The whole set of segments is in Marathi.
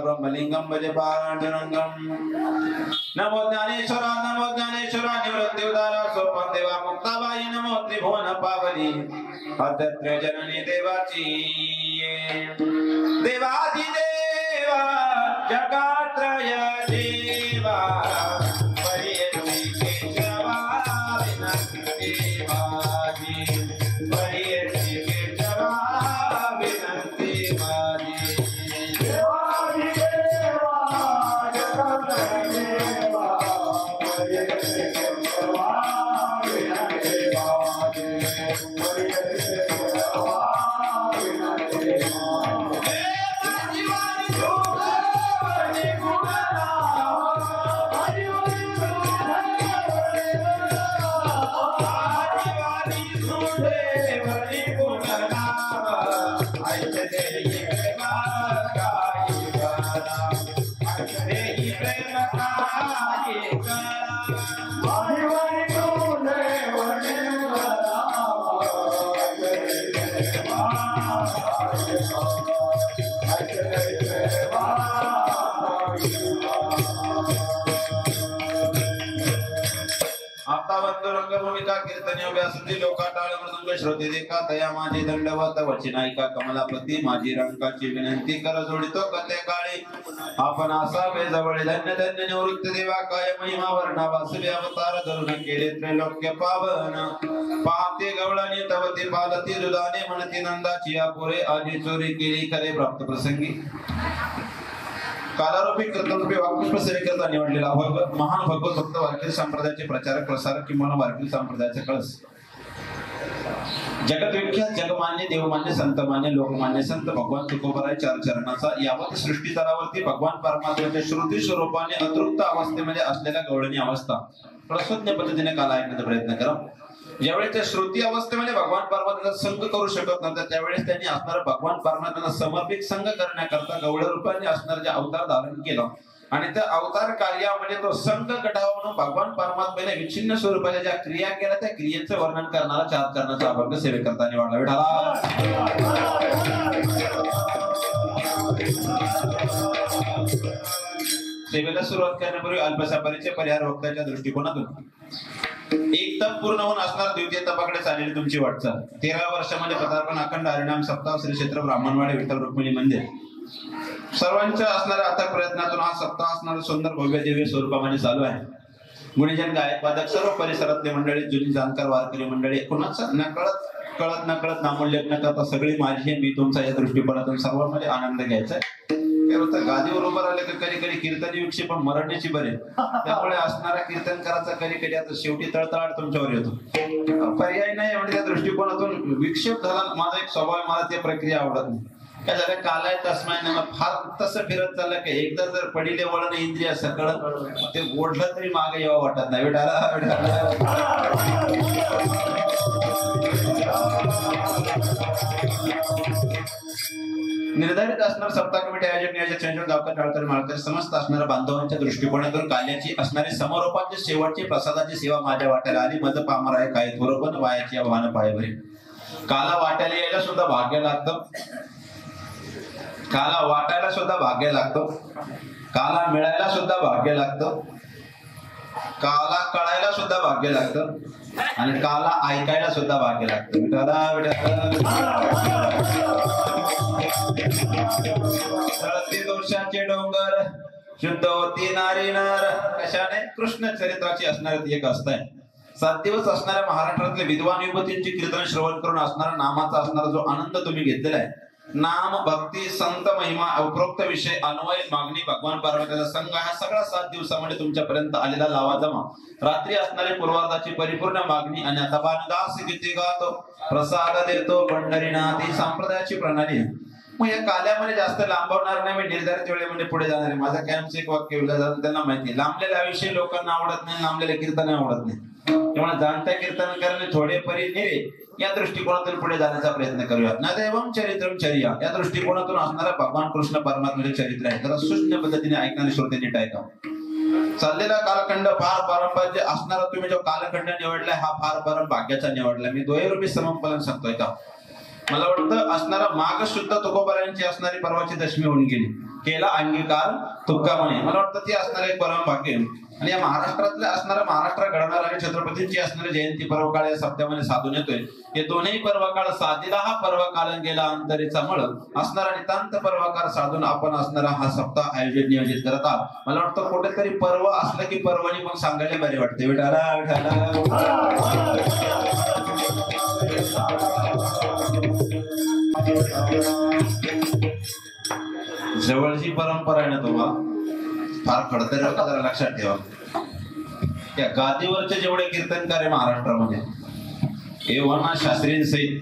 ब्रह्मलिंगम भजे पांडुरंगम। नमो ज्ञानेश्वरा निवृत्ति उदारा स्वपन देवा मुक्ताबाई नमो त्रिभुवन पावनी अद्वैत जननी देवाची देवाची देवा जगात्रय देवा श्रोते देखा तया माझी दंडवत वचनायिका कमलापती माझी रंकाची विनंती कर जोडितो कथे काळी आपण असावे जवळ धन्य धन्य निवृत्त देवा काय महिमा वर्णा वासवी अवतार धरून केले त्रैलोक्य पावन पाहते गवळणी तव ते पालती दुधाने म्हणती नंदाची अपुरे आजी चोरी केली खरे प्राप्त प्रसंगी कालारूपी कीर्तनरूपी वाक्पुष्प सेवेकरता निवडलेला महान भगवत भक्त वारकरी संप्रदायाचे प्रचारक प्रसारक किंवा वारकरी संप्रदायाचे कळस जगत विख्यात जगमान्य देवमान्य संतमान्य लोकमान्य संत भगवान तुकोबराय चार चरणाचा यावत सृष्टी तलावरती भगवान परमात्म्याच्या श्रुती स्वरूपाने अतृप्त अवस्थेमध्ये असलेल्या गवळणी अवस्था प्रसन्न पद्धतीने काल ऐकण्याचा प्रयत्न करा। ज्यावेळेस त्या श्रुती अवस्थेमध्ये भगवान परमात्म्याचा संग करू शकत नव्हता त्यावेळेस त्यांनी असणारा भगवान परमात्म्याला समर्पित संग करण्याकरता गवळ रूपाने असणारा जे अवतार धारण केला आणि त्या अवतार कार्यामध्ये तो संग गटावा म्हणून भगवान परमात्म्याने विच्छिन्न स्वरूपाच्या ज्या क्रिया केल्या त्या क्रियेचं वर्णन करणारा चार चरणाचा अभंग सेवेकरता निवडला विठाला। सेवेला सुरुवात करण्यापूर्वी अल्पसा परिचय परिहार वक्त्याच्या दृष्टिकोनातून एक तप पूर्ण होऊन असणार द्वितीय तपाकडे चाललेली तुमची वाटचाल 13 वर्षामध्ये पदार्पण अखंड हरिनाम सप्ताह श्री क्षेत्र ब्राह्मणवाडी विठ्ठल रुक्मिणी मंदिर सर्वांच्या असणाऱ्या अथक प्रयत्नातून हा सप्ताह असणारा सुंदर भव्य दिव्य स्वरूपामध्ये चालू आहे। गुणीजन गायक वादक सर्व परिसरातले मंडळी जुनी जाणकार वारकरी मंडळी कोणाचा कळत नकळत नामोल्लेख न करता सगळी माझी आहे मी तुमचा या दृष्टिकोनातून सर्वांमध्ये आनंद घ्यायचा गादीवर उभं राहिले तर कधी कधी कीर्तनी विक्षेप पण मराठीची बरे त्यामुळे असणाऱ्या कीर्तनकाराचा कधी कधी आता शेवटी तळतळाट तुमच्यावर येतो पर्याय नाही म्हणजे त्या दृष्टिकोनातून विक्षेप झाला माझा एक स्वभाव मला ती प्रक्रिया आवडत नाही काय झालं कालाय तस्माय फार तसं फिरत चाललं की एकदा जर पडिले वळण इंद्रिय सकळ ते ओढलं तरी मागे यावं वाटत नाही निर्धारित असणार सप्ताह कमिटी आयोजक नियोजक संयोजक गावकर टाळकर माळकर समस्त असणाऱ्या बांधवांच्या दृष्टिकोनातून काल्याची असणारी समरोपाची शेवटची प्रसादाची सेवा माझ्या वाट्याला आली मज पामर आहे काय थोरपण वायाची आव्हान पायभरी काला वाट्याला यायला सुद्धा भाग्य लागतं काला वाटायला सुद्धा भाग्य लागतं काला मिळायला सुद्धा भाग्य लागतं काला कळायला सुद्धा भाग्य लागतं आणि काला ऐकायला सुद्धा भाग्य लागतं दोषाचे डोंगर शुद्ध होती नारी नर कशाने कृष्ण चरित्राची असणारी एक अवस्था आहे 7 दिवस असणाऱ्या महाराष्ट्रातल्या विद्वान युवतींची कीर्तन श्रवण करून असणारा नामाचा असणारा जो आनंद तुम्ही घेतलेला आहे नाम भक्ती संत महिमा उपरोक्त विषय अन्वय मागणी भगवान पार्वतीचा संघ हा सगळा 7 दिवसामध्ये तुमच्यापर्यंत आलेला लावा जमा. रात्री असणारी पूर्वार्धाची परिपूर्ण मागणी आणि आता बाणदास गीते गातो प्रसाद देतो पंढरीनाथ ही संप्रदायाची प्रणाली आहे. मग या काल्यामध्ये जास्त लांबवणार नाही. मी निर्धारित वेळेमध्ये पुढे जाणार आहे. माझ्या कायमचं एक वाक्य विलं जातं, त्यांना माहिती लांबलेला विषय लोकांना आवडत नाही, लांबलेले कीर्तन आवडत नाही. त्यामुळे जाणत्या कीर्तन करणे थोडे परी निरे या दृष्टिकोनातून पुढे जाण्याचा प्रयत्न करूया. ना देवम चरित्रम चर्या या दृष्टिकोनातून असणारा भगवान कृष्ण परमात्म्याचे चरित्र आहे. जरा सूक्ष्म पद्धतीने ऐकणारे श्रोते नीट ऐका. चाललेला कालखंड फार पारंपर्य असणारा तुम्ही जो कालखंड निवडलाय हा फार परम भाग्याचा निवडलाय. मी द्वयरूपी समपलन सांगतोय का. मला वाटतं असणारा माघ शुद्ध तुकोबारायांची असणारी परवाची दशमी होऊन गेली. केला अंगीकार तुका म्हणे. मला वाटतं ती असणारे एक परम भाग्य. आणि या महाराष्ट्रातल्या असणारा महाराष्ट्र घडवणारा आणि छत्रपतींची असणारी जयंती पर्व काळ या सप्त्यामध्ये साधून येतोय. हे दोन्ही पर्व काळ साधीला हा पर्व काल गेला अंतरीचा मळ असणारा नितांत पर्वकार साधून आपण असणारा हा सप्ताह आयोजित नियोजित करत आहात. मला वाटतं कुठेतरी पर्व असलं की पर्वणी मग सांगायला बरे वाटते. विठाला विठाला जवळची परंपरा आहे ना तुम्हाला फार खडतर जरा लक्षात ठेवा. त्या गादीवरचे जेवढे कीर्तनकार आहे महाराष्ट्रामध्ये एव्हाना शास्त्रीय सहित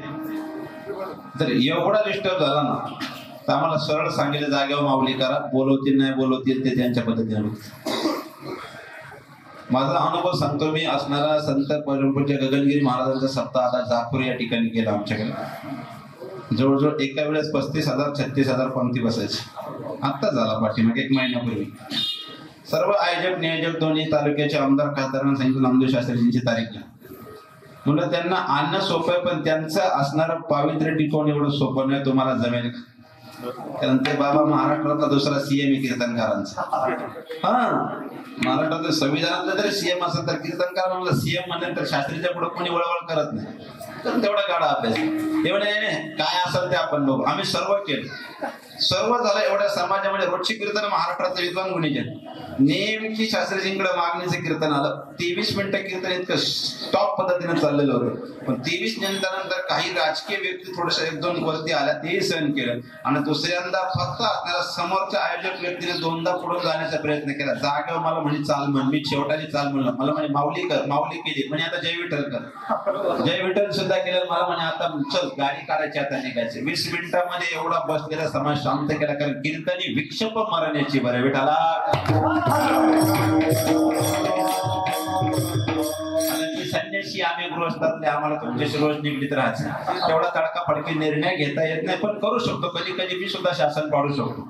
जर एवढा डिस्टर्ब झाला ना तर आम्हाला सरळ सांगितलं जागेवर माऊली करा. बोलवतील नाही बोलवतील ते त्यांच्या पद्धतीने. माझा अनुभव सांगतो. मी असणारा संत परमपूज्य गगनगिरी महाराजांचा सप्ताह आता जागपूर या ठिकाणी केला. आमच्याकडे जवळजवळ एका वेळेस 35,000 36,000 पंक्ती बसायची. आत्ता झाला पाठीमागे 1 महिन्यापूर्वी. सर्व आयोजक नियोजक दोन्ही तालुक्याचे आमदार खासदारांना सांगितलं नामदेव शास्त्रीजींची तारीख घ्या. म्हणून त्यांना आणणं सोपं आहे पण त्यांचं असणारं पावित्र्य टिकवणं एवढं सोपं नाही. तुम्हाला जमेल का. कारण ते बाबा महाराष्ट्रातला दुसरा सीएम कीर्तनकारांचा. महाराष्ट्रातल्या संविधानातलं जरी सीएम असेल तर कीर्तनकार म्हणलं सीएम म्हणलं तर शास्त्रीच्या पुढे कोणी वळवळ करत नाही. तर तेवढा गाडा अभ्यास ते म्हणे काय असेल ते आपण बघू. आम्ही सर्व केलं. सर्व झालं. एवढ्या समाजामध्ये रोजची कीर्तन महाराष्ट्रातले विद्वान गुणीजन नेमकी शास्त्रीजींकडे मागणीचं कीर्तन आलं. 23 मिनिटं कीर्तन इतकं स्टॉप पद्धतीने चाललेलं होतं. पण 23 मिनिटानंतर काही राजकीय व्यक्ती थोड्याशा 1-2 गोष्टी आल्या तेही सहन केलं. आणि दुसऱ्यांदा फक्त आपल्याला समोरच्या आयोजक व्यक्तीने 2दा पुढून जाण्याचा प्रयत्न केला. जागेवर मला म्हणे चाल म्हण. मी शेवटाली चाल म्हणलं. मला म्हणे माऊली कर. माऊली केली. म्हणे आता जय विठ्ठल कर. जय विठ्ठल सुद्धा केलं. मला म्हणे आता चल गाडी काढायची आता निघायचे. 20 मिनिटांमध्ये एवढा बसलेला समाज शांत केला. कारण कीर्तनी विक्षेप मरण्याची बरे विठाला संन्यासी आम्ही गृहस्थातले आम्हाला तुमच्याशी रोज निगडीत राहायचं. तेवढा तडका फडकी निर्णय घेता येत नाही पण करू शकतो. कधी कधी मी सुद्धा शासन पाडू शकतो.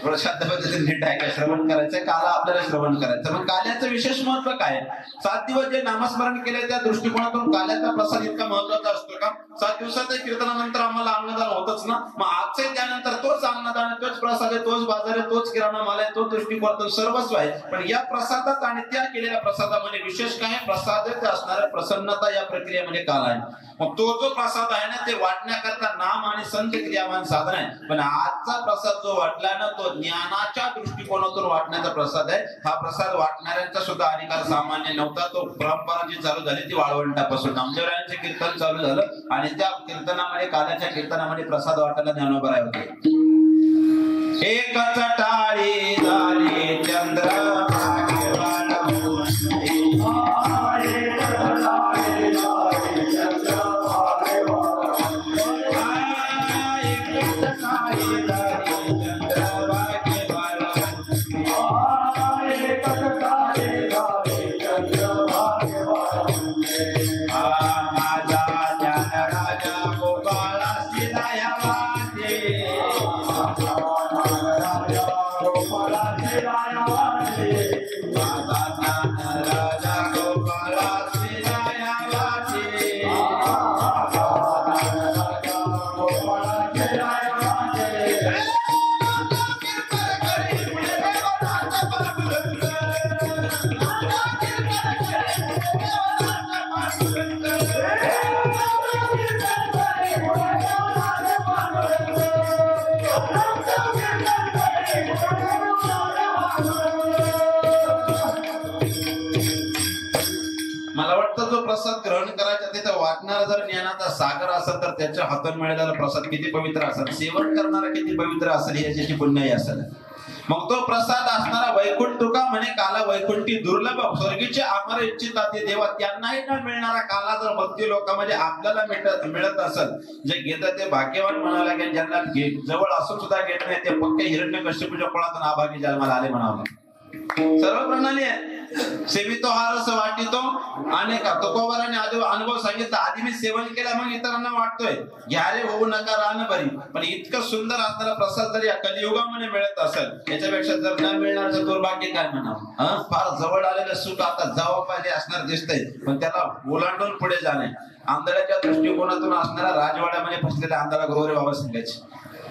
थोडं शांत पद्धतीने नीट आहे. श्रवण करायचं काला आपल्याला श्रवण करायचं. पण काल्याचं विशेष महत्व काय. 7 दिवस जे नामस्मरण केले त्या दृष्टिकोनातून काल्याचा प्रसाद इतका महत्वाचा असतो का. 7 दिवसाच्या कीर्तनानंतर आम्हाला अन्नदान होतच ना. मग आजचे त्यानंतर तोच अन्नदान तोच प्रसाद आहे तोच बाजार आहे तोच किराणा माल आहे तोच दृष्टिकोनातून सर्वस्व आहे. पण या प्रसादात आणि त्या केलेल्या प्रसादामध्ये विशेष काय प्रसाद असणाऱ्या प्रसन्नता या प्रक्रियेमध्ये काल आहे. मग तो जो प्रसाद आहे ना ते वाटण्याकरता नाम आणि संत क्रियावान साधन आहे. पण आजचा प्रसाद जो वाटलाय ना तो ज्ञानाच्या दृष्टिकोनातून वाटण्याचा प्रसाद आहे. हा प्रसाद वाटणाऱ्यांचा सुद्धा अधिकार सामान्य नव्हता. तो परंपरा जी चालू झाली ती वाळवंटापासून नामदेवरायांचे कीर्तन चालू झालं आणि त्या कीर्तनामध्ये काल्याच्या कीर्तनामध्ये प्रसाद वाटायला ज्ञानोबराय होते. एकच टाळी झाली चंद्र वाचणारा जर ज्ञानाचा सागर असेल तर त्याच्या हातून मिळालेला प्रसाद किती पवित्र असेल, सेवन करणारा किती पवित्र असेल याची पुण्याई असेल. मग तो प्रसाद असणारा वैकुंठ तुका म्हणे काला वैकुंठी दुर्लभ स्वर्गीचे अमर इच्छिता ते देवा त्यांनाही न मिळणारा काला जर भक्ती लोकांमध्ये आपल्याला मिळत असेल, जे घेतात ते भाग्यवान म्हणावं लागेल. ज्यांना जवळ असून सुद्धा घेत नाही ते पक्के हिरण्यकश्यपूच्या फळातून आभागी जन्माला आले म्हणावं लागेल. सर्व प्रणाली आहे. सेवितो हा रस वाटितो अनेक तुकोबाराने आधी अनुभव सांगितला. आधी मी सेवन केला मग इतरांना वाटतोय, घ्या रे होऊ नका राहणं बरी. पण इतकं सुंदर असणारा प्रसाद जर या कलियुगामध्ये मिळत असेल, याच्यापेक्षा जर न मिळणारचं दुर्भाग्य काय म्हणावं. फार जवळ आलेलं सुख आता जवळपास असणार दिसतंय, पण त्याला ओलांडून पुढे जाणे. आंधळ्याच्या दृष्टिकोनातून असणारा राजवाड्यामध्ये फसलेल्या आंधळा गौरव बाबा सांगायचे.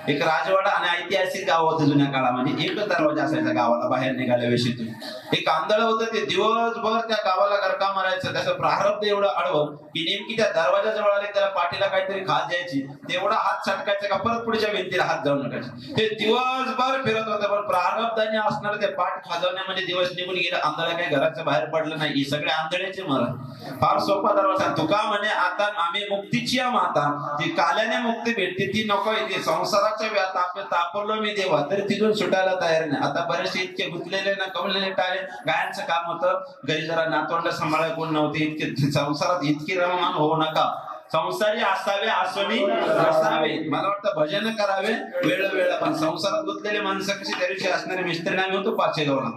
एक राजवाडा आणि ऐतिहासिक गाव होतं जुन्या काळामध्ये. एकच दरवाजा असायचा गावाला बाहेर निघाल्या वेशीतून. एक आंधळ होतं, ते दिवसभर त्या गावाला गरका मारायचं. त्याचं प्रारब्ध एवढं आडवं की नेमकी त्या दरवाजाजवळ आले त्याला पाठीला काहीतरी खाज द्यायची, तेवढा हात छटकायचा का परत पुढच्या भिंतीला हात जाऊन नकायचे. ते दिवसभर फिरत होते, पण प्रारब्धाने असणार ते पाठ खाजवण्यामध्ये दिवस निघून गेले. आंधळा काही घराच्या बाहेर पडलं नाही. ही सगळे आंधळ्याचे मरण. फार सोपा दरवाजा. तुका म्हणे आता आम्ही मुक्तीची माता, ती काल्याने मुक्ती भेटते ती नको. ती संसाराच्या व्यात आपलं तापवलं मी देवा तरी तिथून सुटायला तयार नाही. आता बरेचसे इतके गुंतलेले ना कमलेले टाळे. गायांचं काम होतं, घरी जरा नातवंड सांभाळायला कोण नव्हते. इतके संसारात इतकी रममान होऊ नका. संसारी असावे आसवी असावे. मला वाटतं भजन करावे वेळोवेळ. पण संसारात गुंतलेले माणसं कशी त्या दिवशी असणारे मिस्त्री आम्ही होतो पाचेगावला.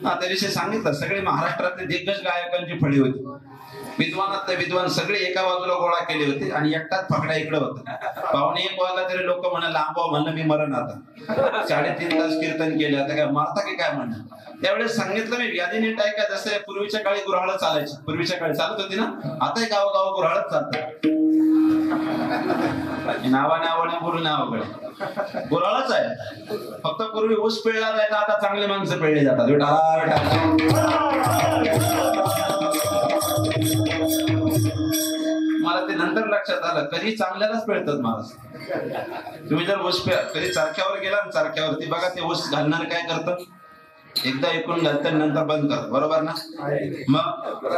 त्या दिवशी सांगितलं सगळे महाराष्ट्रातले दिग्गज गायकांची फळी होती. विद्वानातले विद्वान सगळे एका बाजूला गोळा केले होते आणि एकटाच फकडा इकडे होता. 1:15 वाजला तरी लोक म्हणा लांबवा. म्हणलं मी मरण आता. 3.5 तास कीर्तन केले, आता काय मारता की काय म्हणणं. त्यावेळेस सांगितलं मी व्याधी नीट आहे का. जसं पूर्वीच्या काळी गुऱ्हाळ चालायची, पूर्वीच्या काळी चालत होती ना, आताही गावोगाव गुऱ्हाळच चालतात. नावाने आवडणे बोलू नावाकडे गुऱ्हाळच आहे. फक्त पूर्वी ऊस पिळला जायचा, आता चांगले माणसं पिळले जातात. मला ते नंतर लक्षात आलं, कधी चांगल्यालाच पिळतात माणूस. तुम्ही जर ऊस कधी चरख्यावर गेला ना, चरख्यावरती बघा ते ऊस घालणार काय करतं, एकदा ऐकून घालतं नंतर बंद करत, बरोबर ना. मग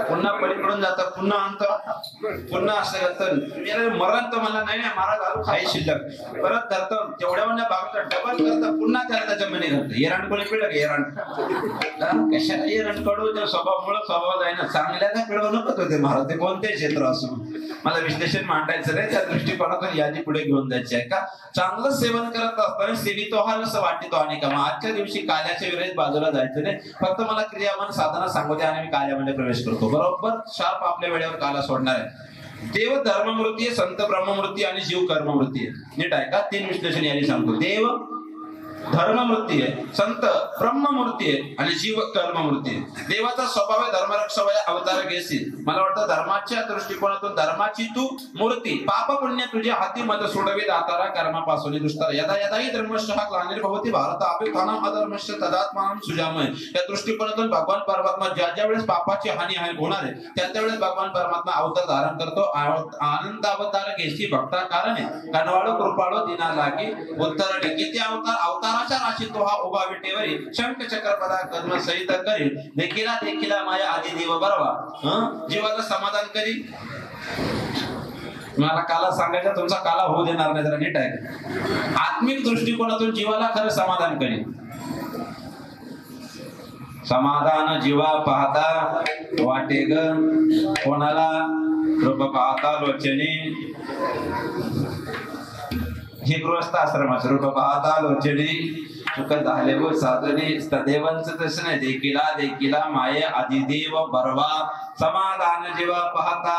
पुन्हा पलीकडून जातं, पुन्हा आणतं, पुन्हा असं घालतं. मरण तर मला नाही मारा घालू काही शिल्लक, परत धरतं तेवढ्या म्हणजे भागतं, डबल करतं, पुन्हा त्याला त्याच्या मध्ये घालतं. एरांड कोणी पिळलं का एरांड. कशाला एरांड कडू, त्या स्वभावामुळे स्वभाव आहे ना. चांगल्याला पिळवू नको होते महाराज, ते कोणते क्षेत्र असो. मला विश्लेषण मांडायचं नाही, त्या दृष्टिकोनातून यादी पुढे घेऊन जायची आहे का. चांगलं सेवन करत असताना सेवितो हा रस वाटितो अनेक. मग आजच्या दिवशी काल्याच्या विरोधात बाजूला जायचं नाही. फक्त मला क्रियामान साधना सांगू द्या आणि मी काल्यामध्ये प्रवेश करतो. बरोबर शार्प आपल्या वेळेवर काला सोडणार आहे. देव धर्ममूर्ती आहे, संत ब्रह्ममूर्ती आणि जीव कर्ममूर्ती आहे. नीट आहे का. 3 विश्लेषण याने सांगतो. देव धर्ममूर्ती आहे, संत ब्रह्ममूर्ती आहे आणि जीव कर्ममूर्ती आहे. देवाचा स्वभाव आहे धर्मरक्षक अवतार घेसी. मला वाटतं धर्माच्या दृष्टिकोनातून धर्माची तू मूर्ती, पाप पुण्य तुझ्या हाती मत सोडवे दातारा कर्मापासून दुष्टार. यदा यदाही धर्मश्च हा ग्लानिर्भवती भारत अभिथानम अधर्मश्च तदात्मानं सुजामय. या दृष्टिकोनातून भगवान परमात्मा ज्या ज्या वेळेस पापाची हानी होणार आहे त्या वेळेस भगवान परमात्मा अवतार धारण करतो. आनंद अवतार घेसी भक्ता कारणे कनवाळो कृपाळो दिना लागे उत्तर किती अवताराच्या राशी तो हा उभा विटेवरी शंख चक्र पदा कर्म सहित करील. देखिला माया आदी देव बरवा जीवाला समाधान करी. मला काला सांगायचा, तुमचा काला होऊ देणार नाही. जरा नीट आहे. आत्मिक दृष्टिकोनातून जीवाला खरं समाधान करील. समाधान जीवा पाहता वाटे ग कोणाला, रूप पाहता लोचने. हे गृहस्थ आश्रमाचं रूप पाहता लोचने सुख झाले व साधने. सदैवांचं तसं नाही. देखिला माये आदिदेव बरवा समाधान जीवा पाहता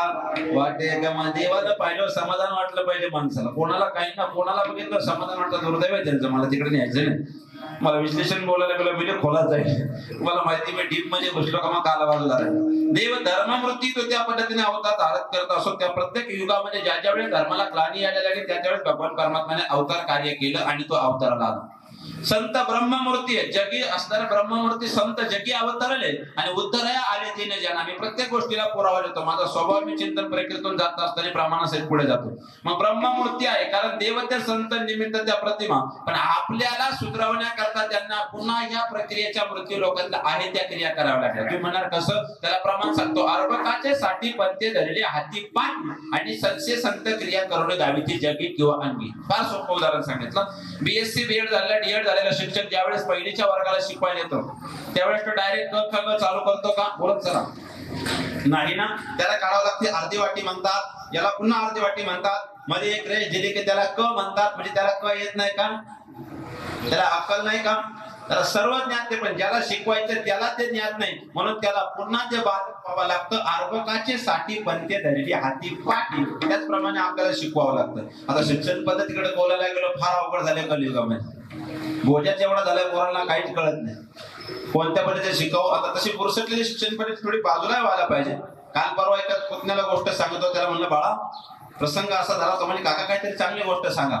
वाटे गम. देवाला पाहिलं समाधान वाटलं पाहिजे माणसाला. कोणाला काही ना कोणाला बघितलं समाधान वाटलं, दुर्दैव आहे त्यांचं. मला तिकडे न्यायचं नाही. मला विश्लेषण बोलायला गेलं म्हणजे खोलात जाईल. मला माहिती मी डीप मध्ये घुसलो का मग काला बाजूला राहील. देव धर्ममूर्ती तो त्या पद्धतीने अवतार धारण करत असो. त्या प्रत्येक युगामध्ये ज्या वेळेस धर्माला ग्लानी यायला लागली त्या वेळेस भगवान परमात्म्याने अवतार कार्य केलं आणि तो अवताराला आला. संत ब्रह्ममूर्ती आहे, जगी असणारे ब्रह्ममूर्ती संत जगी अवतरले आणि उद्धराया आले तीन जना. मी प्रत्येक गोष्टीला पुरावा देतो. माझा स्वभाव मी चिंतन प्रक्रियेतून जात असताना प्रमाणासहित पुढे जातो. मग ब्रह्ममूर्ती आहे कारण देवते संत निमित्त त्या प्रतिमा, पण आपल्याला सुधरवण्याकरता त्यांना पुन्हा या प्रक्रियेच्या मृत्यू लोकांना आहे त्या क्रिया कराव्या लागल्या. तुम्ही म्हणाल कसं? त्याला प्रमाण सांगतो. अर्भकाचे साठी पंथे धरले हाती पान आणि संशय संत क्रिया करून गावी ती जगी किंवा अंगी. फार सोपं उदाहरण सांगितलं. बीएससी बीएड झालेला डीएड झालेला शिक्षक ज्यावेळेस पहिलीच्या वर्गाला शिकवायला येतो त्यावेळेस तो डायरेक्ट क ख ग चालू करतो का? बोलत चला नाही ना. त्याला काढावं लागते अर्धी वाटी म्हणतात, याला पुन्हा अर्धी वाटी म्हणतात, मध्ये एक रेष दिली की त्याला क म्हणतात. म्हणजे त्याला क येत नाही का? त्याला अक्कल नाही का? त्याला सर्व ज्ञात ते, पण ज्याला शिकवायचं त्याला ते ज्ञात नाही, म्हणून त्याला पुन्हा ते पाहावं लागतं. अर्भकाचे साठी पंथे धरली हाती पाटी. त्याचप्रमाणे आपल्याला शिकवावं लागतं. आता शिक्षण पद्धतीकडे बोलायला गेलो फार अवघड झाले कलियुगामध्ये. बोजाच एवढा झालाय पोरांना काहीच कळत नाही. कोणत्या पद्धतीने शिकावं? आता तशी पुरुषातली शिक्षण पद्धती थोडी बाजूला व्हायला पाहिजे. काल परवा एका पुतण्याला गोष्ट सांगतो, त्याला म्हणलं बाळा प्रसंग असा झाला तो म्हणजे काका काहीतरी चांगली गोष्ट सांगा.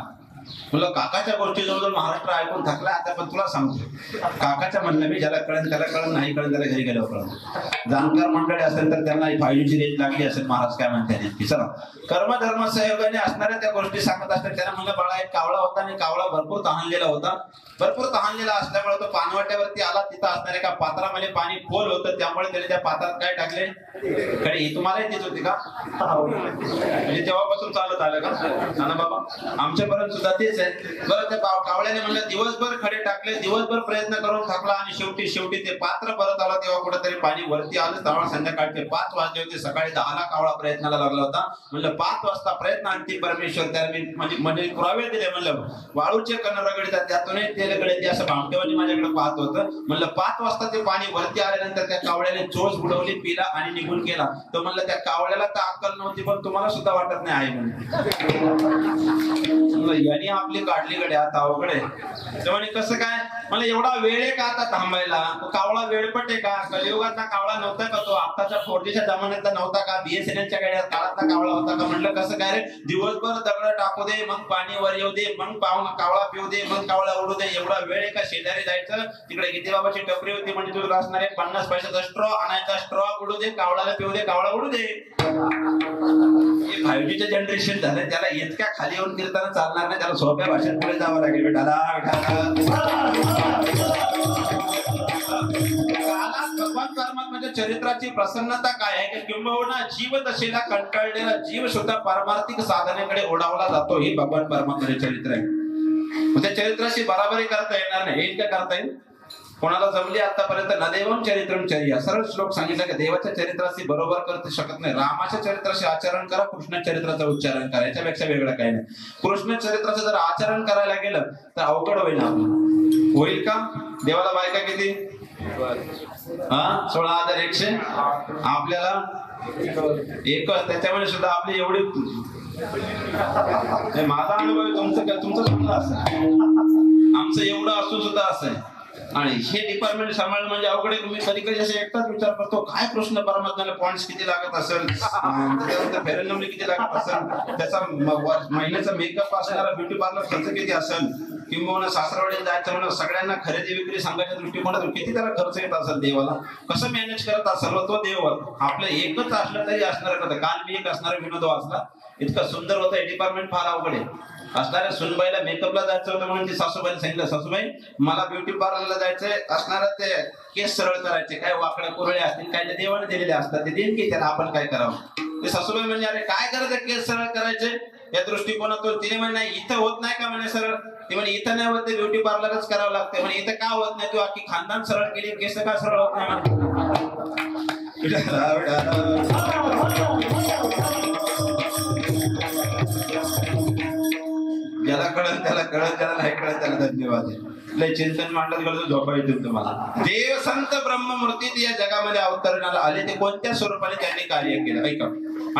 म्हणलं काकाच्या गोष्टी जवळजवळ महाराष्ट्र ऐकून थकला, आता पण तुला सांगतो. काकाच्या म्हणलं मी ज्याला कळेल त्याला कळेल, नाही कळेल त्याला घरी गेल्यावर कळेल. जाणकार मंडळी असेल तर त्यांना 5G ची रेंज लागली असेल. महाराज काय म्हणते चला कर्म धर्म सहयोगाने असणाऱ्या त्या गोष्टी सांगत असतात. त्याला म्हणलं बाळा एक कावळा होता आणि कावळा भरपूर तहानलेला होता. भरपूर तहानलेला असल्यामुळे तो पानवाट्यावरती आला. तिथं असणाऱ्या एका पात्रामध्ये पाणी खोल होतं, त्यामुळे त्याने त्या पात्रात काय टाकले? कडे. तुम्हाला येत होती का? म्हणजे तेव्हापासून चालत आलं का? ना बाबा आमच्यापर्यंत सुद्धा तेच आहे. बरं त्या कावळ्याने म्हणलं दिवसभर खडे टाकले, दिवसभर प्रयत्न करून थकला आणि शेवटी ते पात्र परत आला. तेव्हा कुठेतरी पाणी वरती आलं. तेव्हा संध्याकाळचे 5 वाजले होते. सकाळी 10ला कावळा प्रयत्नाला लागला होता. म्हणलं 5 वाजता प्रयत्न आणखी परमेश्वर. त्याला मी म्हणजे पुरावे दिले. म्हणलं वाळूचे कण रगडतात त्यातूनही तेल गळते असं भामटेवानी माझ्याकडे पाहत होतं. म्हणलं 5 वाजता ते पाणी वरती आल्यानंतर त्या कावळ्याने चोच बुडवली, पिला आणि निघून गेला. तर म्हणलं त्या कावळ्याला तर अक्कल नव्हती, पण तुम्हाला सुद्धा वाटत नाही आहे म्हणून. याने आपली काढली कडे आता अवघड आहे. तर म्हणे कसं काय? मला एवढा वेळ आहे का आता थांबायला? कावळा वेळपट आहे का? कलियुगातला कावळा नव्हता का तो? आताच्या 4Gच्या जमान्यातला नव्हता का? BSNLच्या काळातला कावळा होता का? म्हणलं कसं काय रे? दिवसभर दगड टाकू दे, मग पाणी वर येऊ दे, मग कावळा पिऊ दे, मग कावळा उडू दे. एवढा वेळ आहे का? शेजारी जायचं, तिकडे किती बाबाची टपरी होती म्हणजे तुला असणारे 50 पैशाचा स्ट्रॉ आणायचा, स्ट्रॉ उडू दे, कावळाला पिऊ दे, कावळा उडू दे. 5Gचं जनरेशन झालं, त्याला इतक्या खाली येऊन कीर्तन चालणार नाही. त्याला सोप्या भाषेत पुढे जावं लागेल. बेटाला भगवान परमात्म्याच्या चरित्राची प्रसन्नता काय आहे की किंबहुना जीव दशेला कंटाळलेला जीव सुद्धा पारमार्थिक साधनेकडे ओढावला जातो. हे भगवान परमात्म्याचे चरित्र आहे. त्या चरित्राशी बराबरी करता येणार नाही. हे काय करता येईल? कोणाला जमली आतापर्यंत न देवम चरित्रम चर्या. सरळ श्लोक सांगितलं की देवाच्या चरित्राशी बरोबर करू शकत नाही. रामाच्या चरित्राशी आचरण करा, कृष्ण चरित्राचं उच्चारण करा, याच्यापेक्षा वेगळं काही नाही. कृष्ण चरित्राचं जर आचरण करायला गेलं तर अवघड होईल. होईल का? देवाला बायका किती? 16,100. आपल्याला एकच. त्याच्यामध्ये सुद्धा आपली एवढी. माझा अनुभव आहे, तुमचं सुद्धा असं, आमचं एवढं असून सुद्धा असं आहे. आणि हे डिपार्टमेंट सांभाळणं म्हणजे अवघड आहे. तुम्ही कधी कधी असे एकटाच विचार करतो काय कृष्ण परमात्म्याला पॉइंट्स किती लागत असेल, फेअर अँड लवली किती लागत असेल, त्याचा महिन्याचा मेकअप असणारा ब्युटी पार्लर खर्च किती असेल, किंवा सासरवाडीत जायचं म्हणून सगळ्यांना खरेदी विक्री सांगायच्या दृष्टिकोनातून किती त्याला खर्च येत असेल. देवाला कसं मॅनेज करत असेल तो देव. आपलं एकच असलं तरी असणार कसं. काल मी एक असणारा विनोद वाचला, इतकं सुंदर होतं. हे डिपार्टमेंट फार अवघड आहे. असणाऱ्या सुनबाईला मेकअपला जायचं होतं म्हणून ती सासूबाईला सांगितलं, सासूबाई मला ब्युटी पार्लरला जायचंय, असणारा ते केस सरळ करायचे, काय वाकड्या कुरळ्या असतील काय देवाने दिलेले असतात, ते देईन की त्याला आपण काय करावं. ते सासूबाई म्हणजे अरे काय करायचं केस सरळ करायचे या दृष्टिकोनातून. तिने म्हणे इथं होत नाही का म्हणे सरळ. ते म्हणे इथं नाही होत, ते ब्युटी पार्लरच करावं लागते. म्हणे इथं का होत नाही? तू अख्खी खानदान सरळ केली, केस का सरळ होत नाही? ज्याला कळत त्याला कळत, ज्याला नाही कळत त्याला धन्यवाद. लय चिंतन मांडत गेलं तर झोपा येतील तुम्हाला. देव संत ब्रह्ममूर्ती या जगामध्ये अवतरणाला आले, ते कोणत्या स्वरूपाने त्यांनी कार्य केलं ऐका.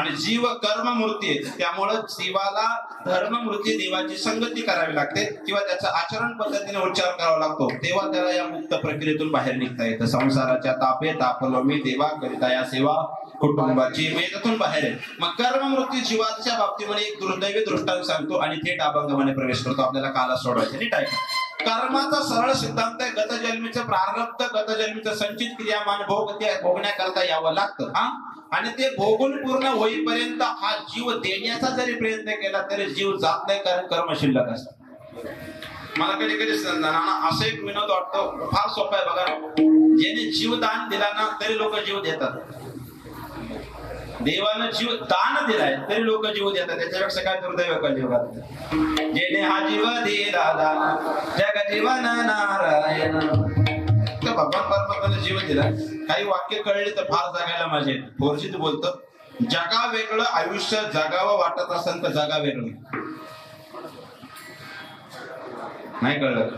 आणि जीव कर्ममूर्ती आहे, त्यामुळं जीवाला धर्ममूर्ती देवाची संगती करावी लागते किंवा त्याचा आचरण पद्धतीने उच्चार करावा लागतो, तेव्हा त्याला या मुक्त प्रक्रियेतून बाहेर निघता येतं. संसाराच्या तापे तापलो मी देवा करिता या सेवा, कुटुंबाची वेगातून बाहेर आहे. मग कर्ममूर्ती जीवाच्या बाबतीमध्ये एक दुर्दैवी दृष्टांत सांगतो आणि थेट अभंगामध्ये प्रवेश करतो. आपल्याला काला सोडवायचं नीट ऐका. कर्माचा सरळ सिद्धांत आहे, गतजन्मीचं प्रारब्ध, गतजन्मीचं संचित क्रियामान भोग ते भोगण्याकरता यावं लागतं. आणि ते भोगून पूर्ण होईपर्यंत हा जीव देण्याचा जरी प्रयत्न केला तरी जीव जात नाही, कारण कर्म शिल्लक असतं. मला कधी कधी असं एक विनोद वाटतो, फार सोपा आहे बघा. ज्याने जीवदान दिला ना तरी लोक जीव देतात. देवानं जीव दान दिलाय तरी लोक जीव देतात. त्याच्यापेक्षा काय दुर्दैव कलियुगात. जेने हा जीव दिला दान जग जीवन नारायण. तर भगवान परमात्म्याने जीव दिला. काही वाक्य कळली तर फार जगायला मजा येते. फोरशीत बोलतो, जगा वेगळं आयुष्य जगावं वाटत असेल तर जगा वेगळं. नाही कळलं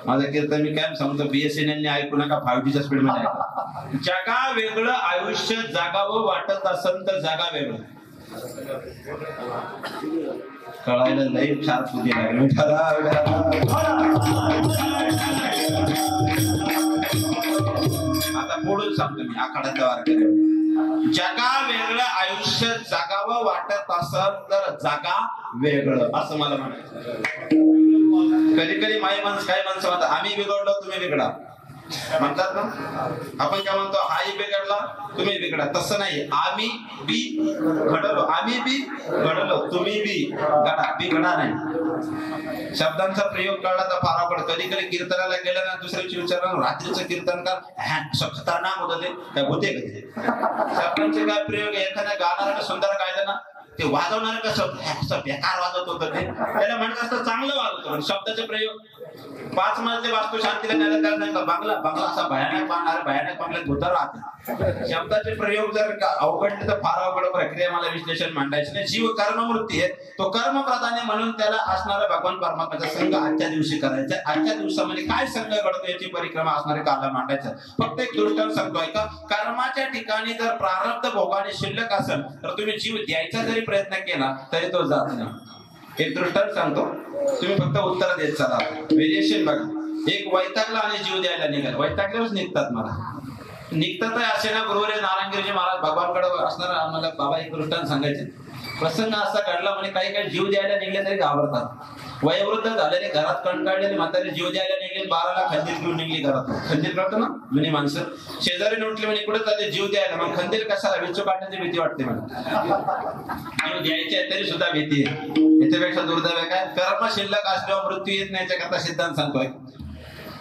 माझं कीर्तन मी काय सांगतो, BSNL ऐकू नका, 5G स्पीड मध्ये ऐका. जगा वेगळं आयुष्य जगावं वाटत असेल तर जगा वेगळं. कळायला लई शार्प होती लागली. आता पुढून सांगतो मी आखाड्यातल्या वारकरी, जगा वेगळं आयुष्य जगावं वाटत असेल तर जगा वेगळं असं मला म्हणायचं. कधी कधी काय माणसं म्हणतात, आम्ही बिघडलो तुम्ही बिघडा म्हणतात ना. आपण काय म्हणतो, हाही बिघडला तुम्ही बिघडा. तसं नाही, आम्ही बी घडलो, आम्ही बी घडलो, तुम्ही बी घडा, बिघडा नाही. शब्दांचा प्रयोग कळला तर फार अवघड. कधी कधी कीर्तनाला गेलं ना दुसऱ्याची विचारलं, रात्रीचं कीर्तन कर खतरनाक होतं, ते काय होते का? शब्दांचे काय प्रयोग. एखाद्या गाणाऱ्याला सुंदर काढलं ना, ते वाजवणार कसं बेकार वाजवत होतं, ते त्याला म्हणत असतं चांगलं वाजवतो. शब्दाचे प्रयोग 5 मजले वास्तू शांतीला नेलं त्याला नाही का, बांगला बांगला असा भयानक बांधणार, भयानक बांगल्यात भूत राहते. शब्दाचे प्रयोग जर अवघडले तर फार अवघड प्रक्रिया, मला विश्लेषण मांडायचं नाही. जीव कर्मवृत्ती आहे, तो कर्म प्राधान्य म्हणून त्याला असणारा भगवान परमात्म्याचा संघ आजच्या दिवशी करायचा. आजच्या दिवसामध्ये काय संघ घडतो याची परिक्रमा असणारे काला मांडायचं. फक्त एक दृष्टांत सांगतोय का, कर्माच्या ठिकाणी जर प्रारब्ध भोगाने शिल्लक असेल तर तुम्ही जीव द्यायचा जरी प्रयत्न केला तरी तो जात नाही. एक दृष्टांत सांगतो, तुम्ही फक्त उत्तर देत चला. व्हेरिएशन बघा. एक वैतागला आणि जीव द्यायला निघाला. वैतागल्यावरच निघतात मला निघतात असे ना. बरोबर आहे, नारायणगिरीचे महाराज भगवानकडे असणार आम्हाला बाबा एक दृष्टांत सांगायचे. प्रसंग असा घडला म्हणे, काही जीव द्यायला निघले तरी घाबरतात. वयोवृद्ध झालेले, घरात कंटाळलेले म्हातारे जीव द्यायला निघले. 12ला खंदीर घेऊन निघली घरात. खंदीर करतो ना जुनी माणसं. शेजारी उठले म्हणे, कुठे जाते जीव द्यायला. मग खंदीर कशाला, विचू काढण्याची भीती वाटते मला. जीव द्यायची आहे तरी सुद्धा भीती आहे. याच्यापेक्षा दुर्दैव काय, कर्म शिल्लक असल्यावर मृत्यू येत नाही याच्याकरता सिद्धांत सांगतोय.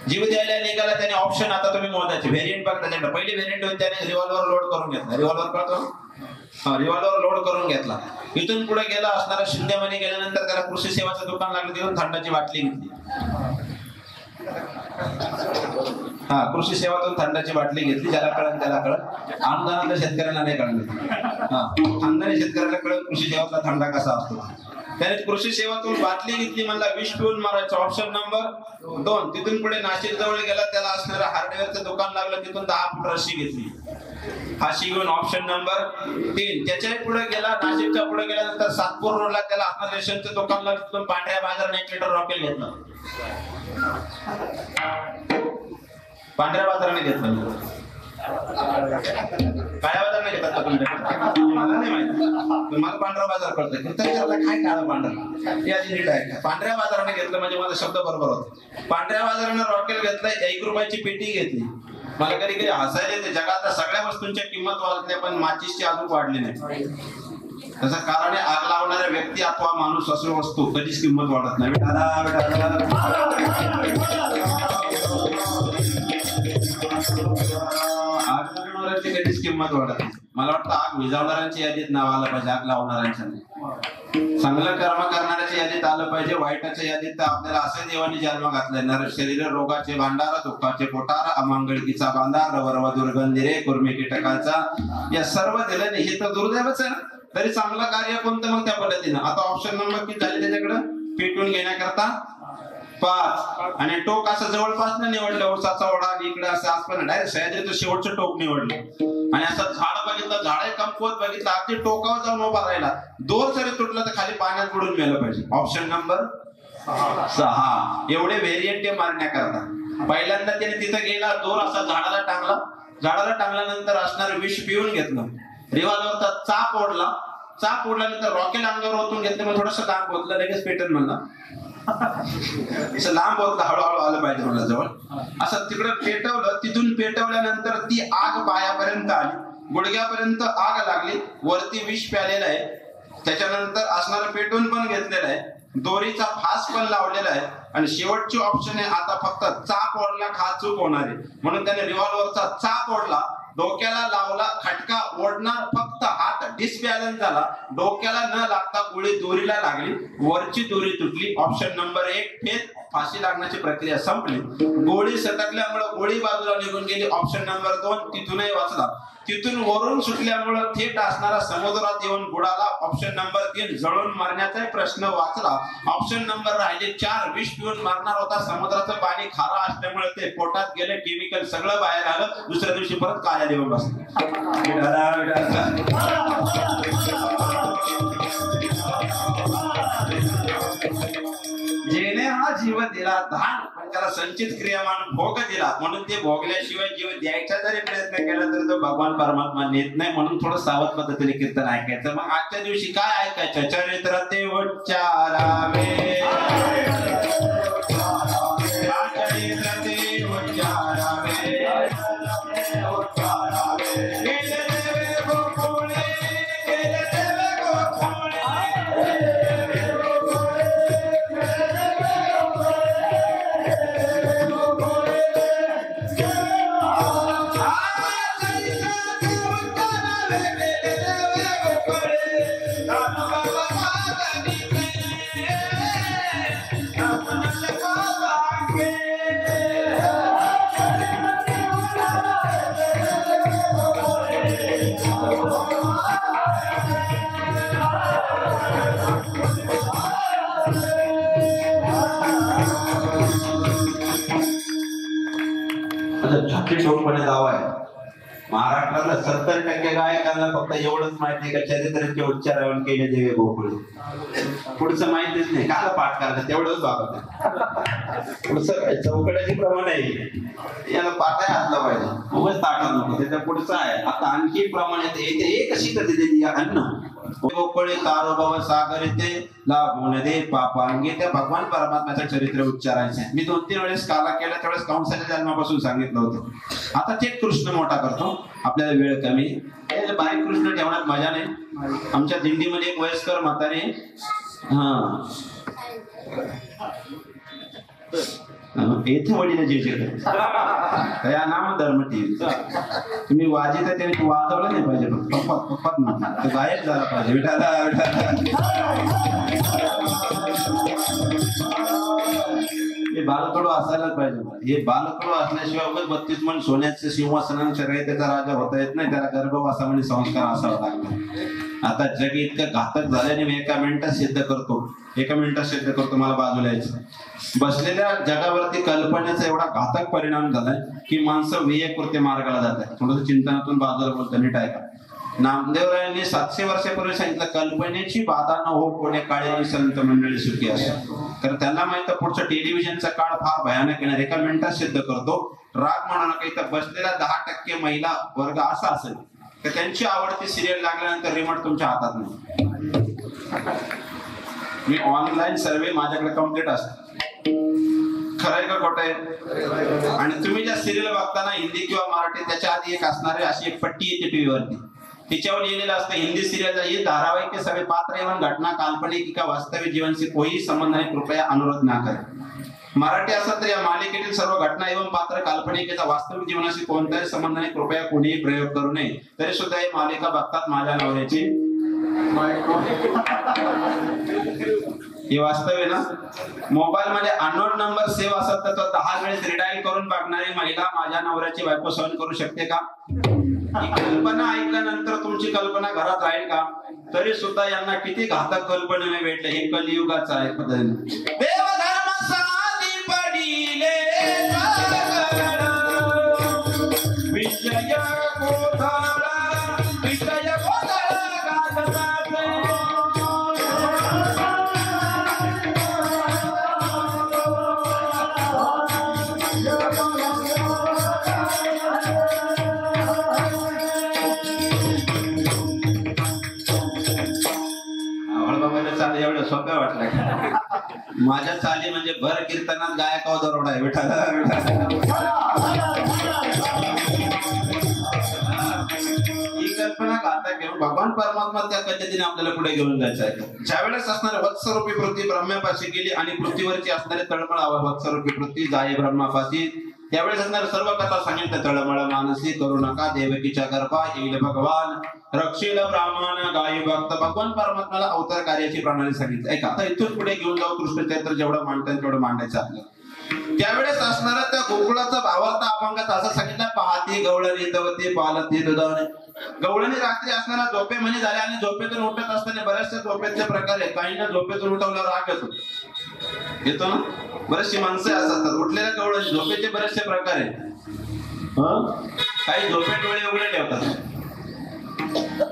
जीव द्यायला निघाला त्याने ऑप्शन आता तुम्ही मोजायचे. व्हेरियंट बघ त्याच्याकडे. पहिली व्हेरियंट होती त्याने रिव्हॉल्वर लोड करून घेतला. रिव्हॉल्वर कळतो, रिव्हॉल्वर लोड करून घेतला. इथून पुढे गेला असणारा शिंदेमध्ये गेल्यानंतर त्याला कृषी सेवाचं दुकान लागलं, तिथून थंडाची बाटली घेतली. कृषी सेवातून थंडाची बाटली घेतली. ज्याला कळत त्याला कळत, अनुदानाला शेतकऱ्यांना नाही कळलं. अनुदानी शेतकऱ्याला कळत कृषी सेवातला थंडा कसा असतो. त्याने कृषी सेवातून बाटली घेतली, म्हणला विष पिऊन मारायचं. Option number 2. तिथून पुढे नाशिक जवळ गेला, त्याला असणारं हार्डवेअरचं दुकान लागलं, तिथून 10 फूट रशी घेतली. हाशी घेऊन ऑप्शन नंबर 3. त्याच्याही पुढे गेला, नाशिकच्या पुढे गेल्यानंतर सातपूर रोडला त्याला असणारं रेशनचं दुकान लागलं, तिथून पांढऱ्या बाजाराने 1 लिटर रॉकेल घेतलं. पांढऱ्या बाजाराने घेतलं, काळ्या बाजाराने घेतात का तुमच्या? मला नाही माहिती, मला पांढरा बाजार कळतोय. काय काळा पांढरा याची नीट आहे. पांढऱ्या बाजाराने घेतलं म्हणजे माझा शब्द बरोबर होता. पांढऱ्या बाजाराने रॉकेल घेतलं, 1 रुपयाची पेटी घेतली. मला कधी कधी हसायला येते. जगात सगळ्या वस्तूंच्या किंमत वाढल्या पण माचीसची अजून वाढली नाही. त्याचं कारण आहे, आग लावणाऱ्या व्यक्ती अथवा माणूस असो वस्तू कधीच किंमत वाढत नाही. आग लावणाऱ्यांची कधीच किंमत वाढत नाही. मला वाटतं आग विझवणाऱ्यांची यादीत नाव आलं पाहिजे, आग लावणाऱ्यांच्या नाही. चांगलं कर्म करणाऱ्याच्या यादीत आलं पाहिजे. वाईटाच्या यादीत तर आपल्याला असे देवाने जन्म घातलाय. नर शरीर रोगाचे भांडार, दुःखाचे पोटार, अमांगळकीचा बांधार, रवरव दुर्गंधी रे कुर्मी कीटकाचा, या सर्व दिल्याने हे तर दुर्दैवच आहे ना. तरी चांगलं कार्य कोणतं मग त्या पद्धतीनं. आता ऑप्शन नंबर किती झाले त्याच्याकडे, पेटून घेण्याकरता 5. आणि टोक असं जवळपास न निवडलं. उसाचा ओढा इकडे असं आसपास डायरेक्ट सह्याद्रीचं शेवटचं टोक निवडलं. आणि असं झाड बघितलं, झाड कमकुवत बघितलं, अगदी टोकावर जाऊन उभा राहिला. दोर जरी तुटला तर खाली पाण्यात बुडून गेलं पाहिजे. Option number 6. एवढे व्हेरियंट मारण्याकरता पहिल्यांदा त्याने तिथं गेला, दोर असा झाडाला टांगला. झाडाला टांगल्यानंतर असणारं विष पिऊन घेतलं. रिव्हॉल्वरचा चाप ओढला. चाप ओढल्यानंतर रॉकेल अंगावर ओतून घेतलं. मग थोडंसं दाब होतलं, लगेच पेटन म्हणला. असं लांब होतं, हळूहळू आलं पाहिजे मला जवळ. असं तिकडं पेटवलं, तिथून पेटवल्यानंतर ती आग पायापर्यंत आली, गुडघ्यापर्यंत आग लागली, वरती विष प्यालेलं आहे, त्याच्यानंतर असणारं पेटून पण घेतलेलं आहे, दोरीचा फास पण लावलेला आहे, आणि शेवटची ऑप्शन आहे आता फक्त चाप ओढला खा चूक होणार आहे, म्हणून त्याने रिव्हॉल्व्हरचा चाप ओढला, डोक्याला लावला खटका, ओढणार फक्त हात डिसबॅलन्स झाला, डोक्याला न लागता गोळी दोरीला लागली, वरची दोरी तुटली. ऑप्शन नंबर 1 फेल, फाशी लागण्याची प्रक्रिया संपली. गोळी सटकल्यामुळे गोळी बाजूला निघून गेली. ऑप्शन नंबर 2 तिथूनही वाचला. तिथून वरून सुटल्यामुळे थेट असणारा समुद्रात येऊन बुडाला. ऑप्शन नंबर 3 जळून मरण्याचा प्रश्न वाचला. ऑप्शन नंबर राहिले 4 विष पिऊन मरणार होता, समुद्राचं पाणी खारं असल्यामुळे ते पोटात गेले, केमिकल सगळं बाहेर आलं, दुसऱ्या दिवशी परत काळ्या देऊन बसले. जेने हा जीव दिला दान, पण त्याला संचित क्रियामान भोग दिला, म्हणून ते भोगल्याशिवाय जीव द्यायचा जरी प्रयत्न केला तरी तो भगवान परमात्मा नेत नाही, म्हणून थोडं सावध पद्धतीने कीर्तन ऐकायचं. मग आजच्या दिवशी काय ऐकायचं? चरित्र ते उच्चारावे, चरित्र ते उच्चारावे, ठोकपणे दावा आहे. महाराष्ट्रातल्या 70% गायकांना फक्त एवढंच माहिती आहे का चरित्राचे उच्चारण केले देवे गोकुळे. पुढचं माहितीच नाही, काल पाठ करायचं तेवढंच बाबत आहे. पुढचं काय चौकड्याची प्रमाण आहे, याला पाठाय असला पाहिजे, उगाच ताटा नको. त्याच्या पुढचं आहे आता आणखी प्रमाण येते. एक कशी तर दिलेली अन्न गोकुळे तारोभव सागर येते लागून दे पापांगे. त्या भगवान परमात्म्याचं चरित्र उच्चारायचं. मी 2-3 वेळेस काला केला, त्यावेळेस कंसाच्या जन्मापासून सांगितलं होतं. आता थेट कृष्ण मोठा करतो, आपल्याला वेळ कमी. बारीक कृष्ण ठेवण्यात मजा नाही. आमच्या दिंडीमध्ये एक वयस्कर म्हातारे येथे वडील जे या नाम धर्म तुम्ही वाजित आहे त्याने वाजवलं नाही पाहिजे, पप्पात म्हटलं तर गायब झाला पाहिजे. हे बालकडू असायलाच पाहिजे. हे बालकडू असल्याशिवाय उगाच 32 मन सोन्याचे सिंहासनांच्या त्याचा राजा होता येत नाही, त्याला गर्भवासामध्ये संस्कार असावा लागला. आता जग इतकं घातक झाल्याने मी एका मिनिटात सिद्ध करतो. मला बाजूला यायचं. बसलेल्या जगावरती कल्पनेचा एवढा घातक परिणाम झालाय की माणसं विवेककृत्य मार्गाला जात आहेत. थोडंसं चिंतनातून बाजूला बोलतो, नीट ऐका. नामदेवरायांनी 700 वर्षापूर्वी सांगितलं, कल्पनेची बाधा न हो कोणे काळी संत मंडळी सुखी असतात. तर त्यांना माहित पुढचं टेलिव्हिजनचा काळ फार भयानक येणार. एका मिनिटात सिद्ध करतो. राग म्हणा नका, इथं बसलेला 10% महिला वर्ग असा असेल तर त्यांची आवडती सिरियल लागल्यानंतर रिमोट तुमच्या हातात नाही. मी ऑनलाईन सर्वे माझ्याकडे कम्प्लीट असतो. खरंय का खोटं आहे? आणि तुम्ही ज्या सिरियल बघताना हिंदी किंवा मराठी, त्याच्या आधी एक असणारे अशी एक पट्टी येते टीव्हीवरती, तिच्यावर लिहिलेलं असतं हिंदी सीरियल ये धारावाहिक के सभी पात्र एवं घटना काल्पनिक का वास्तविक जीवन से कोई संबंध नहीं, कृपया अनुरोध ना करें. मराठी असं तर या मालिकेतील सर्व घटना एवं पात्र काल्पनिकेचा वास्तविक जीवनाशी कोणताही संबंध नाही, कृपया कोणीही प्रयोग करू नये. तरी सुद्धा ही मालिका बघतात माझ्या नवऱ्याची. हे वास्तव आहे ना. मोबाईल मध्ये अननोन नंबर सेव्ह असत तर 10 वेळेस रिडायल करून बघणारी महिला माझ्या नवऱ्याची बायको सहन करू शकते का? ही कल्पना ऐकल्यानंतर तुमची कल्पना घरात राहील का? तरी सुद्धा यांना किती घातक कल्पनेने भेटले. हे कलियुगाचं आहे पद्धतीने. देवधर्म साधी पडिले विजय गोधाळा, विजय गोधाळा गाजताते. एवढं सोपं वाटलं. माझ्या चाली म्हणजे भर कीर्तनात गायकाव दरोडा आहे. विठाला ही कल्पना आता घेऊन भगवान परमात्मा त्या पद्धतीने आपल्याला पुढे घेऊन जायचं आहे. ज्यावेळेस असणारे वत्सरूपी पृथ्वी ब्रह्म्यापाशी गेली आणि पृथ्वीवरची असणारे तळमळ वत्सरूपी पृथ्वी जाई ब्रह्मापाशी, त्यावेळेस असणारे सर्व कथा सांगितलं. तळमळ मानसी करू नका देवकीच्या गर्भा येईल भगवान रक्षील ब्राह्मण गायी भक्त. भगवान परमात्म्याला अवतार कार्याची प्रणाली सांगितली. ऐका आता इथून पुढे घेऊन जाऊ. कृष्ण चरित्र जेवढं मांडतात तेवढं मांडायचं आपल्याला. त्यावेळेस असणारा त्या गोकुळाचा भावार्थ अभंगात असं सांगितलं. पाहती गवळणी दवती पालती दुधाने. गवळणी रात्री असणारा झोपे म्हणे झाले आणि झोपेतून उठत असताना बऱ्याचशा झोपेचे प्रकार आहेत. काहींना झोपेतून उठवल्यावर राग येतो ना. बरेचशी माणसं असतात उठलेल्या गवळणी झोपेचे बरेचसे प्रकार आहेत. काही झोपे डोळे उघडे ठेवतात.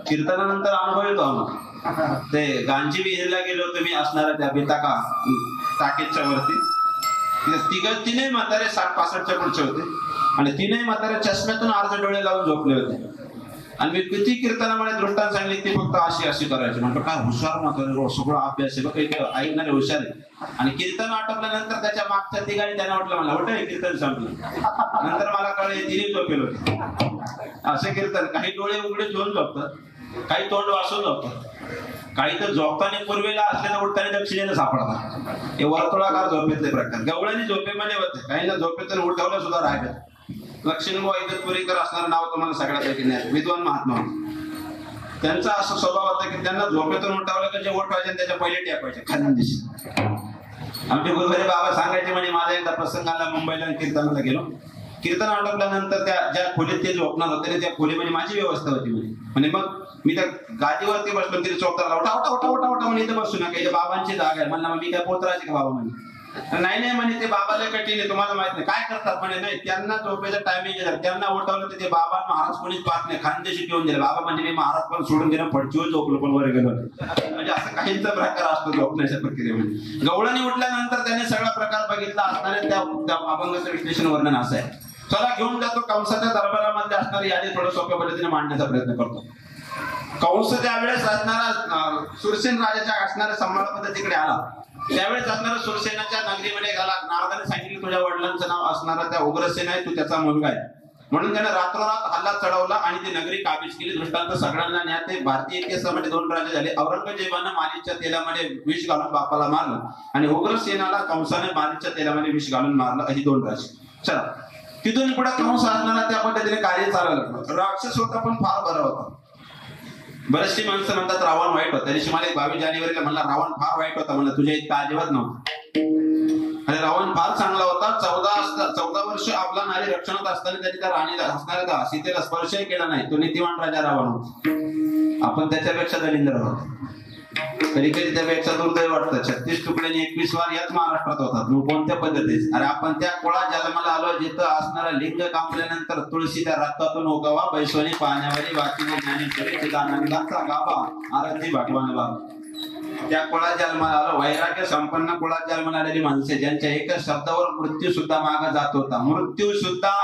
कीर्तनानंतर अनुभव येतो आम्हाला. ते गांजी विहिरीला गेलो होतो मी असणारा त्या बिताका टाकेच्या वरती. तिने म्हातारे 60-65च्या पुढचे होते आणि तीनही म्हातारे चष्म्यातून अर्ध डोळे लावून झोपले होते. आणि मी किती कीर्तनामध्ये दृष्टांत सांगली ती फक्त अशी करायची. म्हणतो काय हुशार म्हातारे सगळं अभ्यास आहे बघ ऐकणारे हुशार आहे. आणि कीर्तन आटोपल्यानंतर त्याच्या मागच्या तिघांनी त्यांना वाटलं मला वाटतं कीर्तन संपलं. नंतर मला कळले तिने झोपेल होते. असे कीर्तन काही डोळे उघडे ठेवून झोपतात, काही तोंड वाचून झोपतात, काही तर झोपताना पूर्वेला असलेल्या उठताना दक्षिणेला सापडतात. हे वर्तुळाकार झोपेतले प्रकार गवळणी झोपेमध्ये होते. काहींना झोपेतून उठवलं सुद्धा राहतात. लक्ष्मीबाई इगतपुरीकर असणारं नाव तुम्हाला सगळ्यापैकी नाही. विद्वान महात्मा त्यांचा असा स्वभाव होता की त्यांना झोपेतून उठवलं की जे उठवायचे त्याच्या पहिले टेपायचे खानदेशी. आमचे गुरुवारी बाबा सांगायचे म्हणजे माझा एकदा प्रसंगाला मुंबईला कीर्तनाला गेलो. कीर्तन आटोपल्यानंतर त्या ज्या खोलीत ते झोपणार होते त्या खोलीमध्ये माझी व्यवस्था होती म्हणजे मग मी त्या गादीवरती बसलो. तिथे चौकताला उठा उठा उठा उठा उठा म्हणजे इथे बसू नका बाबांची जागा आहे. म्हणलं मग मी काय पोतरायचे का बाबा म्हणे. नाही म्हणे ते बाबाला कठीण आहे तुम्हाला माहित नाही काय करतात म्हणे. नाही त्यांना झोपेचं टायमिंग आहे. त्यांना उठवलं तर ते बाबा महाराज कोणीच पाहत नाही. खानदेशी ठेवून दिले बाबा म्हणजे मी महाराज पण सोडून दिलं फडचीवर झोपलो पण वर गेलो. म्हणजे असं काहींचा प्रकार असतो झोपण्याच्या प्रक्रियेमध्ये. गवळणी उठल्यानंतर त्याने सगळा प्रकार बघितला असणारे त्या अभंगाचं विश्लेषण वर्णन असं आहे. चला घेऊन जातो कंसाच्या दरबारामध्ये असणारी यादी थोडं सोप्या पद्धतीने मांडण्याचा प्रयत्न करतो. कंस त्यावेळेस असणारा सुरसेन राजाच्या असणाऱ्या संभाळा तिकडे आला. त्यावेळेस असणारा सुरसेनाच्या नगरीमध्ये गेला. नारदाने सांगितलं तुझ्या वडिलांचं नाव असणारा त्या उग्रसेन आहे, तू त्याचा मुलगा आहे. म्हणून त्याने रात्रोरात हल्ला चढवला आणि ती नगरी काबीज केली. दृष्टांत सगळ्यांना ज्ञात आहे. भारतीय इतिहासामध्ये 2 राजे झाले. औरंगजेबानं मालीच्या तेलामध्ये विष घालून बापाला मारलं आणि उग्रसेनाला कंसाने मालीच्या तेलामध्ये विष घालून मारलं. अशी 2 राजे. चला तिथून पुढे कंस असणारा त्या पद्धतीने कार्य चालवलं लागलं. राक्षस होता पण फार बरा होता. बरेचशी माणसं म्हणतात रावण वाईट होता. त्यादिवशी मला 22 जानेवारीला म्हणला रावण फार वाईट होता. म्हणलं तुझ्या इतका अजिबात नव्हता. आणि रावण फार चांगला होता. 14 वर्ष आपला नारी रक्षणात असताना त्यांनी त्या राणीला असणाऱ्या सीतेला स्पर्शही केला नाही. तो नीतिवान राजा रावण होता. आपण त्याच्यापेक्षा दलिंद्र आहोत. कधी कधी त्यापेक्षा दुर्दैव वाटतं. 36 तुकड्यांनी 21 वार याच महाराष्ट्रात होतात. मग कोणत्या पद्धतीत. अरे आपण त्या कुळात जन्माला आलो जिथं असणारा लिंग कापल्यानंतर तुळशी त्या रक्तातून उगवा बैसवणी पाण्यावरी वाचीने ज्ञानेश्वरी चिदानंदाचा गाभा आरती भगवान बाबा. त्या कुळात जन्माला आलो. वैराग्य संपन्न कुळात जन्माला आलेली माणसे ज्यांच्या एकच शब्दावर मृत्यू सुद्धा मागे जात होता. मृत्यू सुद्धा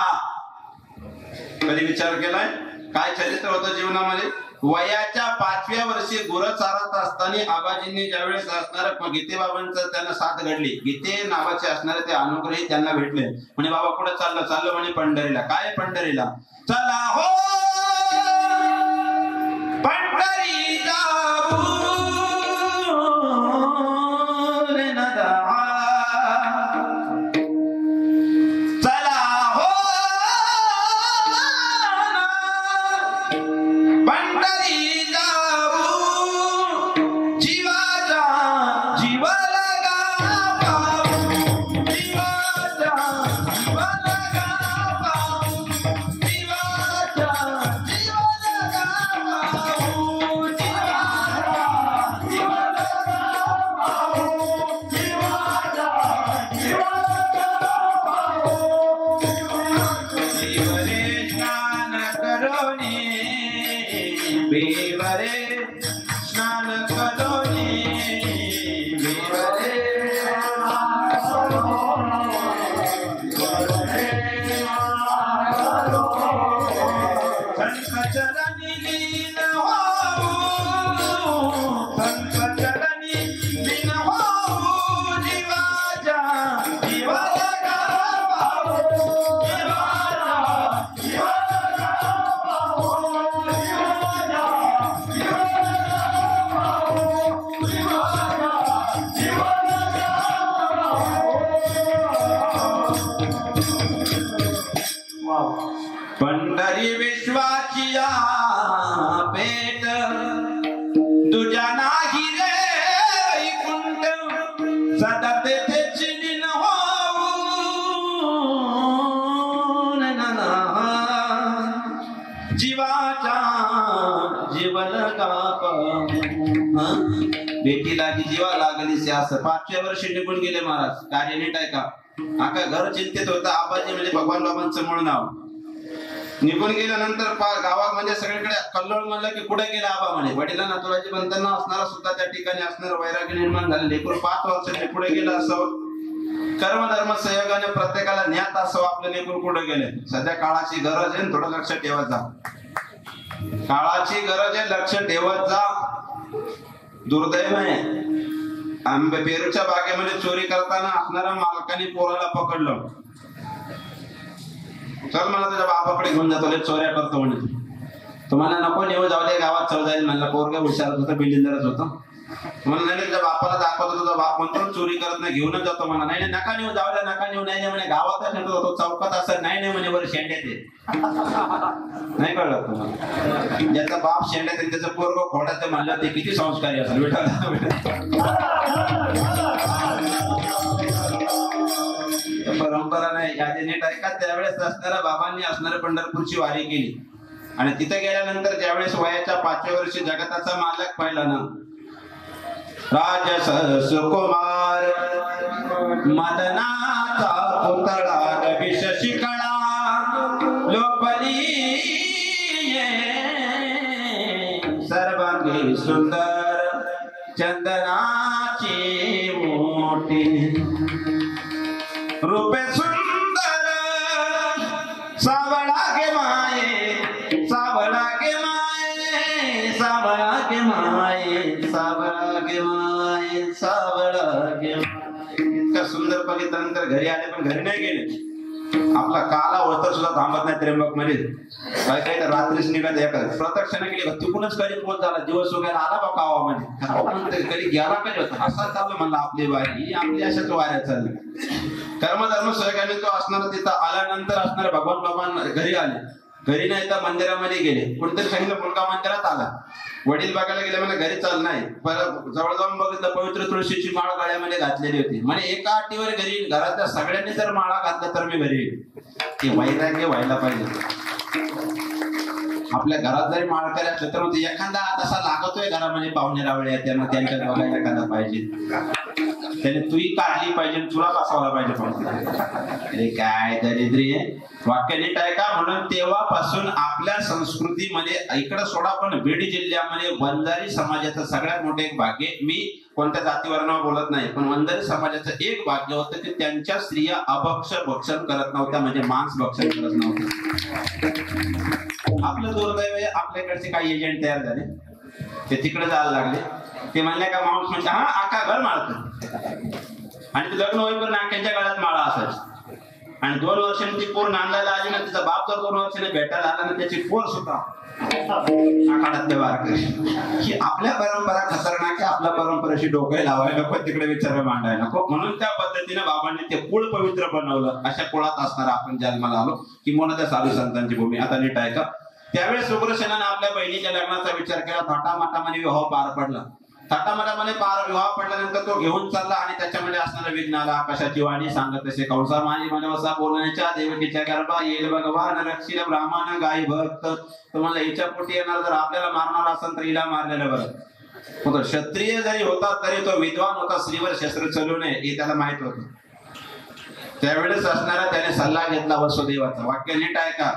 कधी विचार केलाय काय चरित्र होतं जीवनामध्ये. वयाच्या 5व्या वर्षी गुरं चारत असताना आबाजींनी ज्यावेळेस असणाऱ्या गीतेबाबांचं त्यांना साथ घडली. गीते नावाचे असणारे ते अनुग्रही त्यांना भेटले. म्हणे बाबा कुठे चाललो म्हणे पंढरीला. काय पंढरीला. चला हो पंढरी जाऊ रे नदा. चला हो पंढरी जाऊ जीवाचा जीव लगा पाऊ. जीवाचा जीव लगा पाऊ. जीवाचा जीव लगा पाऊ. जीवाचा जीव लगा पाऊ. जीवाचा जीव लगा पाऊ. जीवरे स्नान करोनी बेवरे स्नान करोनी बेवरे संकचरणी लीन होऊ. संकचरणी लीन होऊ. जीव पंढरी विश्वाची पेट तुझ्या नाही रे वैकुंठ सदा तेथे चिनीन होऊन जीवाचा जीवन गाप बेटी लागी जीवा लागली असं 5व्या वर्षी निघून गेले महाराज. कार्य नीट आहे का? आका घर चिंतित होता. आबाजी म्हणजे भगवान बाबांचं मूळ नाव. निघून गेल्यानंतर गावात म्हणजे सगळीकडे कल्लोळ म्हणलं की कुठे गेला आबा म्हणे. वडिला नातुराजी बनताना असणारा सुद्धा त्या ठिकाणी असणारं वैराग्य निर्माण झाले. लेकरू 5 वर्षांनी पुढे गेलं असावं. कर्मधर्म सहयोगाने प्रत्येकाला ज्ञात असावं आपलं लेकरू कुठे गेले. सध्या काळाची गरज आहे, थोडं लक्ष ठेवत जा. काळाची गरज आहे, लक्ष ठेवत जा. दुर्दैव आहे, आंबे पेरूच्या बागेमध्ये चोरी करताना असणाऱ्या मालकाने पोराला पकडलं. चल मला तुझ्या बापाकडे घेऊन जातो, चोऱ्या करतो म्हणे. तुम्हाला नको नेऊ जाऊ दे, गावात चव जाईल म्हणलं. पोरगा हुशार होतं, बिल्डिंगरच होतं. म्हणून नाही तुझ्या बापाला दाखवतो, तुझा बाप म्हणतो चोरी करत नाही, घेऊनच जातो म्हणा. नाही नका नेऊ जाऊ द्या, नका नेऊ. नाही म्हणे गावातच नेतो, तो चौकात असं. नाही म्हणे बरं शेंड्यात ये. नाही कळलं तुम्हाला? ज्याचा बाप शेंड्यात आहे त्याचं पोरग खोड्यात म्हणलं ते किती संस्कारी असेल. परंपरा नाही यादी नीट आहे का? त्यावेळेस असणाऱ्या बाबांनी असणाऱ्या पंढरपूरची वारी केली आणि तिथे गेल्यानंतर ज्यावेळेस वयाच्या 5व्या वर्षी जगताचा मालक पाहिला ना, राजस सुकुमार मदनाचा पुतळा रविश शिकळा लोपली सर्वांगी सुंदर चंदनाची मोठी रूपे सुंदर सावळा गे माये सावळा गे माये सावळा गे माये सावळा गे माये सावळा गे. इतका सुंदर बघितल्यानंतर घरी आले, पण घरी नाही गेले. आपला काला होता सुद्धा थांबत नाही त्र्यंबक मध्ये. काय काय तर रात्रीच निघत एखाद प्रदक्षिणा केली, तिकूनच कधी पोच झाला. दिवस वगैरे आला बा गावामध्ये, कधी गेला कधी होता. असा चालू म्हणला आपली वारी, आपली अशाच वाऱ्या चालली. कर्मधर्म सहयोगाने तो असणारा तिथं आल्यानंतर असणारे भगवान बाबा घरी आले. घरी नाही तर मंदिरामध्ये गेले. कुठेतरी सांगितलं मुलगा मंदिरात आला. वडील बघायला गेले, म्हणजे घरी चाल नाही. जवळ जाऊन बघितलं पवित्र तुळशीची माळ गळ्यामध्ये घातलेली होती. म्हणजे एका अटीवर घरी, घरातल्या सगळ्यांनी जर माळा घातल्या तर मी घरी येईल. ते वैराग्य व्हायला पाहिजे. आपल्या घरात जरी माळकरी असलं तर मग एखादा तसा लागतोय घरामध्ये पाहुणे रावळे येते, मग त्यांच्यात बघायला एखादा पाहिजे. त्याने तुही काढली पाहिजे, तुला बसवायला पाहिजे. अरे काय दरिद्री आहे. वाक्य नीट आहे का? म्हणून तेव्हापासून आपल्या संस्कृतीमध्ये इकडे सोडा, पण बीड जिल्ह्यामध्ये वंजारी समाजाचं सगळ्यात मोठं एक भाग्य. मी कोणत्या जातीवर बोलत नाही, पण वंजारी समाजाचं एक भाग्य होतं की त्यांच्या स्त्रिया अभक्ष भक्षण करत नव्हत्या, म्हणजे मांस भक्षण करत नव्हत्या. आपलं दुर्दैव आहे, आपल्याकडचे काही एजंट तयार झाले, ते तिकडे जायला लागले. ते म्हणले का माणूस म्हणजे हा आका घर माळतो, आणि ते लग्न होईपर्यंत नाक्यांच्या गळ्यात माळा असायची. आणि 2 वर्षांनी ती पोर नांदायला आली ना, तिचा बाप जर 2 वर्षांनी भेटायला आला ना, त्याची पोर सुद्धा आखाड्यातले वारकरी. ही आपल्या परंपरा खतरनाक आहे. आपल्या परंपरेशी डोके लावायला नको, तिकडे विचार मांडायला नको. म्हणून त्या पद्धतीने बाबांनी ते कुळ पवित्र बनवलं. अशा कुळात असणारा आपण जन्माला आलो की म्हणून त्या साधू संतांची भूमी. आता नीट आहे का? त्यावेळेस उग्रसेनाने आपल्या बहिणीच्या लग्नाचा विचार केला. थाटामाटामध्ये विवाह पार पडला. थाटामाटामध्ये विवाह पडल्यानंतर तो घेऊन चालला आणि त्याच्यामध्ये असणारा विघ्न आला. आकाशाची वाणी सांगत असे, कंसा माझी मनवसा बोलण्याच्या देवकीच्या गर्भा येईल भगवान रक्षील ब्राह्मण गाई भक्त. तो म्हणला हिच्या पोटी येणार, जर आपल्याला मारणार असेल तर हिला मारलेलं बरं. तो क्षत्रिय जरी होता तरी तो विद्वान होता, स्त्रीवर शस्त्र चालू नये हे त्याला माहित होतं. त्यावेळेस असणारा त्याने सल्ला घेतला वसुदेवाचा. वाक्य नीट आहे का?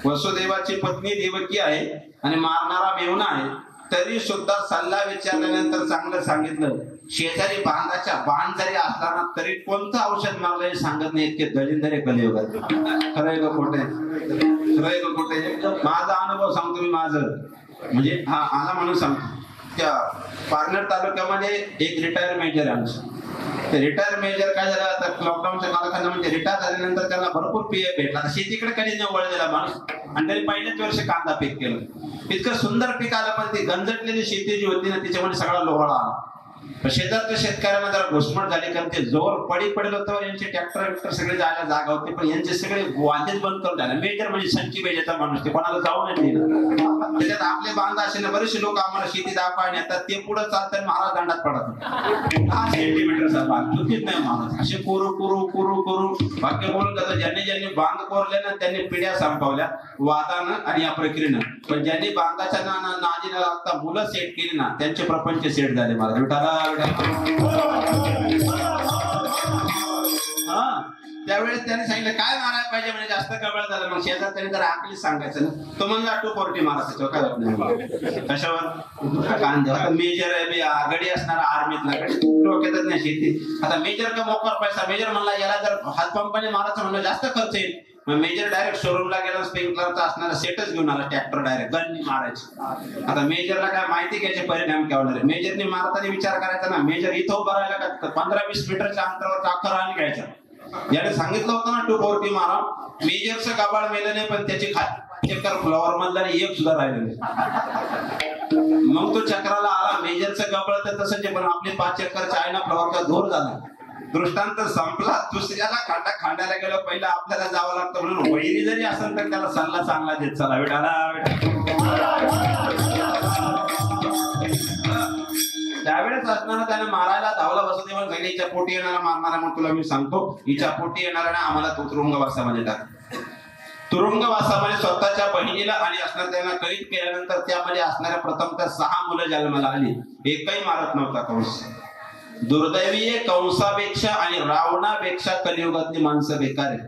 वसुदेवाची पत्नी देवकी आहे आणि मारणारा मेहुणा आहे, तरी सुद्धा सल्ला विचारल्यानंतर चांगलं सांगितलं. शेजारी बाण जरी असला ना तरी कोणतं औषध मारलं हे सांगत नाही, इतके दलिंदर कलियुगात. खरंय का खोटं? खरंय का खोटं? माझा अनुभव सांगतो मी. माझं म्हणजे हा आला म्हणून सांगतो. त्या पारनेर तालुक्यामध्ये एक रिटायर मेजर आहे आमचं. ते रिटायर मेजर काय झालं, आता लॉकडाऊनच्या कालखंड म्हणजे रिटायर झाल्यानंतर त्यांना भरपूर पीएफ भेटला. शेतीकडे कधी न वळलेला माणूस, आणि त्यांनी पहिल्याच वर्षी कांदा पीक केलं. इतकं सुंदर पीक आलं, पण ती गंजटलेली शेती जी होती ना तिच्यामध्ये सगळा लोहळा आला. शेजारच्या शेतकऱ्यांना जरा घुसमट झाली, कारण ते जोर पडेल होतं, यांचे ट्रॅक्टर सगळे जायला जागा होते, पण यांचे सगळे वांदेच बंद करून झाले. मेजर म्हणजे संची बेजाचा माणूस, ते कोणाला जाऊ नाही देणार. त्याच्यात आपले बांध असे ना, बरेचसे लोक आम्हाला शेती दाखवायला येतात, ते पुढे चालतात, महाराज दांडात पडतात. 10 सेंटीमीटरचा बांध चुकीत नाही महाराज, असे करू वाक्य बोलून जातात. ज्यांनी बांध कोरले ना त्यांनी पिढ्या संपवल्या वादानं आणि या प्रक्रियेनं, पण ज्यांनी बांधाच्या नादी न लागता मुलं सेट केली ना, त्यांचे प्रपंच सेट झाले महाराज. विठाला हा, त्यावेळेस त्याने सांगितलं काय मारायला पाहिजे, म्हणजे जास्त कबळ झालं. मग शेजार त्यांनी जर आखली सांगायचं ना, तो म्हणला 240 मारा, त्याच्यावर काय होत नाही. कशावर कांद्यावर. मेजर गडी असणार आर्मीतला गडी, डोक्यातच नाही शेती. आता मेजर का मोकर पैसा, मेजर म्हणला याला जर हातपंपाने मारायचं म्हणलं जास्त खर्च येईल. मग मेजर डायरेक्ट शोरूमला गेला, स्प्रिंकलरचा असणारा सेटच घेऊन आला, ट्रॅक्टर डायरेक्ट गननी मारायची. आता मेजरला काय माहिती घ्यायचे परिणाम काय होणार. मेजरने मारताना विचार करायचा ना, मेजर इथं उभं राहायला का 15-20 मीटरच्या अंतरावर अख्खा रान घ्यायचा. याने सांगितलं होतं ना 240 मारा. मेजरचं गाबाळ मेलं नाही, पण त्याची चक्कर फ्लॉवर मधला एक सुद्धा राहिलं नाही. मग तो चक्राला आला. मेजरचं गाबाळ तर तसंच, पण आपले 5 चक्करच्या आहे ना फ्लॉवरचा धूर झाला. दृष्टांत संपला. दुसऱ्याला खांडायला गेलो, पहिला आपल्याला जावं लागतं. म्हणून वैरी जरी असेल तर त्याला सल्ला चांगला देत चला. त्यावेळेस असताना त्याने मारायला धावला बसत, तेव्हा हिच्या पोटी येणारा मारणारा, मग तुला मी सांगतो, हिच्या पोटी येणारा ना आम्हाला तो तुरुंगवासामध्ये टाक. तुरुंगवासामध्ये स्वतःच्या बहिणीला आणि असणार त्यांना कैद केल्यानंतर त्यामध्ये असणाऱ्या प्रथमतः 6 मुलं जन्माला आली. एकही मारत नव्हता कंस. दुर्दैवी कंसापेक्षा आणि रावणापेक्षा कलियुगातली माणसं बेकार आहे.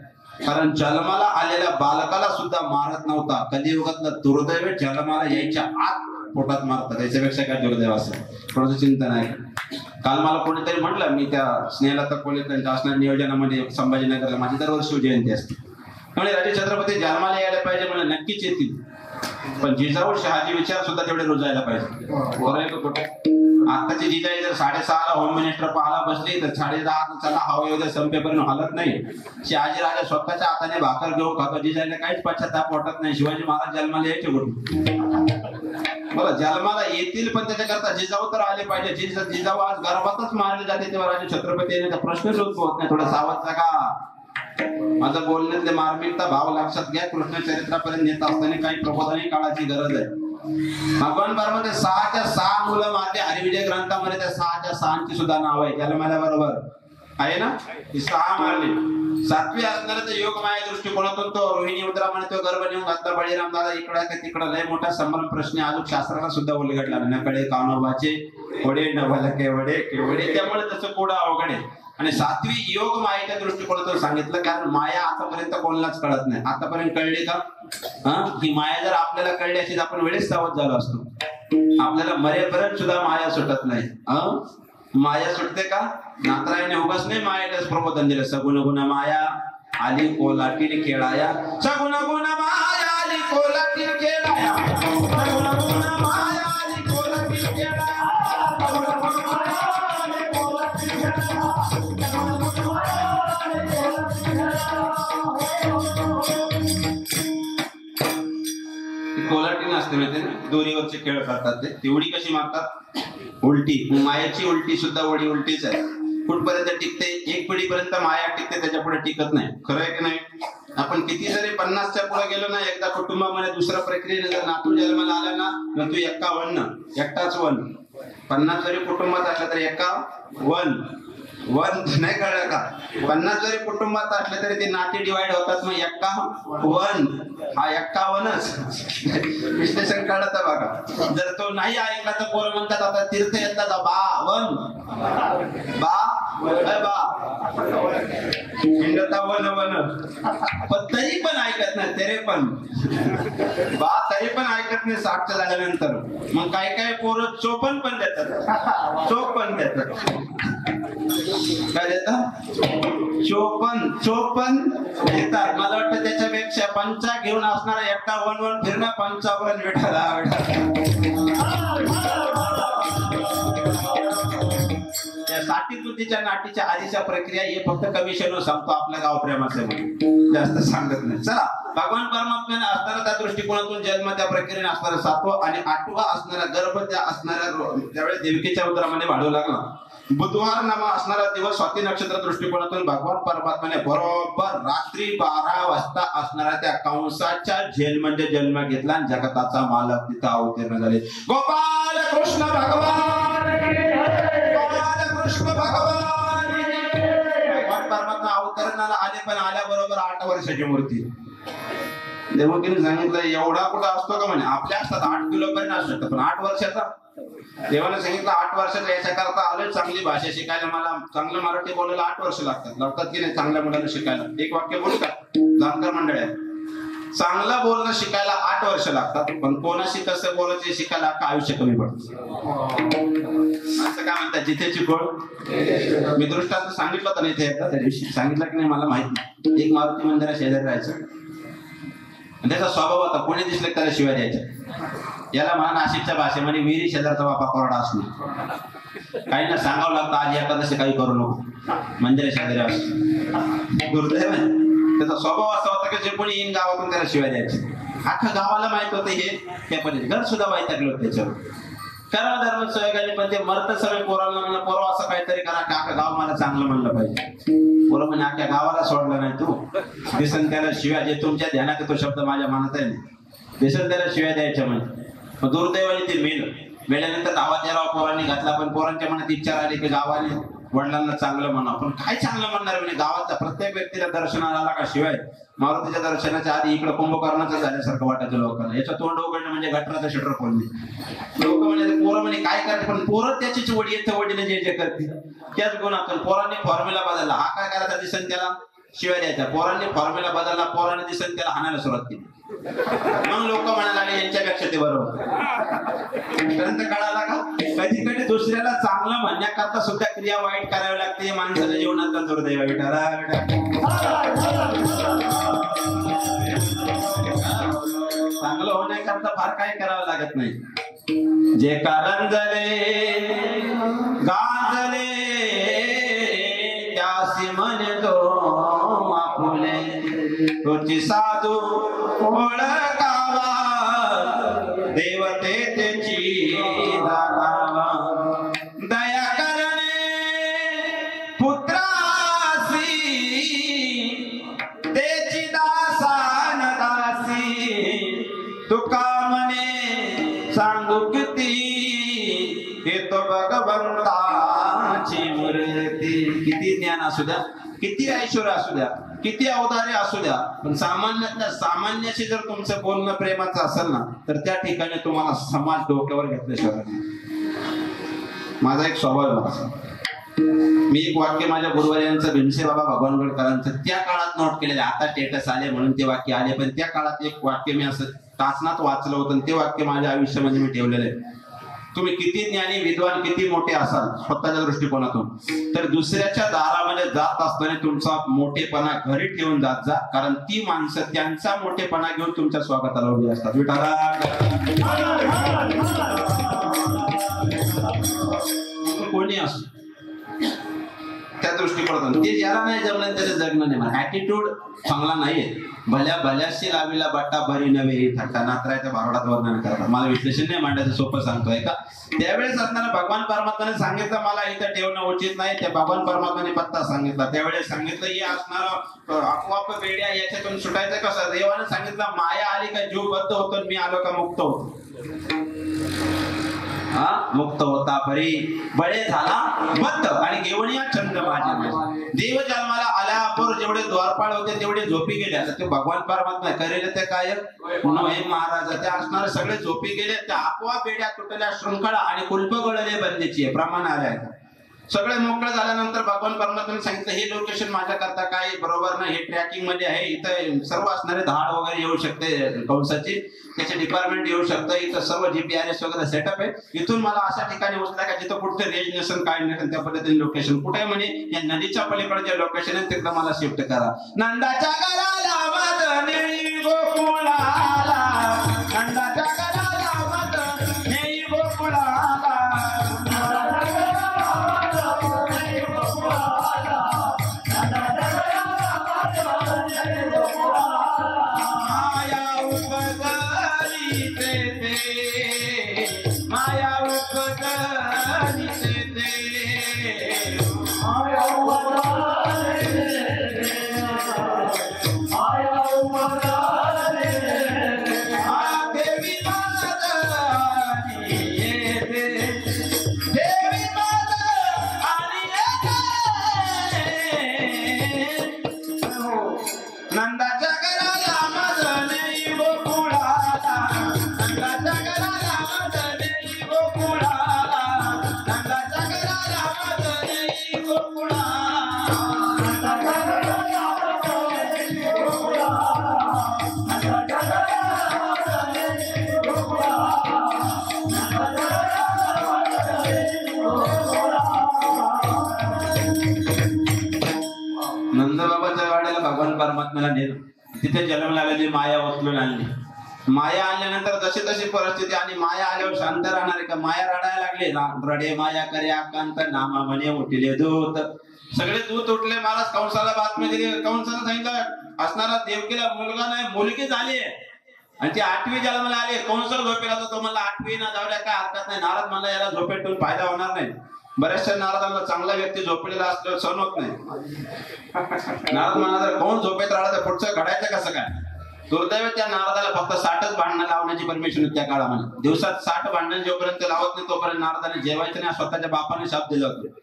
कारण जन्माला आलेल्या बालकाला सुद्धा मारत नव्हता. कलियुगातलं दुर्दैव जन्माला यायच्या आत पोटात मारतात, त्याच्यापेक्षा काय दुर्दैव असेल. थोडंसं चिंतन आहे. काल मला कोणीतरी म्हटलं, मी त्या स्नेहलता कोले त्यांच्या असणाऱ्या नियोजनामध्ये संभाजीनगरला माझी दरवर्षी जयंती असते, म्हणजे राजे छत्रपती जन्माला यायला पाहिजे, म्हणजे नक्कीच येतील, पण जिजाऊ शहाजी विचार सुद्धा तेवढे रुजायला पाहिजे. बरं आहे का कुठे? आताची जिजाई जर 6:30ला होम मिनिस्टर पाहायला बसली तर 10:30 चला हवा येऊ द्या संपेपर्यंत हलत नाही. शहाजी राजा स्वतःच्या हाताने भाकर घेऊन खातो. जिजाईला काहीच पश्चाताप वाटत नाही. शिवाजी महाराज जन्माला यायचे कुठे? बघा, जन्माला येतील, पण त्याच्याकरता जिजाऊ तर आले पाहिजे. जिजाऊ आज गर्भातच मारले जाते, तेव्हा राजे छत्रपती येण्याचा प्रश्नच उद्भवत नाही. थोडा सावध जगा. माझं बोलण्यातले मार्मिकता भाव लक्षात घ्या. कृष्ण चरित्रापर्यंत नेत असताना काही प्रबोधनी काळाची गरज आहे. भगवान बारमध्ये 6च्या 6 मुलं मारले. हरिविजय ग्रंथामध्ये त्या 6च्या 6ची सुद्धा नाव आहे. जन्माला बरोबर आहे ना, ती 6 मारली. 7वी असणारा तर योग माया दृष्टिकोनातून तो रोहिणी उद्रा म्हणे तो गर्भ नेऊन घातला. बळीराम दादा इकडा का तिकडं लय मोठा संभ्रम प्रश्न अजून शास्त्राला सुद्धा उलगडला. नकडे कानोबाचे वडे नवलके वडे केवडे, त्यामुळे त्याचं पुढं अवघड आहे. आणि 7वी योग मायेच्या दृष्टिकोनातून सांगितलं, कारण माया आतापर्यंत कोणालाच कळत नाही. आतापर्यंत कळली का? ही माया जर आपल्याला कळली अशी आपण वेळेस सावध झालो असतो. आपल्याला मरेपर्यंत सुद्धा माया सुटत नाही. माया सुटते का? नातरायने उगाच नाही मायेलाच प्रबोधन दिलं. सगुण गुण माया आली कोलाटील खेळाया, सगुण गुण माया आली कोलाटील खेळाया, सगुण गुण माया आली कोलाटील खेळाया. कोलाटी नसते माहिती ना, दोरीवरचे खेळ करतात ते. उडी कशी मारतात? उलटी. मायाची उलटी सुद्धा उडी उलटीच आहे. कुठपर्यंत टिकते? 1 पिढीपर्यंत माया टिकते, त्याच्या पुढे टिकत नाही. खरं आहे की नाही? आपण किती जरी 50च्या पुढे गेलो ना, एकदा कुटुंबामध्ये दुसऱ्या प्रक्रियेने जर नातू जन्माला आला ना, मग तू 51 एकटाच 1. 50 जरी कुटुंबात असलं तरी 51 नाही कळलं का? 50 जरी कुटुंबात असले तरी ते नाते डिवाइड होतात. मग 51 हा 51च विश्लेषण कळत बघा. जर तो नाही ऐकला तर पोरं म्हणतात आता तीर्थ येतात पण तरी पण ऐकत नाही. तरी पण ऐकत नाही 60च्या झाल्यानंतर. मग काय पोरं चोपन पण देतात. काय देतात? चोपन देतात. मला वाटतं त्याच्यापेक्षा 5 घेऊन असणारा एकटा 1 फिरणं 55 विठाला. त्या साठी तुझीच्या नाटीच्या आधीच्या प्रक्रिया हे फक्त कमिशनवर सांगतो. आपल्या गाव प्रेमाचं जास्त सांगत नाही. चला भगवान परमात्म्याने असणारा त्या दृष्टिकोनातून जन्म, त्या प्रक्रियेने असणारा 7वा आणि 8वा असणारा गर्भ, त्या असणाऱ्या त्यावेळेस देवकीच्या उदरामध्ये वाढू लागला. बुधवार नामा असणारा दिवस स्वाती नक्षत्र दृष्टिकोनातून भगवान परमात्म्याने बरोबर रात्री 12 वाजता असणारा त्या कंसाच्या जेलमध्ये जन्म घेतला आणि जगताचा मालक तिथं अवतीर्ण झाले. गोपाल कृष्ण भगवान, गोपाल कृष्ण भगवान. भगवान परमात्मा अवतरणाला आले, पण आल्याबरोबर 8 वर्षाची मूर्ती. देवकीने सांगितलं एवढा कुठं असतो का म्हणे, आपल्या असतात 8 किलो पर्यंत असू शकतात, पण 8 वर्षाचा. देवाने सांगितलं 8 वर्षाचा याच्याकरता आलोय चांगली भाषा शिकायला, मला चांगलं मराठी बोलायला 8 वर्ष लागतात की नाही चांगल्या मुलांना शिकायला. एक वाक्य बोलू का जाणकार मंडळ आहे, चांगलं बोलणं शिकायला 8 वर्ष लागतात, पण कोणाशी कसं बोलायचं शिकायला आयुष्य कमी पडतं. असं काय म्हणतात, जिथे चिकोळ. मी दृष्टांत सांगितलं होतं इथे एकदा, त्या दिवशी सांगितलं की नाही मला माहित नाही. एक मारुती मंदिरा शेजारी राहायचं, त्याचा स्वभाव होता कोणी दिसलं त्याला शिवाय द्यायच्या. याला म्हणा नाशिकच्या भाषेमध्ये विहिरी शेजारचा बापा कोरडा असणे. काहींना सांगावं लागतं आज एखादं काही करू नको, मंदिरा शेजारी असतो. दुर्दैव आहे. त्याचा स्वभाव असा होता की जे कोणी येईन गावातून त्याला शिवाय द्यायचे. अख्खा गावाला माहित होतं हे पण घर सुद्धा वैतागलं होतं त्याच्यावर. करा धर्म सहयोगाने, पण ते मरत सगळे पोरांना म्हणलं पोरं असं काहीतरी करा की अख्खा गाव मला चांगलं म्हणलं पाहिजे. पोरं म्हणजे अख्ख्या गावाला सोडलं नाही तू दिसन त्याला शिव्या, जे तुमच्या ध्यानात तो शब्द माझ्या मनात आहे दिसन त्याला शिव्या द्यायच्या म्हणजे. दुर्दैवाने ते मेल्यानंतर गावात 13 पोरांनी घातला, पण पोरांच्या मनात इच्छा आली की गावाने वडिलांना चांगलं म्हणा. पण काय चांगलं म्हणणार म्हणजे गावातल्या प्रत्येक व्यक्तीला दर्शनाला आला का शिवाय. मारुतीच्या दर्शनाच्या आधी इकडे कुंभकर्णाचं झाल्यासारखं वाटायचं लोकांना. याचं तोंड उघडणं म्हणजे गटराचं शटर खोलणे. लोक म्हणायचे पोरं म्हणे काय करते, पण पोरं त्याचीच वडी येतं, वडीने जे जे करते त्याच गुणातून. पोरांनी फॉर्म्युला बदलला, हा काय करायचा दिसन त्याला शिवाय द्यायचा. पोरांनी फॉर्म्युला बदलला, पोरांनी दिसन त्याला हाणायला सुरुवात केली. मग लोक म्हणायला लागले यांच्यापेक्षा ते बरोबर. ग्रंथ काढायला का कधी कधी दुसऱ्याला चांगलं म्हणण्याकरता सुद्धा क्रिया वाईट करावी लागते. माणसाच्या जीवनात दुर्दैव विठाला. चांगलं होण्याकरता फार काय करावं लागत नाही. जे कारंजले गाजले त्यासी म्हणतो आपुले, तुझी साधू ओळखावा देवते त्याची जाणावा. दया करणे पुत्रासी त्याची दासान दासी. तुका म्हणे सांगू किती हे तो भगवंताची मूर्ती. किती ज्ञान असू द्या, किती ऐश्वर्य असू द्या, किती अवतारे असू द्या, पण सामान्यातल्या सामान्याशी जर तुमचं बोलणं प्रेमाचं असेल ना, तर त्या ठिकाणी तुम्हाला समाज डोक्यावर घेतल्याशिवाय. माझा एक स्वभाव आहे. मी एक वाक्य माझ्या गुरुवर्यांचं भीमसे बाबा भगवानगडकरांचं त्या काळात नोट केलेलं. आता स्टेटस आले म्हणून ते वाक्य आले, पण त्या काळात एक वाक्य मी असं तासनात वाचलं होतं, ते वाक्य माझ्या आयुष्यामध्ये मी ठेवलेलं आहे. तुम्ही किती ज्ञानी विद्वान किती मोठे असाल स्वतःच्या दृष्टिकोनातून, तर दुसऱ्याच्या दारामध्ये जात असताना तुमचा मोठेपणा घरी ठेवून जात जा, कारण ती माणसं त्यांचा मोठेपणा घेऊन तुमच्या स्वागताला उभी असतात. कोणी असो त्या दृष्टिकोनातून ते ज्याला नाही जमलं त्याचं जगणं नाही. मला ऍटिट्यूड चांगला नाहीये. भल्या भल्याशी लावीला बट्टा भरी नव्हे थट्टा नात्रायच्या भारोडात वर्णन करतात. मला विश्लेषण नाही मांडायचं, सोपं सांगतोय का. त्यावेळेस असताना भगवान परमात्माने सांगितलं मला इथं ठेवणं उचित नाही. त्या भगवान परमात्माने पत्ता सांगितला. त्यावेळेस सांगितलं हे असणार आपोआप वेड्या याच्यातून सुटायचं कसं. देवाने सांगितलं माया आली का जीव बद्ध होतो, मी आलो का मुक्त होतो. मुक्त होता परी बळे झाला बद्ध आणि गेवणिया छंद माझे. देव जन्माला आल्यावर जेवढे द्वारपाळ होते तेवढे झोपी गेले. आता ते भगवान परमात्मा करेल ते काय महाराज ते असणारे सगळे झोपी गेले. त्या आपोआप बेड्या तुटल्या, शृंखला आणि कुल्प गळले बंदीची प्रमाण आले. सगळे मोकळे झाल्यानंतर भगवान परमात्म्याने सांगितलं हे लोकेशन माझ्या करता काही बरोबर नाही, हे ट्रॅकिंग मध्ये आहे. इथं सर्व असणारे धाड वगैरे येऊ शकते कंसाची, त्याचे डिपार्टमेंट येऊ शकतं. इथं सर्व जीपीआरएस वगैरे सेटअप आहे. इथून मला अशा ठिकाणी उचला का जिथं कुठचं रेंज नसेल काय नसेल त्या पद्धतीने लोकेशन कुठे म्हणे या नदीच्या पलीकडे जे लोकेशन आहे तिथं मला शिफ्ट करा. नंदाच्या घराला मद नेळी गोकुळाला, नंदाच्या घराला मद नेळी गोकुळाला. नंदबाबाच्या वाड्याला भगवान परमात्म्याला नेलं. तिथे जन्म लागलेली माया उचलून आणली. माया आणल्यानंतर जशी तशी परिस्थिती आणि माया आल्यावर शांत राहणार आहे का? माया रडायला लागले. रडे माया करे आकांत नामा म्हणे उठले दूत. सगळे दूत उठले. महाराज कंसाला बातमी दिली. कंसाला सांगितलं असणारा देवकीला मुलगा नाही मुलगी झाली आणि ती 8वी जन्माला आली. कंस झोपेला तो म्हणला 8वी ना जाऊया काय हरकत नाही. नारद म्हणला याला झोपेतून फायदा होणार नाही. बऱ्याचशा नारदांना चांगला व्यक्ती झोपलेला असल्यावर सहन होत नाही. नारद म्हणाला कोण झोपेत राहिला तर पुढचं घडायचं कसं काय? दुर्दैव त्या नारदाला फक्त 60च भांडणं लावण्याची परमिशन होती त्या काळामध्ये. दिवसात 60 भांडण जोपर्यंत लावत नाही तोपर्यंत नारदाने जेवायचं नाही. स्वतःच्या बापाने शाप दिला होता.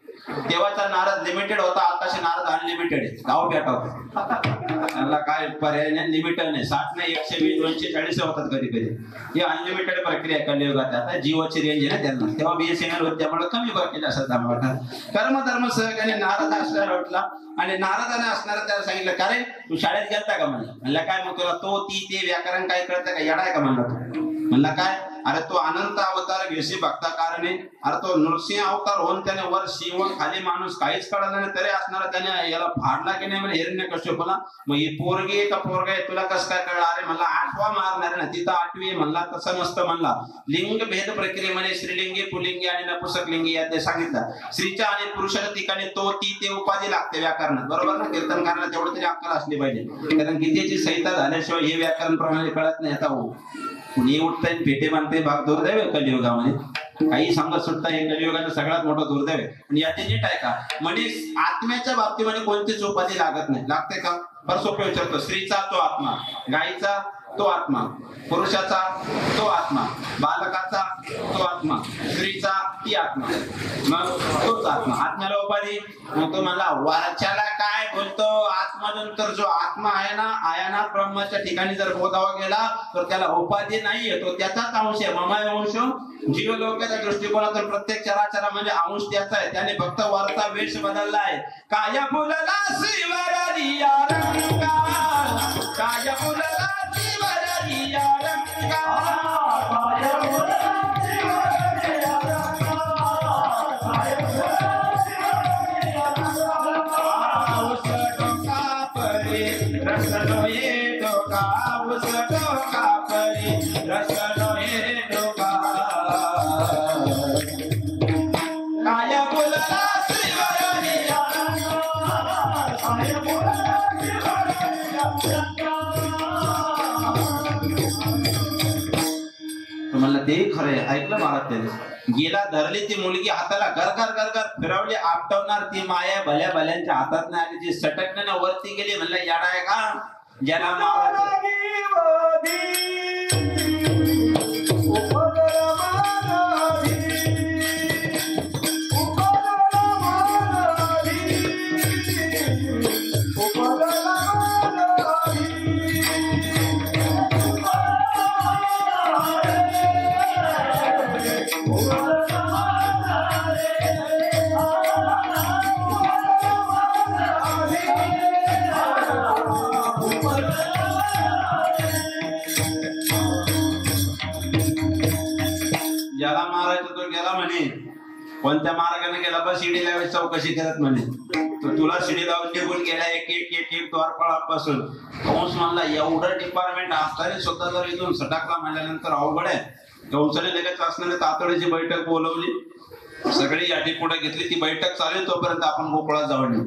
तेव्हाचा नारद लिमिटेड होता. आताचे नारद अनलिमिटेड आहे. गाव भेटवतात त्यांना काय पर्याय नाही. लिमिटेड नाही. 60 नाही 120 240 होतात कधी कधी. ही अनलिमिटेड प्रक्रिया कलियुगात. आता जिओची रेंज आहे ना त्यांना. तेव्हा BSNL होती त्यामुळे कमी बघितलं असं वाटत. कर्म धर्म सहकाने नारद असल्याला उठला आणि नारदाने असणारा त्याला सांगितलं का रे तू शाळेत गेलता का? म्हणलं काय मग तुला तो ती ते व्याकरण काय कळतं का? येडाय का म्हणला तू? म्हणला काय? अरे तो अनंत अवतार घेशी भक्ता कारणे. अरे तो नृसिंह अवतार होऊन त्याने वर शिव खाली माणूस काहीच कळलं नाही तरी असणारा त्याने याला फाडला की नाही म्हणजे हिरण्यकश्यपूला. मग ही पोरगी आहे का पोरगा आहे तुला कसं काय कळलं? अरे म्हणला 8वा मारणार ना तिथं 8वी आहे म्हणला. तसं नसतं म्हणला. लिंग भेद प्रक्रियेमध्ये स्त्रीलिंगी पुलिंगी आणि नपुसकलिंगी यात सांगितलं. स्त्रीच्या आणि पुरुषाच्या ठिकाणी तो ती ते उपाधी लागते व्याकरणात. बरोबर ना? कीर्तनकाराला तेवढं तरी अक्कल असली पाहिजे. कारण गीतेची संहिता झाल्याशिवाय हे व्याकरण प्रमाणे कळत नाही. आता कुणी उठताय पेटे बांधते भाग दुर्दैव आहे कलियुगामध्ये. काही सांगत सुटता हे कलियुगाचं सगळ्यात मोठं दुर्दैव आहे. आणि याची नीट आहे का म्हणजे आत्म्याच्या बाबतीमध्ये कोणतीच उपाधी लागत नाही. लागते का? बरं सोपे विचारतो. स्त्रीचा तो आत्मा, गायीचा तो आत्मा, पुरुषाचा तो आत्मा, बालकाचा तो आत्मा, स्त्रीचा ती आत्मा, मग तोच आत्मा. आत्म्याला उपाधी. मग तो म्हणला वाच्याला काय बोलतो? आत्मानंतर जो आत्मा आहे ना आयाना ब्रह्माच्या ठिकाणी जर बोधावा गेला तर त्याला उपाधी नाहीये. तो त्याचाच अंश आहे. ममाय अंश. जीवलोकाच्या दृष्टिकोनातून प्रत्येक चराचरा म्हणजे अंश त्याचा आहे. त्याने फक्त वरचा वेश बदलला आहे. काय फुलला शिवरिया रंगा, काय फुलला शिवरिया रंगा, काय फुलला शिवरिया रंगा, काय फुलला शिवरिया रंगा. उस डोका परी रसनो ये डोका, उस डोका परी रसनो ये डोका. तुम्हाला ते खरंय ऐकलं महाराज त्याने. गेला धरली ती मुलगी हाताला गरगर गरगर फिरवली. आपटवणार ती माया भल्या भल्यांच्या हातात नाही आली. जी सटकण्यानं वरती गेली. म्हणलं याडा आहे का? ज्याला महाराज ज्याला मारायचं तो गेला म्हणे. कोणत्या मार्गाने गेला? बस शिडी लावायची चौकशी करत म्हणे. तो तुला शिडी लावून निघून गेला एक एक एक एक द्वारपाळापासून. कंस म्हणला एवढं डिपार्टमेंट असताना सुद्धा जर इथून सटाकला म्हणल्यानंतर अवघड आहे. कंसाने लगेच असणारे तातडीची बैठक बोलवली. सगळी यादी पुढे घेतली. ती बैठक चालेल तोपर्यंत आपण गोकुळात जाऊन येऊ.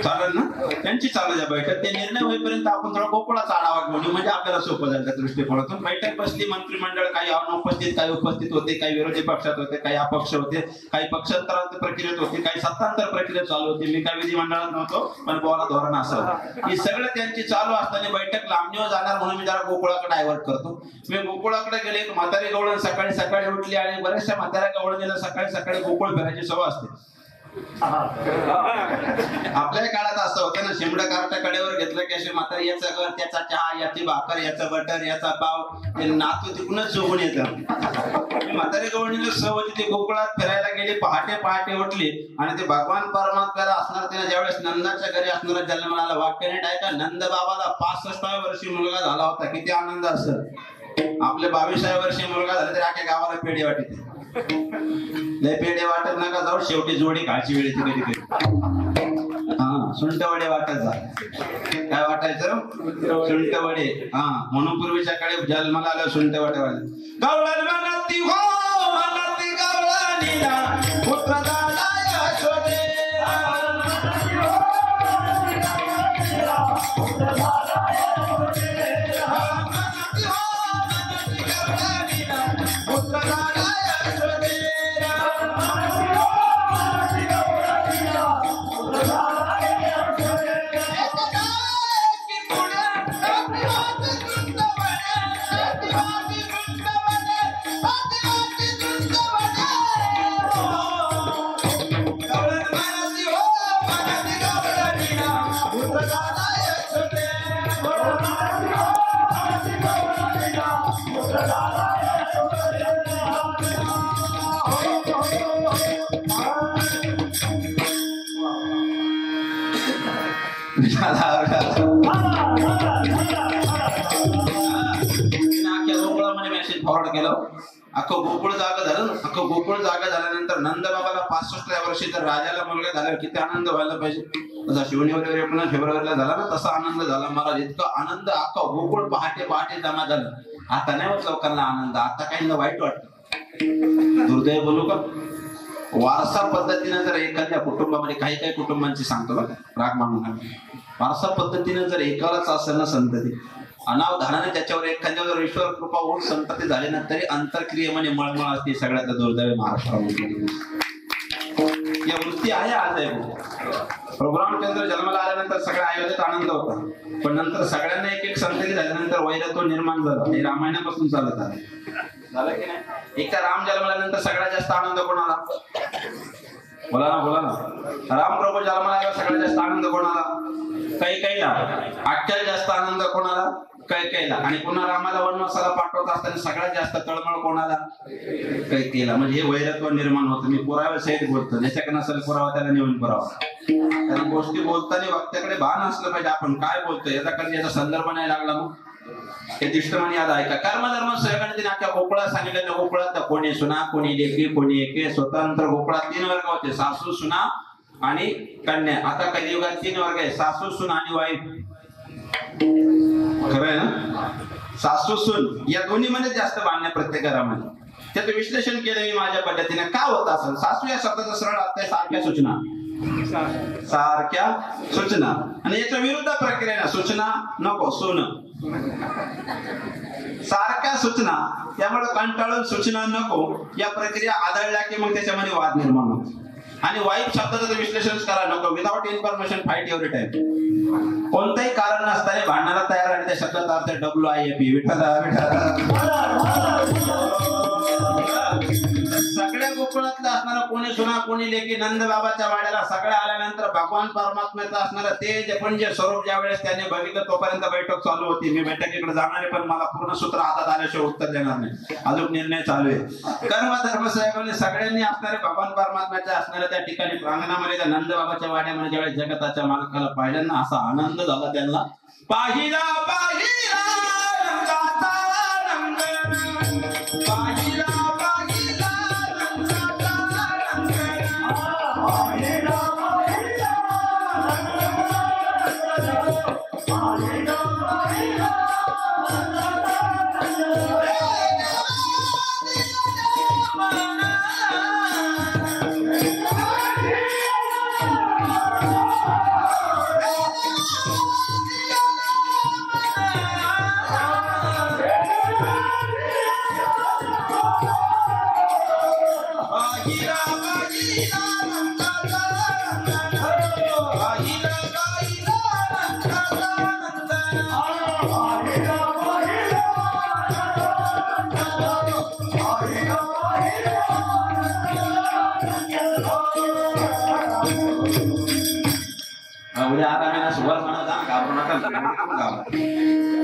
चालेल ना? त्यांची चालू द्या बैठक. ते निर्णय होईपर्यंत आपण थोडा गोकुळाचा आढावा घेऊन म्हणजे आपल्याला सोपं झालं त्या दृष्टिकोनातून. बैठक बसली. मंत्रिमंडळ काही अनुपस्थित काही उपस्थित होते. काही विरोधी पक्षात होते. काही अपक्ष होते. काही पक्षांतरात प्रक्रियेत होते. काही सत्तांतर प्रक्रिया चालू होती. मी काही विधिमंडळात नव्हतो पण बोला धोरण असावं. ही सगळं त्यांची चालू असताना बैठक लांबणीवर जाणार म्हणून मी जरा गोकुळाकडे डायव्हर्ट करतो. मी गोकुळाकडे गेले. म्हातारी गवळण सकाळी सकाळी उठली आणि बऱ्याचशा म्हाताऱ्या गवळणीला सकाळी सकाळी गोकुळ फिरायची सवय असते. आपल्या काळात असं होतं ना, शिमड कार्ट कडेवर घेतलं की अशी म्हातारी याचं घर, त्याचा चहा, याची भाकर, याचं बटर, याचा पाव, ते नातू तिकडूनच झोपून येतं. म्हातारी गवळणीला सवय ती गोकुळात फिरायला गेली, पहाटे पहाटे उठली आणि ते भगवान परमात्म्याला असणार तिने ज्यावेळेस नंदाच्या घरी असणारा जन्म आला. वाक्य नीट ऐका, नंद बाबाला 65व्या वर्षी मुलगा झाला होता. किती आनंद असेल. आपले 22व्या वर्षी मुलगा झाला तरी अख्या गावाला पेढे वाटते. लय पेढे वाटत नका जाऊ, शेवटी जोडी खायची वेळ येते कधी कधी. सुंटवडे वाटत जा. काय वाटायचं? सुंटवडे. म्हणून पूर्वीच्या काळी जन्माला आलं सुंटवडे वाटत. गवळण मनाती हो मनाती गवळणीला पुत्र झाला यशोदे. फॉरवर्ड केलं. अख्खं गोकुळ जागा झालं. अख्खं गोकुळ जागा झाल्यानंतर नंदबाबाला 65व्या वर्षी तर राजाला मुलगा झाला. किती आनंद व्हायला पाहिजे. जसा शिवनेरीवर 19 फेब्रुवारीला झाला ना, तसा आनंद झाला महाराज. इतका आनंद अख्खा गोकुळ पहाटे पहाटे जमा झालं. आता नाही होत लोकांना आनंद. आता काही वाईट वाटतं. दुर्दैव बोलू का, वारसा पद्धतीने जर एखाद्या कुटुंबामध्ये, काही काही कुटुंबांची सांगतो बघा, राग मानू नका, वारसा पद्धतीने जर एकालाच असेल ना संतती, अनावधानाने त्याच्यावर एखाद्यावर ईश्वर कृपा होऊन संतती झाली ना, तरी अंतरक्रियेमध्ये मळमळ असते. सगळ्यात दुर्दैव महाराष्ट्रामध्ये या वृत्ती आहे. आज आहे प्रोग्राम केंद्र जन्माला आल्यानंतर सगळ्या अयोध्येत आनंद होता, पण नंतर सगळ्यांना एक एक संतती झाल्यानंतर वैरत्व निर्माण झालं. हे रामायणापासून चालत आहे. झालं की नाही? एकदा राम जन्माल्यानंतर सगळ्यात जास्त आनंद कोणाला? बोला ना, बोला ना. राम प्रभू जन्माला सगळ्यात जास्त आनंद कोणाला? कैकेयीला. अख्ख्याला जास्त आनंद कोणाला? कैकेयीला. आणि पुन्हा रामाला वनवासाला पाठवत असताना सगळ्यात जास्त तळमळ कोणाला? कैकेयीला. म्हणजे हे वैरत्व निर्माण होतं. मी पुराव्या सहित बोलतो. ज्याच्याकडे नसेल पुरावा त्याला नेऊन पुरावा. कारण गोष्टी बोलताना वक्त्याकडे भान असलं पाहिजे आपण काय बोलतोय. याचा कधी याचा संदर्भ नाही लागला मग हे दिष्टमणी याद ऐका. कर्मधर्म सहगणतीने अख्ख्या गोकुळात सांगितलं. गोकुळात कोणी सुना, कोणी लेकी, कोणी एके. स्वतंत्र गोकुळात 3 वर्ग होते, सासू, सुना आणि कन्या. आता कलियुगात 3 वर्ग आहे, सासू, सून आणि वाईफ. खरं आहे ना? सासू सून या दोन्ही मध्ये जास्त बांधण्या प्रत्येक घरामध्ये. त्याचं विश्लेषण केलं मी माझ्या पद्धतीने. का होत असेल? सासू या शब्दाचा सरळ अर्थ आहे सारख्या सूचना. सारख्या सूचना. आणि याच्या विरुद्ध प्रक्रिया सूचना नको, सून. सारख्या सूचना, त्यामुळे कंटाळून सूचना नको या प्रक्रिया आढळल्या की मग त्याच्यामध्ये वाद निर्माण होतो. आणि वाईट शब्दाचं विश्लेषण करा नको. Without information fight every time. कोणतंही कारण नसताना भांडणाला तयार. आणि त्या शब्दाचा अर्थ WIFE, विठ्ठला विठ्ठला. सगळ्या गोकुळातलं असणारा कोणी सुना, कोणी लेकी नंद बाबाच्या वाड्याला सगळ्या आल्यानंतर भगवान परमात्म्याचं असणारं तेज पुंज स्वरूप ज्या वेळेस त्याने बघितलं तोपर्यंत बैठक चालू होती. मी बैठकीकडे जाणार आहे, पण मला पूर्ण सूत्र हातात आल्याशिवाय उत्तर देणार नाही. अजून निर्णय चालू आहे. कर्म धर्म साहेबांनी सगळ्यांनी असणारे भगवान परमात्म्याच्या असणाऱ्या त्या ठिकाणी प्रांगणामध्ये त्या नंद बाबाच्या वाड्यामध्ये ज्यावेळेस जगताच्या मालकाला पाहिलं ना, असा आनंद झाला त्यांना. पाहिला पाहिला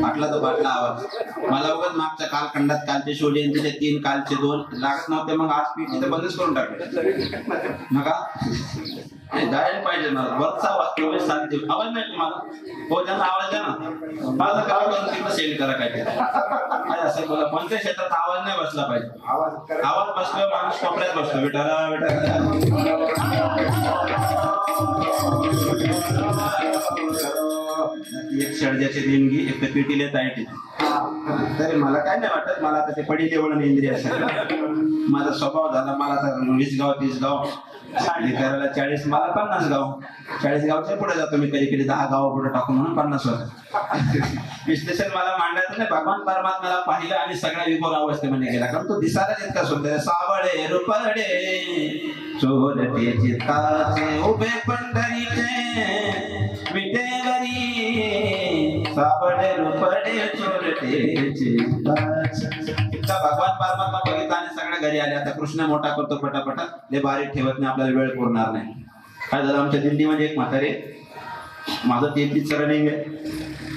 फाटला तो फाटला आवाज. मला उगाच मागच्या कालखंडात कालचे शो जयंतीचे 3 कालचे 2 लागत नव्हते, मग आज पीठ तिथे बंदच करून टाकले. नका जायला पाहिजे ना वरचा आवाज साथ आवाज नाही तुम्हाला. हो त्यांना आवाज द्या ना. माझं काम करून तिथं सेंड करा काय असं बोला. कोणत्या क्षेत्रात आवाज नाही बसला पाहिजे. आवाज बसल्यावर माणूस कपड्यात बसतो. बेटाला एक षडजाची देणगी एक तर पेटीले ताईट. तरी मला काय नाही वाटत. मला आता ते पडीले वळण इंद्रिय असेल. माझा स्वभाव झाला. मला तर 20 गाव 30 गाव करायला 40 मला 50 गाव. 40 गावच्या पुढे जातो मी. कधी कधी 10 गाव पुढे टाकून म्हणून 50 होत. विश्लेषण मला मांडायचं नाही. भगवान परमात्म्याला पाहिलं आणि सगळ्या विभोर अवस्थेमध्ये गेला. कारण तो दिसायला इतका सुंदर. सावळे रुपडे चोरटे चित्ताचे उभे पंढरीचे विटेवरी. सावळे रुपडे चोरटे चित्ताचे. भगवान परमात्मा बघितला आणि सगळ्या घरी आले. आता कृष्ण मोठा करतो पटापटा. ते बारीक ठेवत नाही. आपल्याला वेळ पुरणार नाही. काय झालं आमच्या दिल्लीमध्ये एक म्हातारे. माझं 33 रनिंग आहे.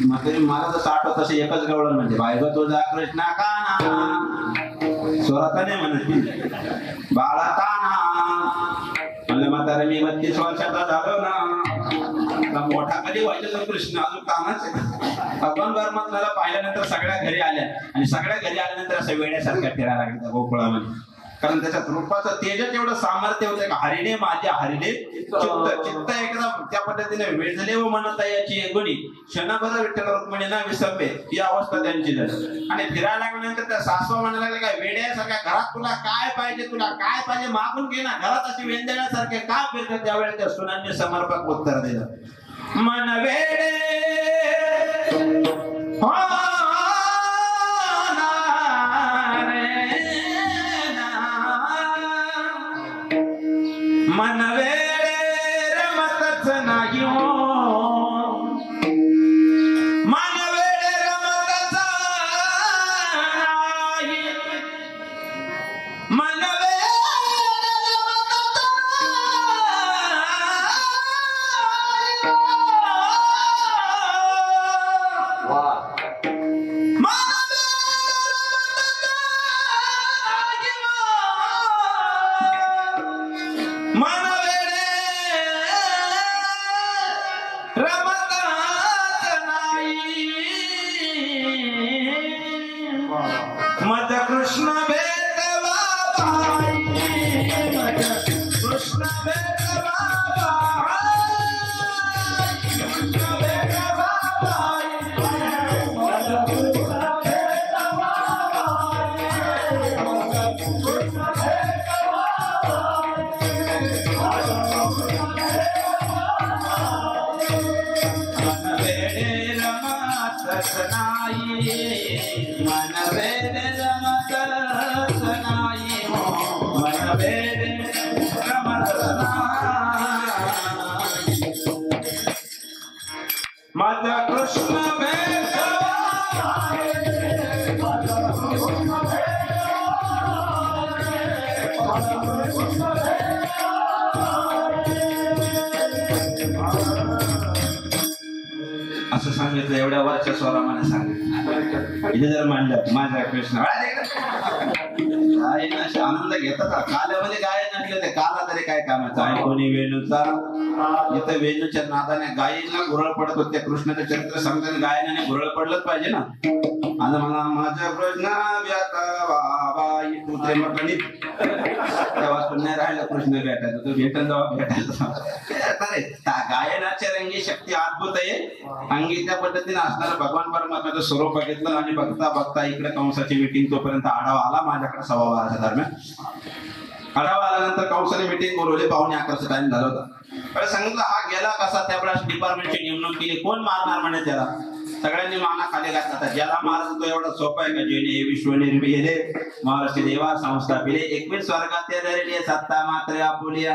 म्हातारी मला जसं आठवत तसे एकच गवळण म्हणजे बायग तुझा कृष्णा काना. स्वराता नाही म्हणत बाळा काना. म्हणलं म्हातारे मी 32 वर्षाचा झालो ना. मोठा कधी व्हायचं तर कृष्ण अजून कानाच आहे. भगवान परमात्म्याला पाहिल्यानंतर सगळ्या घरी आल्या आणि सगळ्या घरी आल्यानंतर असं वेड्यासारख्या फिरायला लागल्या गोकुळामध्ये. कारण त्याच्यात रूपाचं तेजच एवढं सामर्थ्य होतं का हरिणे माझ्या हरिणे चित्त. चित्त एकदम त्या पद्धतीने वेळले व म्हणता याची गुणी क्षणभर विठ्ठल रुक्मिणी ना विसरले ही अवस्था त्यांची झाली. आणि फिरायला लागल्यानंतर त्या सासवा म्हणायला लागल्या काय वेड्यासारख्या घरात तुला काय पाहिजे मागून घे ना. घरात अशी वेंदण्यासारखे का फिरतात. त्यावेळेस त्या सुनांनी समर्पक उत्तर दिलं. मन वेडे मन वेडे रमतच नाही. मन वेडे रमतच नाही. मन वेडे रमतच मज कृष्ण भेटवा कृष्ण भेटवा माझा कृष्ण असं सांगितलं. एवढ्या वरच्या स्वरामाने सांगितलं. इथे जर मांडलं माझा कृष्ण आनंद घेतात. काल्यामध्ये गायन असले ते काला तरी काय कामाचं आहे. कोणी वेणूचा इथं वेणूच्या नादाने गायीला गुरळ पडत होते. कृष्णाचं चरित्र सांगताना गायनाने गुरळ पडलंच पाहिजे ना. आणि मला माझ्या कृष्ण तेव्हा पुन्हा राहिला कृष्ण भेटायचा. तो भेटन जेव्हा भेटायचा. गायनाच्या रंगी शक्ती अद्भुत आहे. अंगी त्या पद्धतीने असणारं भगवान परमात्म्याचं स्वरूप बघितलं आणि बघता बघता इकडे कंसाची मीटिंग तोपर्यंत आढावा आला माझ्याकडे 12:15 दरम्यान. आढावा आल्यानंतर कंसाने मीटिंग बोलवली. 11:45 टाइम झाला होता. सांगितलं हा गेला कसा. त्यावेळेस डिपार्टमेंटची नेमणूक केली. कोण मारणार म्हणे त्याला. सगळ्यांनी माना खाली घातला. ज्याला मारायचा तो एवढा सोपा आहे का. जेणे विश्व निर्मिले महाराष्ट्र देवा संस्थापिले 21 स्वर्गात सत्ता मात्र आपुलिया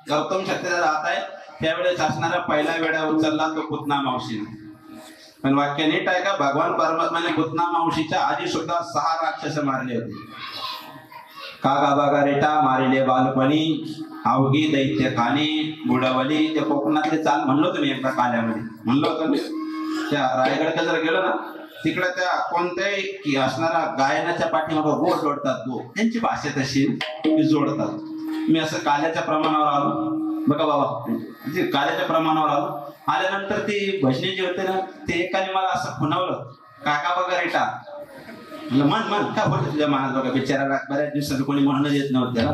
गौतम क्षत्रिय राहत आहे. त्यावेळेस असणारा पहिला वेळा उचलला तो पुतना मावशी. पण वाक्य नीट आहे का. भगवान परमात्म्याने पुतना मावशीच्या आधी सुद्धा 6 राक्षस मारले होते. कागा बागा रेटा मारिले बालपणी अवघी दैत्य खाणी बुडवली. ते कोकणातले चाल म्हणलो तुम्ही एकदा काल्यामध्ये म्हणलो होतं. त्या रायगडला जर गेलो ना तिकडे त्या कोणत्याही असणारा गायनाच्या पाठीमागे गोड जोडतात गो, त्यांची भाषा तशी जोडतात. मी असं काल्याच्या प्रमाणावर आलो बघा बाबा, काल्याच्या प्रमाणावर आल्यानंतर ती भजनी जी होते ना ते एकाने मला असं खुणावलं, काका बघा रेटा. मन काय बोलतो तुझ्या मनात बघा, बिचारा बऱ्याच दिवसाचं कोणी म्हणून येत नव्हतं त्याला.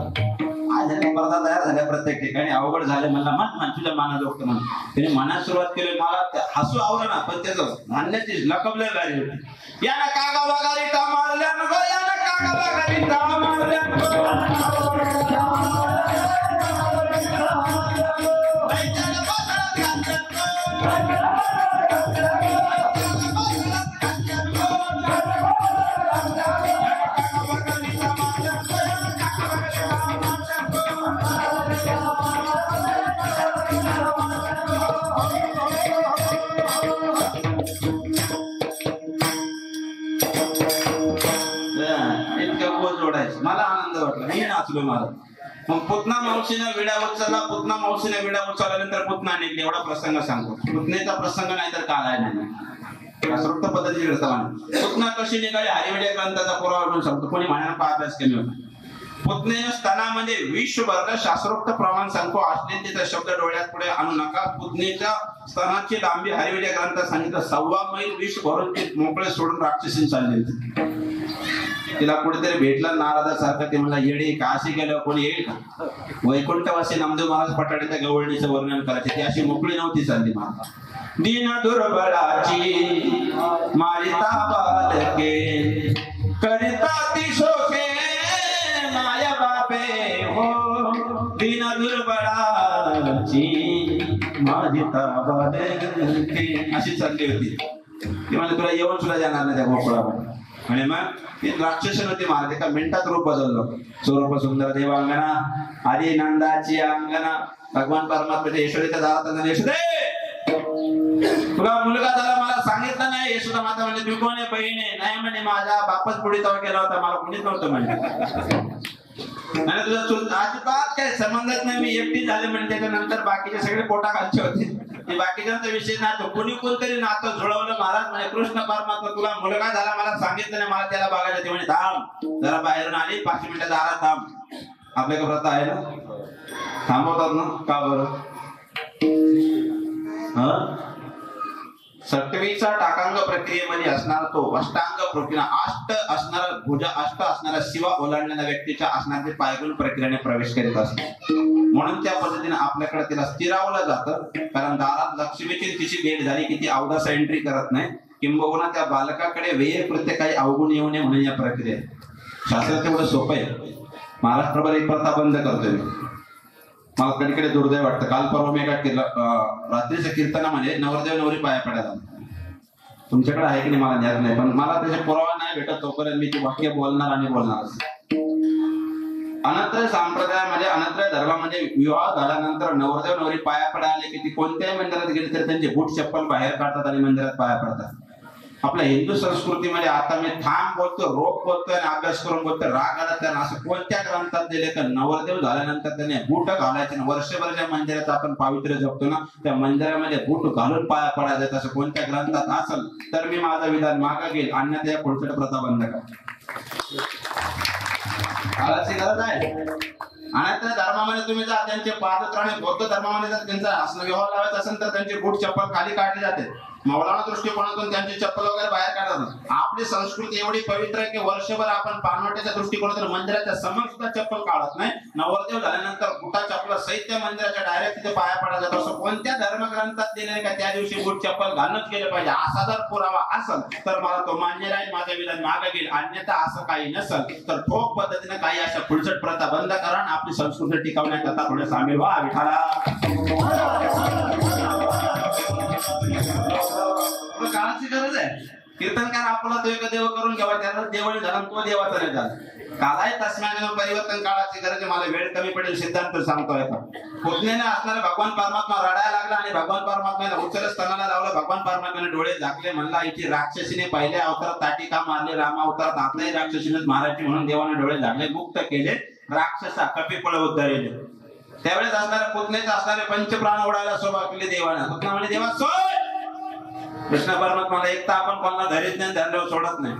आज स्पर्धा तयार झाल्या प्रत्येक ठिकाणी, अवघड झाले. म्हणला मन तुझ्या मनात बघतो म्हणून त्याने मनात सुरुवात केली. मला हसू आवडलं ना, पण त्याचं धान्याची लकबले गाडी होती. यानं काका बघा रेटा मारल्या नको, यानं काका बघा रेटा मारल्या मला आनंद वाटला, मी नाचलो मला. मग पुतना मावशीने विडा उचलला, पुतना मावशीने विडा उचलल्यानंतर पुतना निघली. एवढा प्रसंग सांगतो. पुतनेचा प्रसंग नाही तर काल नाही, शास्त्रोक्त पद्धती पुतना कशी निघाली हरिविडे ग्रंथाचा पुरावा म्हणून सांगतो. कोणी म्हणायला अभ्यास कमी होता. पुतनेने स्तनामध्ये विष भरलं, शास्त्रोक्त प्रमाण सांगतो. अश्लीलतेचा शब्द डोळ्यात पुढे आणू नका. पुतनेच्या स्तनाची लांबी हरिविडे ग्रंथात सांगितलं 1.25 मैल विष भरून ते मोकळे सोडून राक्षसीन चालले. तिला कुठेतरी भेटला नारदासारखं, ते म्हणला येडे काशी गेल्यावर कोणी येईल का? वैकुंठवासी नामदेव महाराज पटाडीच्या गवळणीचं वर्णन करायचे. ती अशी मोकळी नव्हती चालली. महाराज दीन दुर्बळाची मारिता बालके करिता ती शोके माया बापे हो, दीन दुर्बळाची मारिता बालके अशी चालली होती. ती म्हणजे तुला येऊन सुद्धा जाणार नाही त्या गोकुळामध्ये. आणि मग ती राक्षसन होती. महाराज एका मिनिटात रूप बदललं. स्वरूप सुंदर देवांगना आदी नंदाची अंगना. भगवान परमात्मा यशोदेच्या दारात यशोदे तुला मुलगा झाला, मला सांगितलं नाही. यशोदा माता म्हणजे तू कोण आहे? बहीण आहे. नाही म्हणे माझा बापच पुढे तेव्हा केला होता, मला कुणीच नव्हतं म्हणजे. आणि तुझा अजिबात काही संबंधच नाही, मी एकटी झाले म्हणजे. त्याच्यानंतर बाकीचे सगळे पोटाखालचे होते. बाकीच्यांचा विषय नातो कोणी कोणतरी नातं जुळवलं. महाराज म्हणजे कृष्ण परमात्मा तुला मुलगा झाला, मला सांगितलं नाही, मला त्याला बघायला. ते म्हणजे थांब जरा बाहेरून आली, 5 मिनिटं दारात थांब. आपल्याकडे प्रथा आहे ना, थांबवतात ना. का बरं? सटवीचा टाकांग प्रक्रियेमध्ये असणारा तो अष्टांग प्रक्रिया अष्ट असणारा भुजा अष्ट असणारा शिवा ओलांडणाऱ्या व्यक्तीच्या असणारे पायगुण प्रक्रियेने प्रवेश करीत असतो. म्हणून त्या पद्धतीने आपल्याकडे तिला स्थिरावलं जातं. कारण दारात लक्ष्मीची तिची भेट झाली की ती अवदास एंट्री करत नाही. किंबहुना त्या बालकाकडे वेळ कृत्य काही अवगुण येऊ नये म्हणून या प्रक्रियेत. शास्त्र तेवढं सोपं आहे. महाराष्ट्रभर एक प्रथा बंद करतोय. मला कधीकडे दुर्दैव वाटतं. काल परवा मी एका रात्रीच्या कीर्तनामध्ये नवरदेव नवरी पाया पडायला. तुमच्याकडे आहे की नाही मला ज्ञात नाही, पण मला त्याचे पुरावा नाही भेटत तोपर्यंत मी ते वाक्य बोलणार आणि बोलणार. अनंतर संप्रदायामध्ये अनंतर धर्मामध्ये विवाह झाल्यानंतर नवरदेव नवरी पाया पडायला की ती कोणत्याही मंदिरात गेली तर त्यांचे बूट चप्पल बाहेर काढतात आणि मंदिरात पाया पडतात. आपल्या हिंदू संस्कृतीमध्ये आता मी थांब बोलतो, रोख बोलतोय आणि अभ्यास करून बोलतोय. राग आला त्यांना असं कोणत्या ग्रंथात दिले का नवरदेव झाल्यानंतर त्याने बूट घालायचे ना. वर्षभर ज्या मंदिरात आपण पावित्र्य जपतो ना त्या मंदिरामध्ये बूट घालून पाया पडायचे असं कोणत्या ग्रंथात असेल तर मी माझं विधान मागे घेईल, अन्यथा या पुढच्या प्रथा बंद करा. काळाची गरज आहे. आणि त्या धर्मामध्ये तुम्ही जा त्यांचे पादत्राणे बौद्ध धर्मामध्ये जर त्यांचा असं व्यवहार लावायचा असेल तर त्यांचे बूट चप्पल खाली काढले जाते. मौलाना दृष्टिकोनातून त्यांची चप्पल वगैरे बाहेर काढतात. आपली संस्कृती एवढी पवित्र आहे की वर्षभर आपण पानवट्याच्या दृष्टिकोनातून मंदिराच्या समोर सुद्धा चप्पल काढत नाही. नवरदेव झाल्यानंतर बुटा चप्पल सहित त्या मंदिराच्या डायरेक्ट तिथे पाया पडायला जातो. असं कोणत्या धर्मग्रंथात दिले का त्या दिवशी बूट चप्पल घालूनच गेलं पाहिजे असा जर पुरावा असेल तर मला तो मान्य राहील, माझं विधान मागे घेईल. अन्यथा असं काही नसेल तर ठोक पद्धतीने काही अशा पुढचट प्रथा बंद करा आणि आपली संस्कृती टिकवण्याकरता थोडे सामील व्हा. काळाची गरज आहे. कीर्तनकार आपला देव देव करून घ्यावा, त्याला देवळी झाला तो देवाचा नाही झाला. कालाय तस्माने परिवर्तन काळाची गरज. मला वेळ कमी पडेल सिद्धांत सांगतोय. पुतण्याने असणारे भगवान परमात्मा रडायला लागला आणि भगवान परमात्म्याला उचल स्तनाला लावलं. भगवान परमात्म्याने डोळे झाकले. म्हणला इथे राक्षसीने पहिल्या अवतारात ताटिका मारली, रामा अवतारात आताही राक्षसीनेच मारायची म्हणून देवाने डोळे झाकले, मुक्त केले. राक्षसा कपिपळ उद्धारले. त्यावेळेस असणाऱ्या पुतण्याचे असणारे पंचप्राण ओढायला सुरुवात केली देवाने. पुतना म्हणजे देवा सोड कृष्ण परमात्माला एक तर आपण कोणाला धरीत नाही, धरल्यावर सोडत नाही.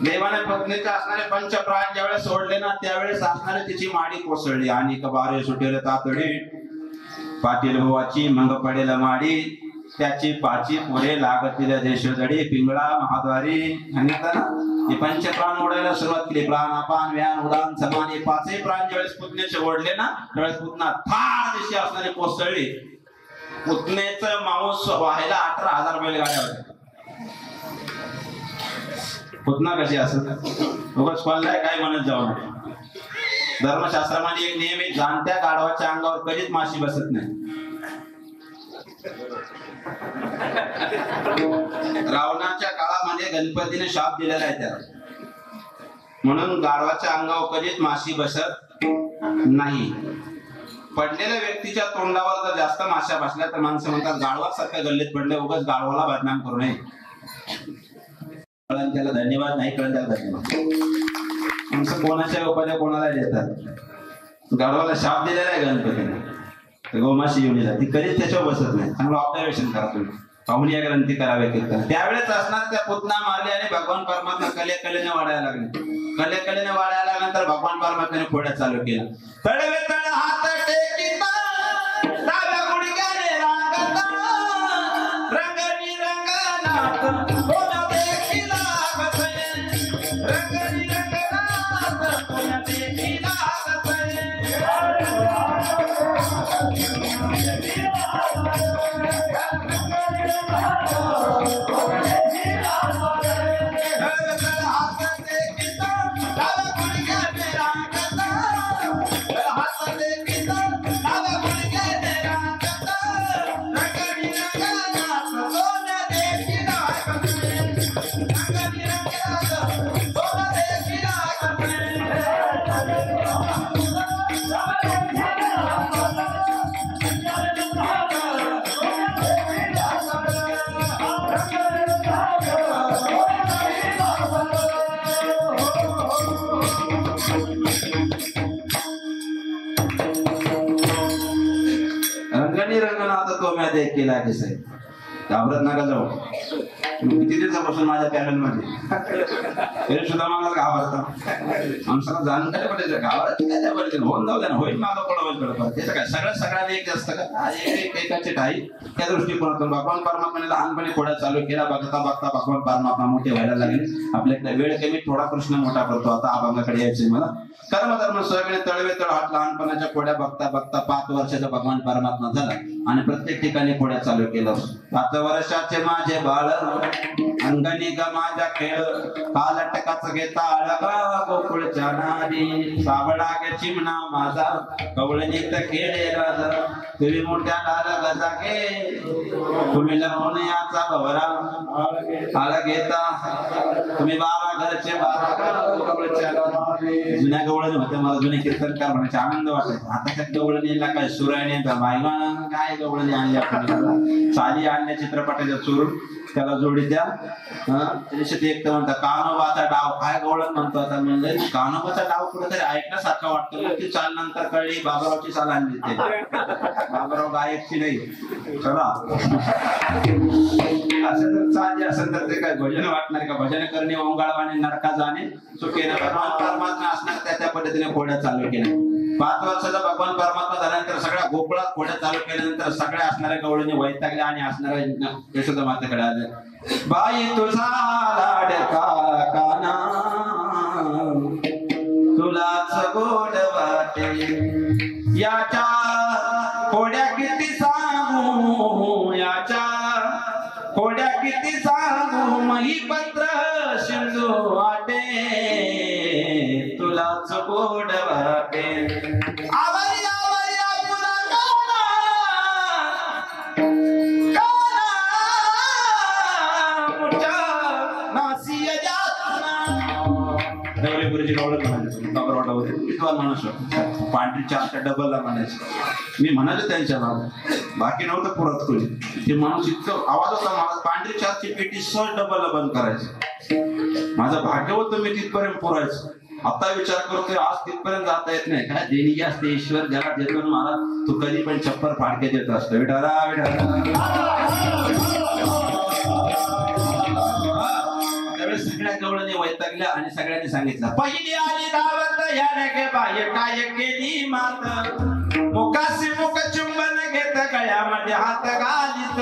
देवाने पत्नीचे असणारे पंचप्राण ज्यावेळेस सोडले ना त्यावेळेस असणारे तिची माडी कोसळली. आणि बारे सुटेल तातडी पाटील भावाची मंग पडेल माडी, त्याची पाची पुरे लागतील देशदडी पिंगळा महाद्वारी. आणि हे पंचप्राण ओढायला सुरुवात केली. प्राण अपान व्यान उदान समान हे पाचही प्राण ज्यावेळेस पुतण्याचे ओढले ना त्यावेळेस पुतना फार दिवशी असणारी कोसळली. पुतण्याचं मांस व्हायला 18,000 बैलगाड्या होत्या. पुतना कशी असत उगाच कोणाला काय म्हणत जाऊ नये. धर्मशास्त्रामध्ये एक नियम आहे, जाणत्या गाढवाच्या अंगावर कधीच माशी बसत नाही. रावणाच्या काळामध्ये गणपतीने शाप दिलेला आहे त्याला, म्हणून गाढवाच्या अंगावर कधीच माशी बसत नाही. पडलेल्या व्यक्तीच्या तोंडावर जर जास्त माशा बसल्या तर माणसं म्हणतात गाढवासारख्या गल्लीत पडले, उगाच गाढवाला बदनाम करू नये. कळण त्याला धन्यवाद, नाही कळण त्याला धन्यवाद. आमचं कोणाच्या उपाध्या कोणाला देतात. गाढवाला शाप दिलेला आहे गणपतीने, गोमाशी येऊन येतात ती कधीच त्याच्यावर बसत नाही. चांगलं ऑब्झर्वेशन करा तुम्ही. पाहुणी या ग्रंथी करावे कीर्तन. त्यावेळेस असणार त्या पुतना मारले आणि भगवान परमात्मा कलेने वाढायला लागले. कलेने वाढायला लागल्यानंतर भगवान परमात्म्याने पुढे चालू केलं. तळवे तळ हात टेकिता डाव्या गुडघ्याने रांगता रंगनी रंगनाथ कोणा देखीला बसले रंगनी रंगनाथ कोणा देखीला बसले. केला घाबरत नका जाऊ. किती दिवसापासून माझ्या पॅनल मध्ये तरी सुद्धा मला घाबरतात. आमचं जाणून काय पडायचं घाबरत काय पडायचं होऊन जाऊ द्या ना, होईल माझं पडवत त्याचं काय सगळ्यांना एक असतं का एकाचे काही. त्या दृष्टिकोनातून भगवान परमात्माने लहानपणी पुढे चालू केला. बघता बघता भगवान परमात्मा मोठे व्हायला लागले. आपल्याकडे वेळ कमी थोडा कृष्ण मोठा करतो. आता अभंगाकडे यायचंय मला. कर्मधर्म सोयाबीन तळवे तळ हात लहानपणाच्या पुढ्या बघता बघता 5 वर्षाचा भगवान परमात्मा झाला आणि प्रत्येक ठिकाणी पुढ्या चालू केलं. 5 वर्षाचे माझे बाळ अंगणी ग माझ्या खेळ कालटकाच घेता अळगा गोकुळच्या नारी सावळा ग चिमणा माझा कवळणीत खेळे राजा तुम्ही मोठ्या लाल जागे तुम्ही लपून याचा भवरा आळ घेता तुम्ही 12 घरचे 12 कवळच्या जुन्या गवळणी होत्या. मला जुने कीर्तनकार म्हणायचे आनंद वाटायचा. आता गवळणीला काय सुरायने बायमान काय गवळणी आणली आपण साली आणल्या चित्रपटाच्या चोरून त्याला जोडी द्या. एक तर म्हणतात कानोबाचा डाव काय गवळण म्हणतो. आता म्हणजे कानोबाचा डाव कुठेतरी ऐकण्यासारखा वाटतो की चाल नंतर कळली बाबरावची चाल आणली ते बाबराव गायकची नाही. चला असं जर चालली असेल तर ते काय भजन वाटणार का. भजन करणे ओंगाळवाने नरका जाणे चुकीने भगवान परमात्मा असणार त्या पद्धतीने खोड्या चालू केल्या. 5 वर्षाचा भगवान परमात्मा झाल्यानंतर सगळ्या गोकुळात खोड्या चालू केल्यानंतर सगळ्या असणाऱ्या गवळीने वैतागल्या आणि असणाऱ्या यशोदा मातेकडे आले. बाई तुझा लाडका काना तुलाच गोड वाटे याच्या खोड्या किती सांगू याच्या खोड्या किती सांगू मही पत्र शिंदू वाटे तुलाच गोड वाटे. आवरी आवरी आपुला काना मुठा नासिया जातना. देवरे गुरुजी गवळण म्हणायचे बाबरावटा होते विद्वान माणूस पांढरी चार डबलला म्हणायचे. मी म्हणाले त्यांच्या बाकी नव्हतं पुरत कोणी. ते माणूस इतकं आवाज होता मला पांढरी चारची पेटी सहज डबलला बंद करायचं. माझं भाग्य होतं मी तिथपर्यंत पुरायचं. आता विचार करतोय आज तिथपर्यंत जाता येत नाही. काय देणगी असते ईश्वर ज्याला देतो मला तू कधी पण छप्पर फाडके देत असतो. विठाला विठाला त्यावेळेस सगळ्या गवळणी वैतागल्या आणि सगळ्यांनी सांगितलं, पहिली आली दावत याने के बाय काय केली मात, मुखाशी मुख चुंबन घेत गळ्यामध्ये हात घालीत,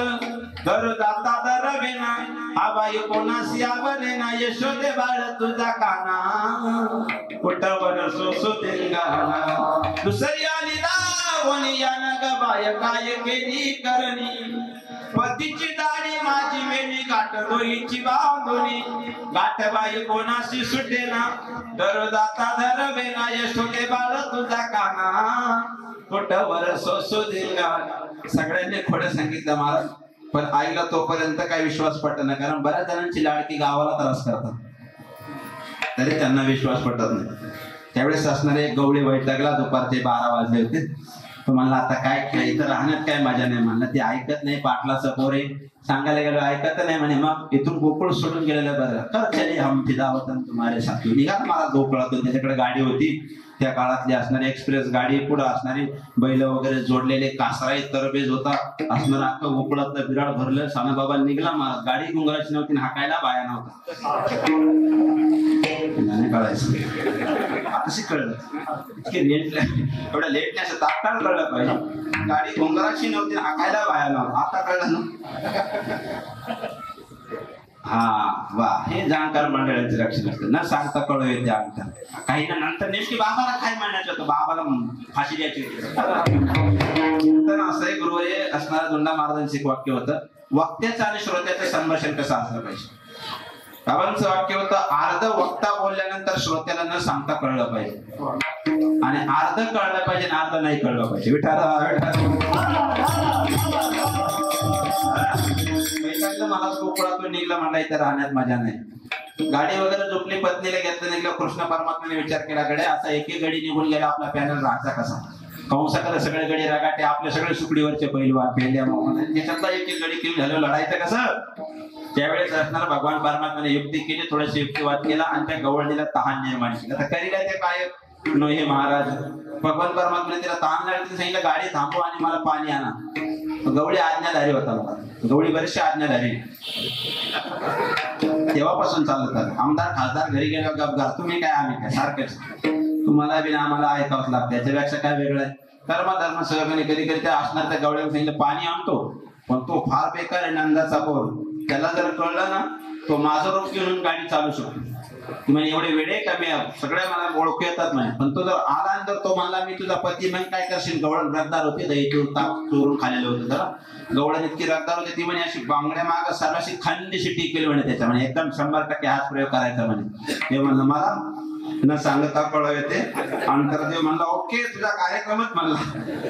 दर दाता दर विना आबाई कोणाशी आवलेना, यशोदे बाळ तुझा काना कुठवर सोसू देंगाना, दुसरी आली दावणी याने ग बाय काय केली करणी, पतीची दाढी माझी वेणी गाठ दोईची बांधुनी, गाठ बाई कोणाशी सुटेना, दर दाता धर वेना, यशोदे बाळ तुझा काना कुठवर सोसू देंगा. सगळ्यांनी खोडं सांगितलं महाराज, पण आईला तोपर्यंत काही विश्वास पटत नाही, कारण बऱ्याच जणांची लाडकी गावाला त्रास करतात तरी त्यांना विश्वास पटत नाही. त्यावेळेस असणारे गवळी वैतागला, दुपारचे 12 वाजले होते. तो म्हणला आता काय इथं राहण्यात काय मजा नाही. म्हणलं ते ऐकत नाही, पाटलाचं पोरे सांगायला गेलो ऐकत नाही म्हणे, मग इथून गोकुळ सोडून गेलेलं बरं. कर चले हम फिदा वतन तुम्हारे साथी, निघा मला गोकुळातून. त्याच्याकडे गाडी होती, त्या काळातली असणारी एक्सप्रेस गाडी, पुढे असणारी बैल वगैरे जोडलेले, कासराई तरबेज होता, असणार अख्खं गोकुळातलं बिराड भरलं. सानाबाबा निघला, मला गाडी गुंगराची नव्हती, हाकायला बाया नव्हता. कळायचं आता कळलं, इतके लेट, एवढ्या लेट नाही, असं तात्काळ कळलं पाहिजे. गाडी गुंगराची नव्हती, हाकायला बाया नव्हता, आता कळलं ना. हा वा, हे जाणकार मंडळाचे लक्षण असतं, न सांगता कळू येते अंतर. काही ना नंतर नेमकी बाबाला काय म्हणायचं होतं, बाबाला फाशी द्यायची होती. तर असं एक गुरुवारी असणारा दोंडा महाराजांचं एक वाक्य होतं, वक्त्याचं आणि श्रोत्याचं संभाषण कसं असलं पाहिजे. बाबांचं वाक्य होतं, अर्ध वक्ता बोलल्यानंतर श्रोत्याला न सांगता कळलं पाहिजे, आणि अर्ध कळलं पाहिजे आणि अर्ध नाही कळलं पाहिजे. मला गोकुळातून निघलं, म्हणला इथे राहण्यात मजा नाही. गाडी वगैरे झोपली, पत्नीला घेतलं निघलं. कृष्ण परमात्म्याने विचार केला, गडे असा एक गडी निघून गेला, आपला पॅनल राहायचा कसा. कंसाकडे सगळे गडी रागाटे, आपले सगळे सुकडीवरचे पैलवान पेंड्या मोहन, त्याच्यातला एक गडी किल झालं, लढायचं कसं. त्यावेळेस असणार भगवान परमात्म्याने युक्ती केली, थोडीशी युक्तिवाद केला आणि त्या गवळणीला तहान निर्माण केली. आता करीला ते काय नो हे महाराज, भगवान परमात्म्याने तिला तहान लागली, सांगितलं गाडी थांबव आणि मला पाणी आणा. गवळी आज्ञाधारी होता मला, गवळी बरेचसे आज्ञाधारी, तेव्हापासून चालत. आमदार खासदार घरी गेल्यावर गपगार, तुम्ही काय आम्ही काय सारखेच, तुम्हाला बिना आम्हाला ऐकावंच लागतं. त्याच्यापेक्षा काय वेगळं आहे, कर्म धर्म सहकार्य. कधी कधी त्या असणार त्या गवळ्याला सांगितलं पाणी आणतो, पण तो फार बेकार आहे नंदाचा पोर, त्याला जर कळलं ना तो माझं रूप घेऊन गाडी चालू शकतो. म्हणजे एवढे वेळे का मी सगळ्या मला ओळखू येतात नाही, पण तो जर आला आणि जर तो म्हणला मी तुझा पती, मग काय करशील. गवळण रगदार होते, दही ताप चोरून खाल्लेलं होतं जरा. गवळण इतकी रगदार होती ती म्हणे, अशी बांगड्या माग सर्वाशी खांदीशी टिकेल म्हणे, त्याच्या म्हणे एकदम 100% हाच प्रयोग करायचा म्हणे. हे म्हणलं मला न सांगता कळव येते. अंतरदेव म्हणला ओके तुझा कार्यक्रमच म्हणला.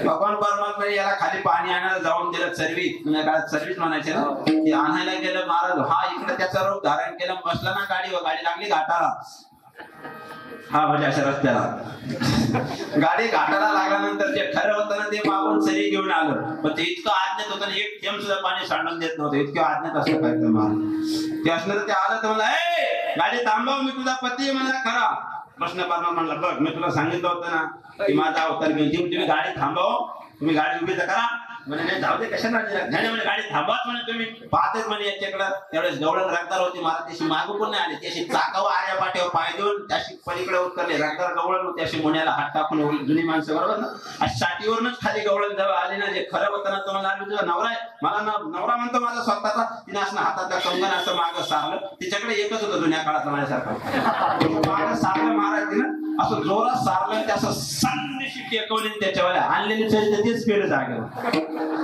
भगवान परमात्मा याला खाली पाणी आणायला जाऊन दिलं, सर्विस, तुझ्या काळात सर्विस म्हणायचे ना, ते आणायला गेलं महाराज. हा इकडे त्याचा रूप धारण केलं, बसला ना गाडीवर, गाडी लागली घाटाला. हा म्हणजे अशा रस्त्याला गाडी घाटाला लागल्यानंतर जे खरं होतं ना ते मागून सरी घेऊन आलं, पण ते इतकं आज्ञात होतं, एक थेंब सुद्धा पाणी सांडून देत नव्हतं, इतकं आज्ञात असं काय महाराज. ते असलं ते आलं तर म्हणला, ए गाडी थांबव, मी तुझा पती म्हणला खरा. कृष्ण परमात्मा म्हणला, बघ मी तुला सांगितलं होतं ना की माझा अवतार घेऊन तुम्ही गाडी थांबव, तुम्ही गाडी उभी तर करा. म्हणे नाही जाऊ दे, कशाला म्हणे गाडी थांबवाच म्हणे तुम्ही. पाहतेच म्हणे याच्याकडं. त्यावेळेस गवळण रगदार होती, मला त्याशी मागू पण नाही आली, त्याशी चाकावर आऱ्या पाट्यावर पाय देऊन त्याशी पलीकडे उतरले. रगदार गवळण होती, अशी मुण्याला हात टाकून जुनी माणसं बरोबर ना, अशी साठीवरूनच खाली गवळण जवळ आली ना. जे खरं होतं ना तुम्हाला आम्ही तुझा नवरा आहे, मला नवरा म्हणतो माझा स्वतःचा. तिने असं हातातलं कंगन असं मागं सारलं, तिच्याकडे एकच होतं जुन्या काळातलं माझ्यासारखं, मागं सारलं महाराज तिनं, असं जोरात सारलं, ते असं सन्नीशी टेकवली, त्याच्यावर आणलेली चरित्र तेच पेड जागेवर.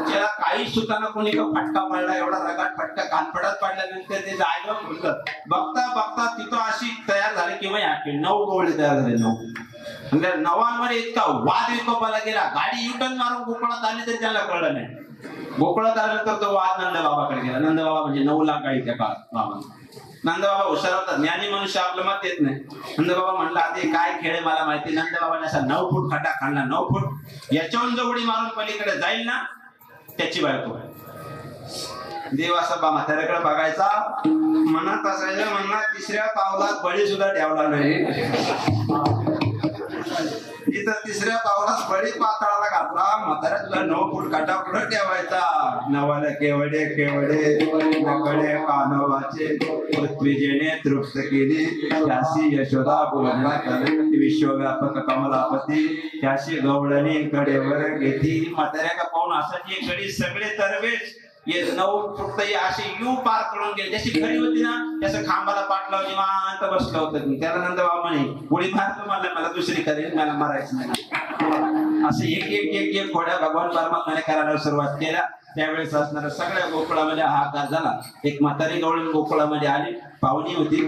त्याला काही सुताना कोणी का फटका पडला, एवढा रगाट फटका कानफडात पडल्यानंतर ते जायला फुटलं. बघता बघता तिथं अशी तयार झाली की 9 गवळे तयार झाले. 9 म्हणजे 9मध्ये इतका वाद विकोपाला गेला. गाडी युटर्न मारून गोकुळात आली तरी त्याला कळलं नाही. गोकुळात आल्यानंतर तो वाद नंदबाबाकडे गेला. नंदबाबा म्हणजे 9 लाख गाडी त्या काळात बाबा. नंदबाबा हुशार होता, ज्ञानी मनुष्य, आपलं मत येत नाही. नंदबाबा म्हणला ते काय खेळ मला माहिती. नंदबाबाने असा 9 फूट खड्डा खाल्ला, 9 फूट. याच्यावरून जो उडी मारून पलीकडे जाईल ना त्याची बायको. देव असा म्हाताऱ्याकडे बघायचा, मनात असायचं, म्हणणार 3ऱ्या पावलात बळी सुद्धा ठेवला नाही. इथं तिसऱ्या पावलास बळी पाताळाला घातला. म्हाताऱ्या तुला 9 फूट काटा पुढे ठेवायचा. नवाला केवडे केवडे नकडे कानवाचे पृथ्वीजेने तृप्त केली. त्याशी यशोदा बोलला विश्वव्यापक कमलापती त्याशी गवळणी कडेवर घेती. म्हाताऱ्या का पाहून असाची कडी सगळे तरवेच ये 9 फूट असे यू पार करून गेले. जशी खरी होती ना त्याचं खांबाला पाठ लावून निवांत बसलं होतं. त्याला नंतर बाबा म्हणे गोळी मारतो मला दुसरी करेल मला मारायचं नाही. असे एक एक एक एक घोड्या भगवान परमात्माने करायला सुरुवात केल्या. त्यावेळेस असणाऱ्या सगळ्या गोकुळामध्ये हाहाकार झाला. एक म्हातारी गवळण गोकुळामध्ये आली. पाहुणी होती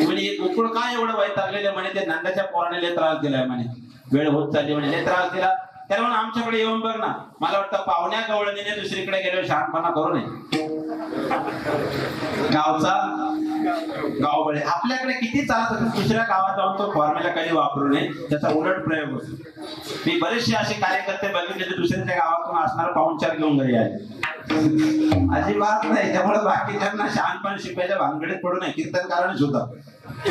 म्हणे एक गोकुळ काय एवढं वैतागलेलं म्हणे ते नंदाच्या पोराने लय त्रास दिलाय म्हणे. वेळ होत चालली म्हणे लय त्रास दिला. त्याला म्हणून आमच्याकडे येऊन बघ ना. मला वाटतं पाहुण्या गवळणीने दुसरीकडे गेल्यावर शहाणपणा करू नये. गावचा गावबळे आपल्याकडे किती चालत दुसऱ्या गावात जाऊन तो फॉर्म्युला कधी वापरू नये. त्याचा उलट प्रयोग होतो. मी बरेचसे असे कार्यकर्ते बघितले जे दुसऱ्याच्या गावातून असणारा पाहुणचार घेऊन घरी आले. अजिबात नाही. त्यामुळे बाकीच्यांना शहाणपण शिकायच्या भानगडीत पडू नये. कीर्तनकाराने सुद्धा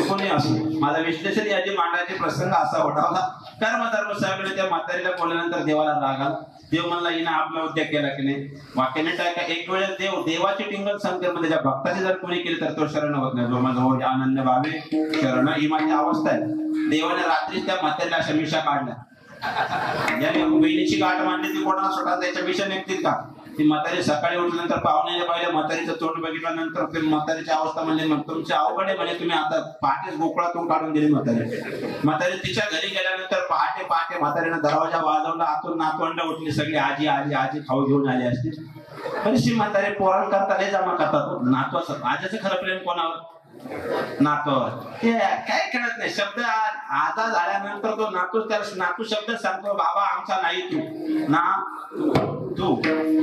कोणी असो माझा विश्लेषण याची मांडायचे प्रसंग असा होता. कर्मधर्म साहेबांनी त्या म्हातारीला बोलल्यानंतर देवाला राग आला. देव म्हणला हिनं आपला उद्योग केला की नाही. वाक्याने टाका एक वेळेस देवाची टिंगल सांगते म्हणजे ज्या भक्ताची जर कोणी केली तर तो शरण होत नाही. जो माझा आनंद भावे शरण ही माझी अवस्था आहे. देवाने रात्री त्या म्हातारीला अशा मिशा काढल्या. ज्याने बहिणीची गाठ मांडली ती कोणाला स्वतः त्याच्या मिशा निघतील का. ती म्हातारी सकाळी उठल्यानंतर पाहुण्याने पाहिलं म्हातारीचं तोंड बघितल्यानंतर ते म्हातारीची अवस्था म्हणजे मग तुमची अवघड आहे म्हणजे तुम्ही आता पहाटेच गोकुळातून काढून दिली म्हातारी तिच्या घरी गेल्यानंतर पहाटे पहाटे म्हातारीनं दरवाजा वाजवला. आतून नातवंड उठली सगळी. आजी आजी आजी खाऊ घेऊन आली असती. बरीचशी म्हातारी पोराण करता लय जमा करतात. नातवाचं आजीचं खरं प्रेम कोणावर नातवावर. ते काय कळत नाही. शब्द आता झाल्यानंतर तो नातू त्याला नातू शब्द सांगतो बाबा आमचा नाही तू ना तू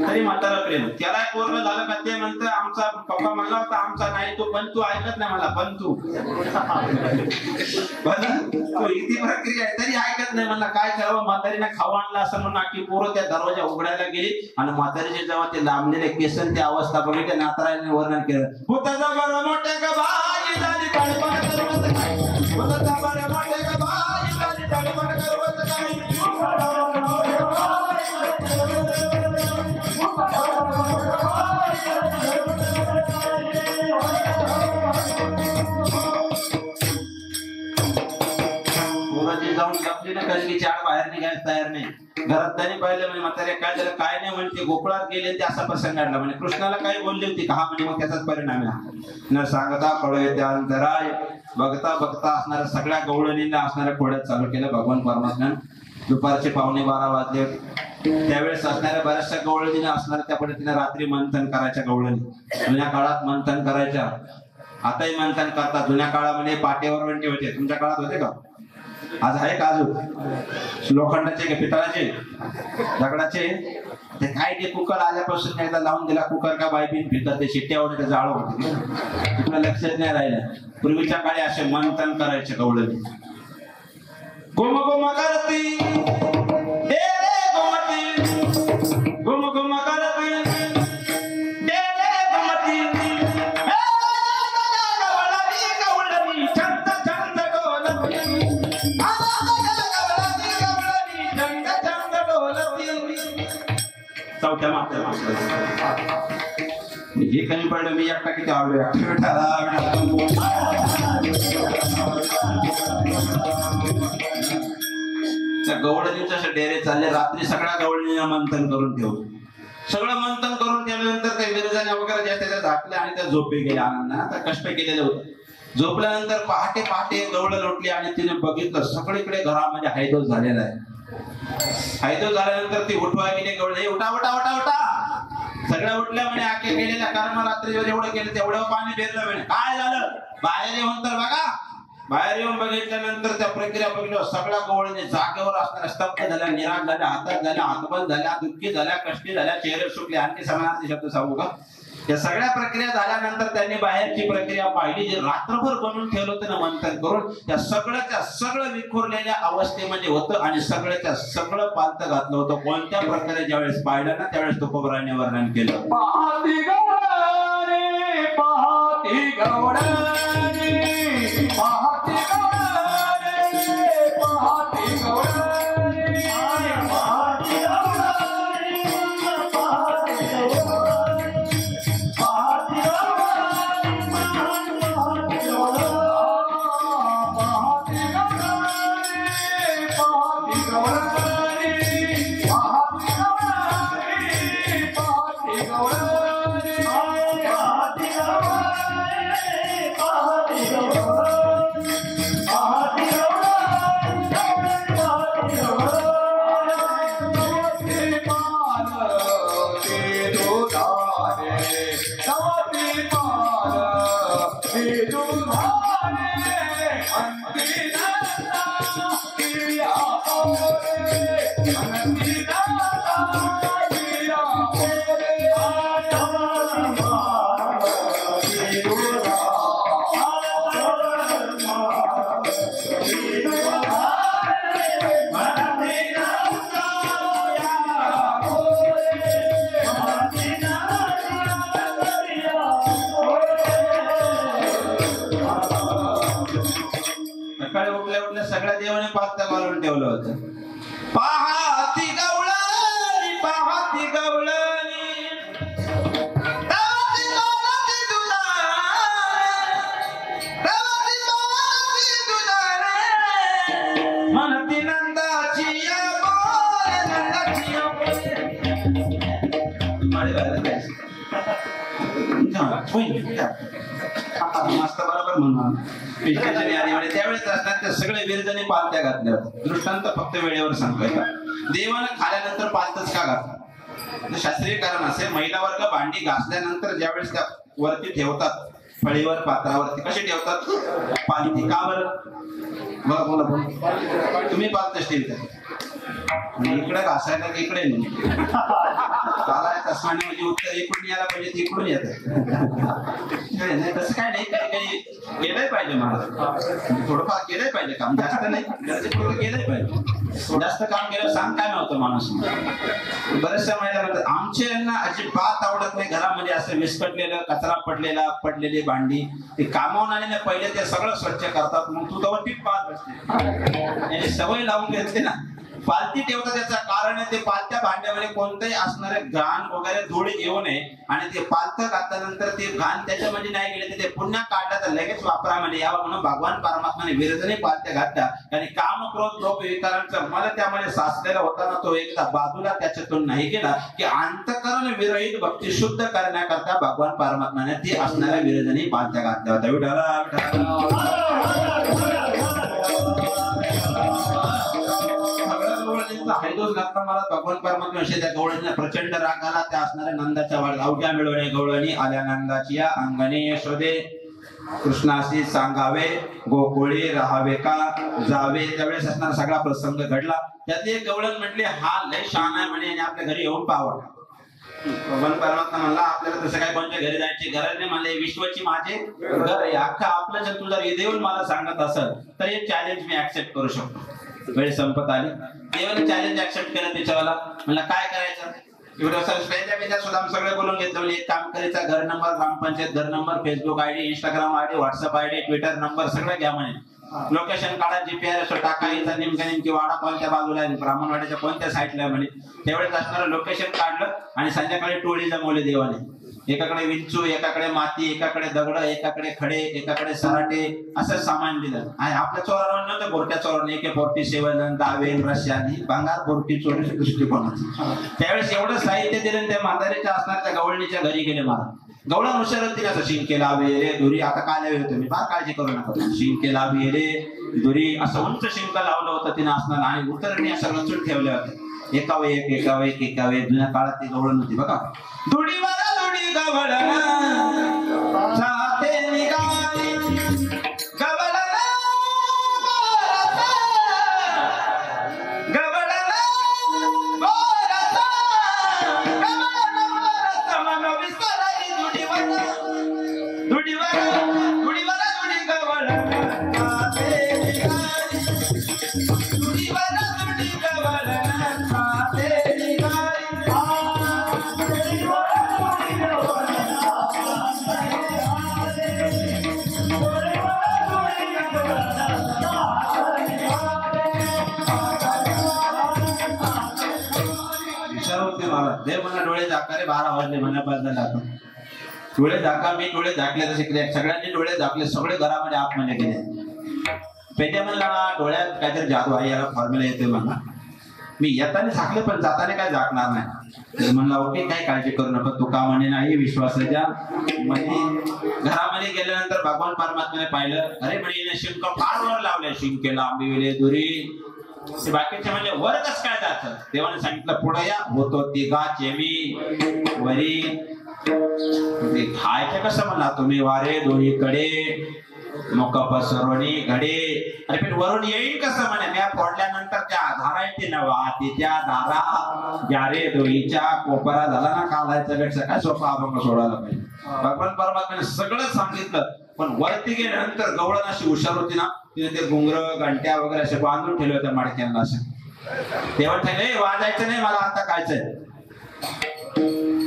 तरी म्हातारा प्रेम. त्याला पोरग झालं का ते म्हणतं आमचा पप्पा म्हणला होता आमचा नाही तू पण तू ऐकत नाही मला पण तू इथे प्रक्रिया आहे तरी ऐकत नाही. मला काय करावं. म्हातारीने खाऊ आणला असं म्हणून आखी पोरं त्या दरवाजा उघडायला गेली आणि म्हातारीचे जेव्हा ते लांबलेले केसन ती अवस्था बघितली नातराने वर्णन केलं. होता बरं मोठ्या का बाई झाली तडपड करवत काय. होता बरं मोठ्या का बाई झाली तडपड करवत काय. जाऊन लपली ना कधी चार बाहेर निघायला तयार नाही. घरात त्यांनी पाहिलं म्हणजे म्हातारे काय झालं काय नाही म्हणते गोकुळात गेले ते असा प्रसंग घडला. म्हणजे कृष्णाला काही बोलली होती का म्हणजे मग त्याचाच परिणाम आहे. न सांगता कळय त्या अंतराय. बघता बघता असणाऱ्या सगळ्या गवळणींना असणाऱ्या खोड्यात चालू केलं भगवान परमात्म्यानं. दुपारचे 12:15 वाजले. त्यावेळेस असणाऱ्या बऱ्याचशा गवळणीने असणाऱ्या त्या पद्धतीने रात्री मंथन करायच्या. गवळणी जुन्या काळात मंथन करायच्या. आताही मंथन करतात. जुन्या काळामध्ये पाटेवर वंटे होते. तुमच्या काळात होते का. आज आहे का अजून लोखंडाचे पितळाचे दगडाचे ते काय ते कुकर आल्यापासून एकदा लावून दिला कुकर का बायबीन फिरतात ते शिट्ट्यावर जाळ होते. तुला लक्षात नाही राहिलं. पूर्वीच्या काळी असे मंथन करायचे गवळणी. गोम गोम करती गोम गोम करती चौथ्या मागच्या हे कमी पडलं. मी एकटा किती आवडलं त्या गवळणीचे डेरे चालले. रात्री सगळ्या गवळणीला मंथन करून ठेवलं. सगळं मंथन करून ठेवल्यानंतर त्या विरजाने वगैरे ज्या त्याच्या झाकल्या आणि त्या झोपे गेल्या. आनंदाने आता कष्ट केलेले होते. झोपल्यानंतर पहाटे पहाटे गवळ लोटली आणि तिने बघितलं सगळीकडे घरामध्ये हैदोस झालेला आहे. हैदोस झाल्यानंतर ती उठवा गेली. गवळ उठा उठा उठा उठा. सगळ्या उठल्या म्हणे आखे केलेल्या कर्म रात्री जेवढं केलं तेवढं पाणी बेरलं म्हणे. काय झालं बाहेर येऊन तर बघा. बाहेर येऊन बघितल्यानंतर त्या प्रक्रिया बघितल्या सगळ्या गवळणी जागेवर असणाऱ्या स्तब्ध झाल्या, निराश झाल्या, हातात झाल्या, हातबंद झाल्या, दुःखी झाल्या, कष्टी झाल्या, चेहरे सुटले. आणखी समानार्थी शब्द सांगू का. या सगळ्या प्रक्रिया झाल्यानंतर त्यांनी बाहेरची प्रक्रिया पाहिली. जे रात्रभर बनवून ठेवलं होतं ना मंथन करून त्या सगळ्याच्या सगळं विखुरलेल्या अवस्थेमध्ये होतं आणि सगळ्याच्या सगळं पालत घातलं होतं. कोणत्या प्रकारे ज्यावेळेस पाहिलं ना त्यावेळेस तुकोबराने वर्णन केलं. पहाती गवळणी पहाती गवळणी पहाती गवळणी पहाती गवळणी सकाळी उठल्या उठल्या सगळ्या देवाने पालत्या घालून ठेवलं होतं. पाहाती गवळणी पाहाती गवळणी म्हणती नंदाची या बोल नंदाची या मस्त बरोबर म्हणून त्यावेळेस असतात ते सगळे वीरजणी पालत्या घातल्या होत्या. दृष्टांत फक्त वेळेवर सांगतोय का देवानं खाल्यानंतर पालतच का घातलं. शास्त्रीय कारण असे महिला वर्ग भांडी घासल्यानंतर ज्यावेळेस त्या वरती ठेवतात फळीवर पात्रावरती कशी ठेवतात पालती का बरं. बघा बोला बोला तुम्ही पालत स्टील इकडे घासायला की इकडे तसमाने म्हणजे उत्तर इकडून यायला पाहिजे तिकडून येत नाही. तसं काय नाही काही काही केलंय पाहिजे मला थोडंफार केलंय पाहिजे काम जास्त नाही गरजेपुरतं केलंय पाहिजे. जास्त काम केलं सांग काय नव्हतं माणूस. बऱ्याचशा महिला म्हणतात आमच्या यांना अजिबात आवडत नाही घरामध्ये असं विस्कटलेलं कचरा पडलेली भांडी ते कामावून आले पहिले ते सगळं स्वच्छ करतात मग तू तेव्हा टीप पाहत असते सवय लावून घेतली ना. पालती ठेवतात त्याचं कारण आहे ते पालत्या भांड्यामध्ये कोणतंही असणारे घाण वगैरे धूळ येऊ नये आणि ते पालतं घातल्यानंतर ते घाण त्याच्यामध्ये नाही गेले ते पुन्हा काढलं तर लगेच वापरामध्ये यावं म्हणून भगवान परमात्माने विरजने पालत्या घातल्या. आणि काम क्रोध लोभ विकारांचं मला त्यामध्ये साचलेला होताना तो एकदा बाजूला त्याच्यातून नाही गेला की अंतकरण विरहित भक्ती शुद्ध करण्याकरता भगवान परमात्माने ती असणाऱ्या विरजने पालत्या घातल्या होत्या. हैदोस घातला मला भगवान परमात्मा त्या गवळणीला प्रचंड राग आला. त्या असणाऱ्या नंदाच्या वाढ अवघ्या मिळवणे गवळणी आल्या नंदाची या अंगणे यशोदे कृष्णाशी सांगावे गोकुळी राहावे का जावे. त्यावेळेस असणारा सगळा प्रसंग घडला. त्यातली एक गवळण म्हटली हा लय शान आहे म्हणे आणि आपल्या घरी येऊन पाहावं. भगवान परमात्मा म्हणला आपल्याला तसं काय कोणत्या घरी जायची गरज नाही म्हणले विश्वाची माझे घर आहे अख्खा आपलं जर तू जर देऊन मला सांगत असेल तर हे चॅलेंज मी ऍक्सेप्ट करू शकतो. वेळ संपत आली देवाने चॅलेंज ऍक्सेप्ट केलं त्याच्यावाला म्हणला काय करायचं सुद्धा सगळे बोलून घेतलं म्हणजे एक काम करायचं घर नंबर ग्रामपंचायत घर number Facebook ID Instagram ID WhatsApp ID Twitter number सगळं घ्या म्हणे. लोकेशन काढा जीपीआरएस टाकायचं नेमकी वाडा कोणत्या बाजूला आहे ब्राह्मणवाड्याच्या कोणत्या साईडला आहे म्हणे. त्यावेळेस असणारं लोकेशन काढलं आणि संध्याकाळी टोळी जमवली देवाने. एकाकडे विंचू एकाकडे माती एकाकडे दगड एकाकडे खडे एकाकडे सराटे असं सामान दिलं. आणि आपल्या चोरावर नव्हतं बोरट्या चोरावर AK-47 दावेल रश्यानी भांगार बोरटी चोरीच्या दृष्टिकोनात त्यावेळेस एवढं साहित्य दिलं. त्या म्हातारीच्या असणार त्या गवळणीच्या घरी गेले मला. गवळण हुशार तिने असं शिंके लावे रे दुरी आता काय लावे तुम्ही फार काळजी करू नका शिंके लावे रे दुरी असं उंच शिंक लावलं होतं तिने असणार. आणि उतरणी असं रचून ठेवले होते एकावे एक एकावे जुन्या काळात ती गवळण होती बघा. दुडीवाला दुडी गवळण छाते निघाली गवळण गवळण बोरसा गवळण मन विसरली दुडीवाला दुडीवाला दुडीवाला दुडी गवळण छाते निघाली दुडीवाला दुडी गवळण छाते निघाली. देव म्हणा डोळे झाका रे 12 वाजले म्हणण्यापासून जातो. डोळे झाका मी डोळे झाकले तसे सगळ्यांनी डोळे झाकले सगळे घरामध्ये आतमध्ये गेले. पेट्या म्हणला डोळ्यात काहीतरी जादू आहे याला फॉर्म्युला येते म्हणला. मी येताना झाकले पण जाताना काय झाकणार नाही म्हणला. ओके काय काळजी करू नका तू का म्हणे नाही विश्वासाच्या मध्ये. घरामध्ये गेल्यानंतर भगवान परमात्म्याने पाहिलं अरे म्हणे शिंक फार वर लावले शिंके लांबी वेळे दुरी. ते बाकीचे म्हणजे वर कस काय जात देवाने सांगितलं पुढे या होतो तिघाचे मी वरी. खायचं कसं म्हणला तुम्ही वारे दोन्हीकडे मोका पसरवणी घडे. अरे पण वरून येईल कसं म्हणे म्या फोडल्यानंतर त्या धारा येते ना वाहते त्या धारा यारे दोहीच्या कोपरा झाला ना काढायचं पेक्षा काय सोपा अभंग सोडायला पाहिजे. भगवान परमात्म्याने सगळं सांगितलं पण वरती गेल्यानंतर गवळण अशी हुशार होती ना तिने ते घुंगर घंट्या वगैरे असे बांधून ठेवले होत्या माडक्यांना असे. तेव्हा ठेवले वाजायचं नाही मला आता कायचंय.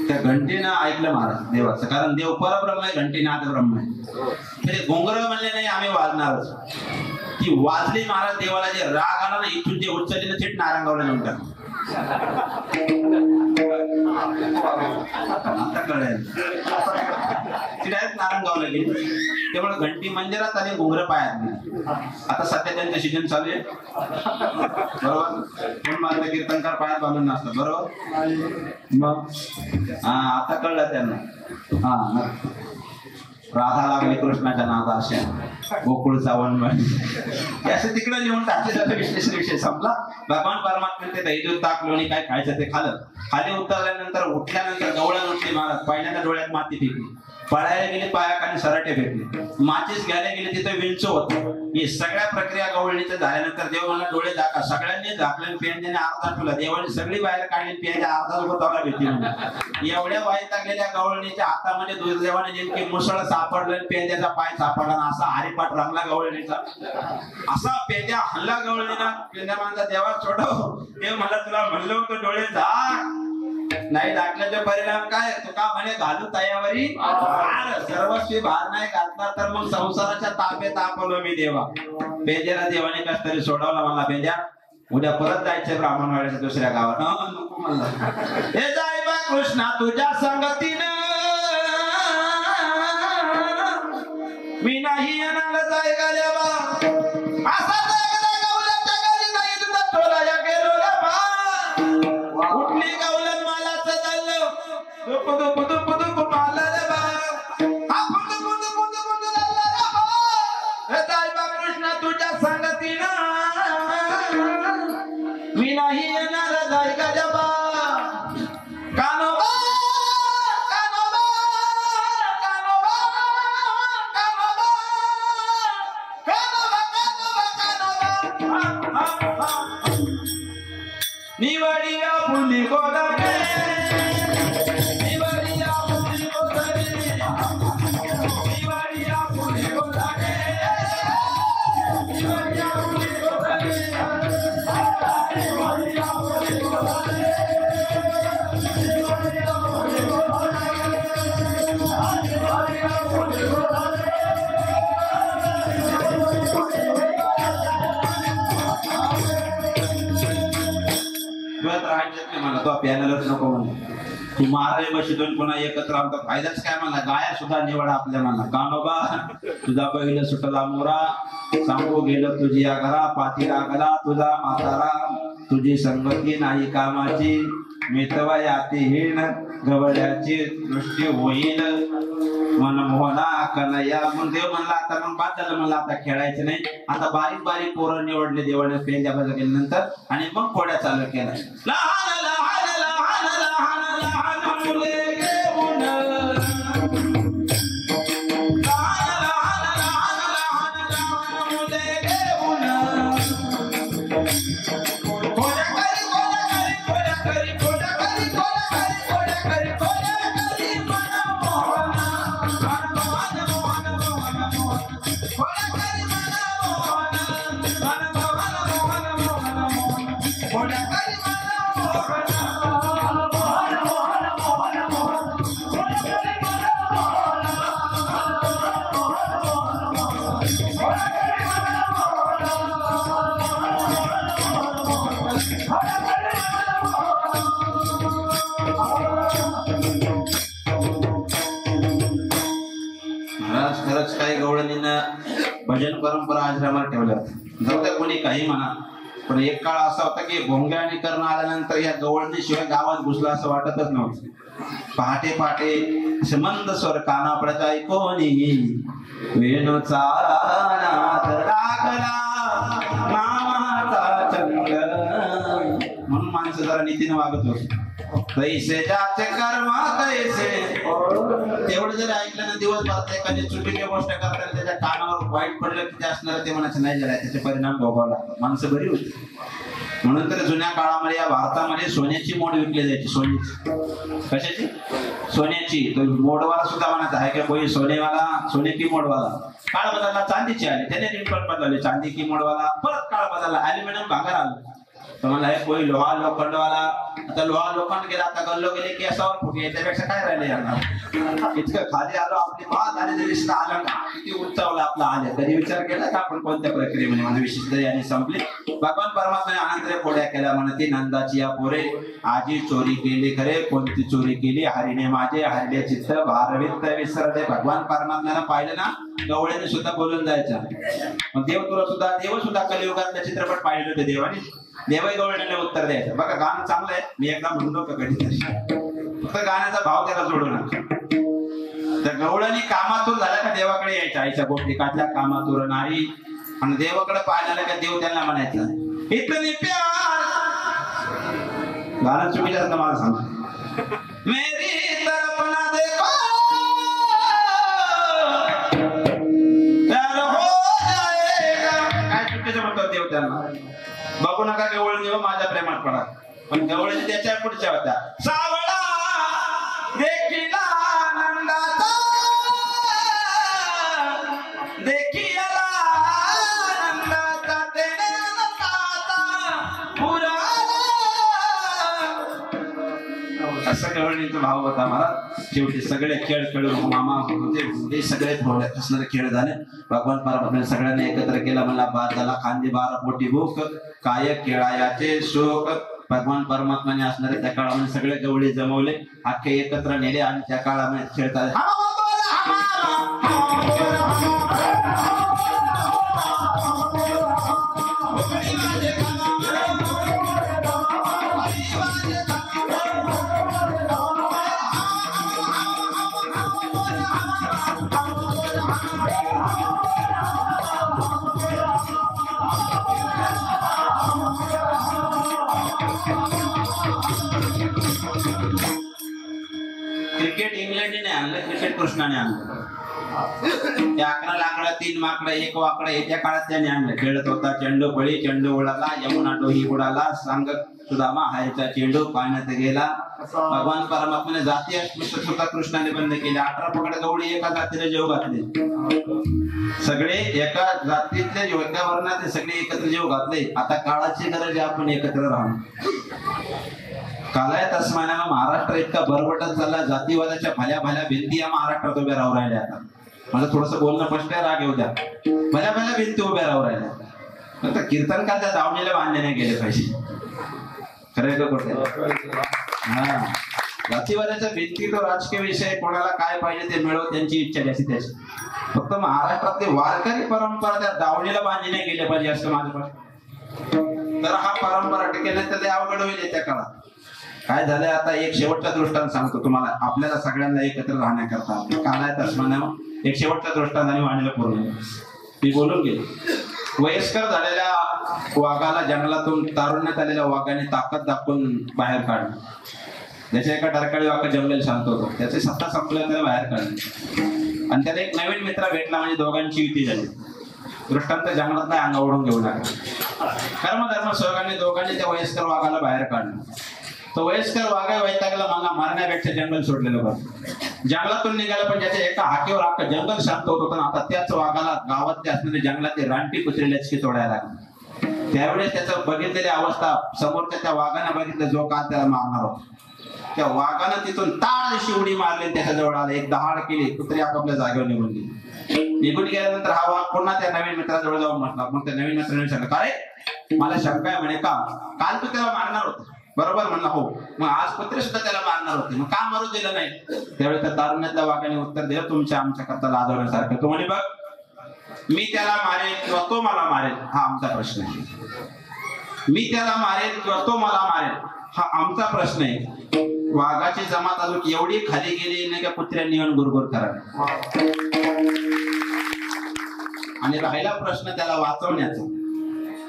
त्या घंटीनं ऐकलं महाराज देवाचं कारण देव परब्रह्म आहे घंटी नाद ब्रह्म आहे. ते घुंगर म्हणले नाही आम्ही वाजणारच ती वाजली महाराज देवाला जे राग आला ना इथून जे उचलली ना थेट नारायणगावला नेऊन टाकलं. आता कळेल ती डायरेक्ट नारायणगावला गेली. त्यामुळे घंटी मंदिरात आणि घुंगर पायात गेली. आता सध्या त्यांचं सीजन चालू आहे बरोबर. म्हणून माझं कीर्तनकार पायात बांधून नसतात बरोबर. मग हा आता कळलं त्यांना. हा राधा लागली कृष्णाच्या नादा अशा गोकुळचा वनवाणी असं तिकडे लिहून टाकले जातं. विषय संपला. भगवान परमात्मा ते दही दूध ताक लोणी काय खायचं ते खाल्लं. खाली उतरल्यानंतर उठल्यानंतर गवळण उठली महाराज. पहिल्यांदा डोळ्यात माती फेकली. पळायला गेले पायाखाली सराटे फेकले. माचीस घ्यायला गेले तिथे विंचू होत. ही सगळ्या प्रक्रिया गवळणीच्या झाल्यानंतर देव म्हणला डोळे झाका. सगळ्यांनी झाकले. पेंड्याने अर्धा ठेवला. देवाने सगळी बाहेर काढली. पेंड्या अर्धा गोतावला भीती. एवढ्या वाईट लागलेल्या गवळणीच्या हातामध्ये दुर्दैवाने नेमकी मुसळ सापडलं. पेंड्याचा पाय सापडला. असा हरिपाठ रंगला गवळणीचा. असा पेंड्या हल्ला गवळणीला. पेंड्या माझा देवा सोडव. देव मला तुला म्हणलं होतं डोळे झाक. नाही दाखल्याचे परिणाम काय. तुका म्हणे घालू तयावरी सर्वस्वी भार नाही घातला तर मग संसाराच्या ताब्यात आपलो मी देवा. पेंद्याला देवाने कस तरी सोडवला. मला पेंद्या उद्या परत जायचंय ब्राह्मणवाड्याच्या दुसऱ्या गावात. नको म्हणला. हे जाय बा कृष्णा तुझ्या संगतीनं मी नाही येणार जाय गाल्या बा. असा उठली गावलन मालाच चाललं. दुप दुप दुप दुप माला रे बा. आपण दुप दुप दुप चालला रे बा. हे जाय बा कृष्णा तुझ्या संगतीनं मी नाही येणार जाय गाल्या बा. कानोबा कानोबा कानोबा कानोबा कानोबा कानोबा निवडिया फुली गोदाडे. निवडिया फुली गोदाडे. निवडिया फुली गोदाडे. निवडिया फुली गोदाडे. निवडिया फुली गोदाडे. निवडिया फुली मला तो प्यायलाच नको म्हणून. तू माराय बशीतून पुन्हा एकत्र आमचा फायदाच काय म्हणला. गाया सुद्धा निवडा आपल्या म्हणला. कानोबा तुझा पहिलं सुटला मोरा. सांगू गेलं तुझी या घरा. पाठी लागला तुझा म्हातारा. तुझी संगती नाही कामाची. मितवा यातीहीन गवड्याची दृष्टी होईल. मनमोहना कनया. मग देव म्हणला आता मग बाद झालं. म्हणलं आता खेळायचं नाही. आता बारीक बारीक पोरं निवडले देवाने पेंड्या बाजा केल्यानंतर. आणि मग खोड्या चालू केल्या. लहान लहान लहान लहान लहान मुले घेऊन. लहान लहान लहान लहान लहान मुले घेऊन. खोड्या करी खोड्या करी खोड्या करी खोड्या करी खोड्या करी खोड्या करी खोड्या करी मनमोहन. खरंच काही गवळणीनं भजन परंपरा आश्रमात ठेवल्या. जाऊ द्या कोणी काही म्हणा. पण एक काळ असा होता की भोंग्या आणि कर्ण आल्यानंतर या गवळणीशिवाय गावात घुसला असं वाटतच नव्हतं. पहाटे पहाटे मंद स्वर कानापडाचा ऐकोनी. वेणूचा नाद लागला नामाचा चंग. म्हणून माणसं जरा नीतीने वागत होत. तैसे जाते कर्म तैसे. तेवढं जर ऐकलं ना दिवसभर एखादी चुकीची गोष्ट करताना त्याच्या कानावर वाईट पडलं की ते असणार ते म्हणायचं नाही झालं. त्याचे परिणाम भोगावं लागतात. माणसं बरी होती. म्हणून तर जुन्या काळामध्ये या भारतामध्ये सोन्याची मोड विकली जायची. सोन्याची कशाची. सोन्याची. तो मोडवाला सुद्धा म्हणायचा आहे का कोणी सोनेवाला. सोने की मोडवाला. काळ बदलला चांदीची आली. त्याने रिंगटोन बदलले. चांदी की मोडवाला. परत काळ बदलला. अल्युमिनियम भांगार आलं. तर मला हे कोणी लोहा लोखंडवाला, आता लोहा लोखंड गेला, आता गल्लो गेले की असावर फुगे, याच्यापेक्षा काय राहिले यांना. इतकं खाली आलो, आपली बात आली रिश्ता आला का, किती उंचावला आपला आले. कधी विचार केला का आपण कोणत्या प्रक्रियेमध्ये माझी विशिष्ट यांनी संपली. भगवान परमात्माने अनंत खोड्या केल्या म्हणते नंदाची या पोरे, आजी चोरी केली खरे, कोणती चोरी केली हरीने माझे, हरले चित्त भारवित्त विसरले. भगवान परमात्म्याला पाहिलं ना, गवळ्याने सुद्धा बोलून जायचा. मग देव सुद्धा कलियुगातले चित्रपट पाहिले होते देवाने. देवही गवळ्याने उत्तर द्यायचं. बघा गाणं चांगलं आहे, मी एकदा म्हणलो का कधीतरी, फक्त गाण्याचा भाव त्याला जोडू नका. तर गवळणी कामातूर झाल्या का देवाकडे यायच्या, आईच्या गोष्टी काढल्या कामातूर नाही, आणि देवाकडे पाहिलं का देव त्यांना म्हणायचा इतनी प्यार. गाणं चुकीचं असतं मला सांग. मेरी तरफ ना देखो प्यार हो जाएगा. काय चुकीचं म्हणतो देव त्यांना. बघू नका गवळणी हो माझ्या प्रेमात पडा. पण गवळणी त्याच्या पुढच्या होत्या. सावळा देखील आनंदाचा, देखील आनंदाचा तेने आनंदाचा पुरा. असं गवळणीचा भाव होता मला. शेवटी सगळे खेळ खेळून मामा होते सगळे असणारे खेळ झाले. भगवान परमात्म्याने सगळ्यांनी एकत्र केला. मला बाद झाला खांदी 12 पोटी भूक, काय खेळायाचे शोक. भगवान परमात्माने असणारे त्या काळामध्ये सगळे गवळे जमवले, अख्खे एकत्र नेले आणि त्या काळामध्ये खेळतात. क्रिकेट इंग्लंडने आणलं, क्रिकेट कृष्णाने आणलं. त्या 11 लाकडं 3 माकडं 1 वाकडं येत्या काळात त्याने आणलं. खेळत होता चेंडू फळी, चेंडू उडाला, यमुना डोही उडाला, सांग सुदामा हायचा चेंडू पाण्यात गेला. भगवान परमात्म्याने जाती अस्पृश्य सुद्धा कृष्णाने बंद केले. 18 पकड गवळी एका जातीला जेव घातले. सगळे एका जातीतले एका वर्णातले सगळे एकत्र जेव घातले. आता काळाची गरज आहे, आपण एकत्र राहू. कालाय तस्माना महाराष्ट्र इतका बरबटत चालला. जातीवादाच्या भल्या भल्या भिंती या महाराष्ट्रात उभ्या राहू राहिल्या. आता माझं थोडस बोलणं स्पष्ट आहे, राग येऊ द्या. भल्या भल्या भिंती उभ्या राहू राहिल्या. आता कीर्तनकार त्या दावणीला बांधले नाही गेले पाहिजे. खरं का खोटं? हा, जातीवादाच्या भिंती तो राजकीय विषय, कोणाला काय पाहिजे ते मिळव, त्यांची इच्छा द्यायची त्याची. फक्त महाराष्ट्रातली वारकरी परंपरा त्या दावणीला बांधली नाही गेले पाहिजे असं माझं प्रश्न. तर हा परंपरा टिकेल तर ते अवघड होईल त्या काळात. काय झालंय आता, एक शेवटचा दृष्टांत सांगतो तुम्हाला. आपल्याला सगळ्यांना एकत्र राहण्याकरता कालाय तस्माना एक शेवटचा दृष्टांत आणि वाणीला पूर्ण मी बोलून गेले. वयस्कर झालेल्या वाघाला जंगलातून तारुण्यात आलेल्या वाघाने ताकद दाखवून बाहेर काढलं. त्याच्या एका डरकाळी वाघ जंगल शांत होतो, त्याचे सत्ता संपलं, त्याला बाहेर काढलं. आणि त्याला एक नवीन मित्र भेटला, म्हणजे दोघांची युती झाली. दृष्टांत जंगलात नाही अंगा ओढून घेऊ नका. कर्मधर्म सहकाने दोघांनी त्या वयस्कर वाघाला बाहेर काढलं. तो वयस्कर वाघा वैतागला, मागा मारण्यापेक्षा जंगल सोडलेलं बरं. जंगलातून निघाला, पण त्याच्या एका हाकेवर अख्खं जंगल शांत होत होतं. आता त्याच वाघाला गावातले असणारे जंगलातले रानटी कुत्रे लचकी तोडायला लागले. त्यावेळेस त्याचं बघितलेली अवस्था समोरच्या त्या वाघाने बघितलं, जो काल त्याला मारणार होता. त्या वाघानं तिथून ताळ अशी उडी मारली, त्याच्या जवळ आले, एक दहाड केली, कुत्री आपापल्या जागेवर निघून गेली. निघून गेल्यानंतर हा वाघ पुन्हा त्या नवीन मित्राजवळ जाऊन बसला. मग त्या नवीन मित्राने विचारलं, का रे मला शंका आहे म्हणे, का काल तू त्याला मारणार होता? बरोबर म्हणला, हो. मग आज कुत्रे सुद्धा त्याला मारणार होते, मग का मारू दिलं नाही? त्यावेळी त्या तारुण्यातल्या वाघाने उत्तर दिलं, तुमच्या आमच्या करता लाजवण्यासारखं. तो म्हणे, बघ मी त्याला मारेल किंवा तो मला मारेल हा आमचा प्रश्न आहे. मी त्याला मारेल किंवा तो मला मारेल हा आमचा प्रश्न आहे. वाघाची जमात अजून एवढी खाली गेली नाही का कुत्र्यांनी येऊन गुरगुर करायला. आणि राहिला प्रश्न त्याला वाचवण्याचा.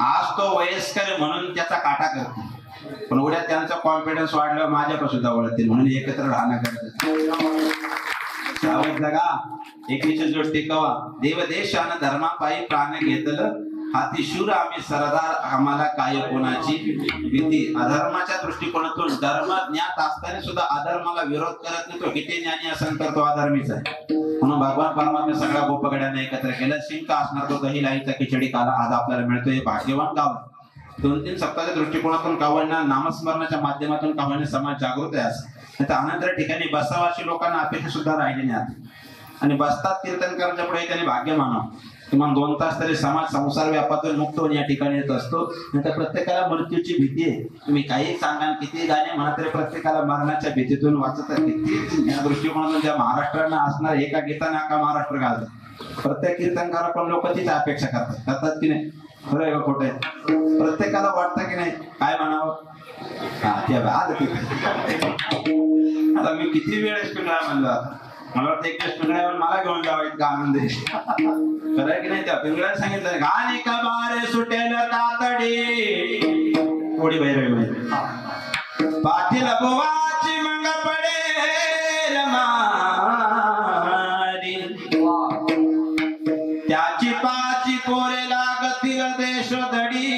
आज तो वयस्कर म्हणून त्याचा काटा करतो, पण उद्या त्यांचा कॉन्फिडन्स वाढलं, माझ्यापासून वळतील, म्हणून एकत्र राहणं गरजेचं. सावध जगा, एकीचे जोड टिकवा. देव देशानं धर्मापायी प्राण घेतलं, हाती शूर आम्ही सरदार, आम्हाला काय कोणाची भीती. अधर्माच्या दृष्टिकोनातून धर्म ज्ञात असताना सुद्धा अधर्माला विरोध करत नाही, तो किती ज्ञानी असेल तर तो अधर्मीच आहे. म्हणून भगवान परमात्मा सगळ्या गोपगड्यांना एकत्र केलं. शिंक असणार तो दही लाईचा खिचडी खाला आज आपल्याला मिळतोय. भाग्यवान गाव. 2-3 सप्ताहाच्या दृष्टिकोनातून कावळणा नामस्मरणाच्या माध्यमातून कावळणे समाज जागृत आहे असं. नाही अनंतर ठिकाणी बसावाशी लोकांना अपेक्षा सुद्धा राहिली नाही आता. आणि बसतात कीर्तनकारांच्या पुढे त्यांनी भाग्य मानावं. किमान 2 तास तरी समाज संसार व्यापातून मुक्त होऊन या ठिकाणी येत असतो. नाहीतर प्रत्येकाला मृत्यूची भीती आहे. तुम्ही काही सांगा किती गाणे म्हणा तरी प्रत्येकाला मरणाच्या भीतीतून वाचत किती या दृष्टिकोनातून ज्या महाराष्ट्रानं असणार एका गीताने आका महाराष्ट्र घालतात. प्रत्येक कीर्तनकाराकडून लोक तीच अपेक्षा करतात की नाही? खरं आहे का खोटं आहे? प्रत्येकाला वाटतं की नाही काय म्हणावं. आता मी किती वेळेस पिंगळा म्हणला मला वाटतं एक वेळेस पिंगळ्यावर मला घेऊन जावं इतका आनंद आहे. खरं आहे की नाही? त्या पिंगळ्यात सांगितलं गाणी कबारे सुटेल तातडी थोडी भैरवी पाठील बुवाची मंग पडेल मारी त्याची पाची पोरे लागतील देशोधडी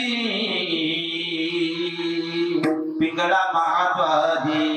पिंगळा महाद्वारी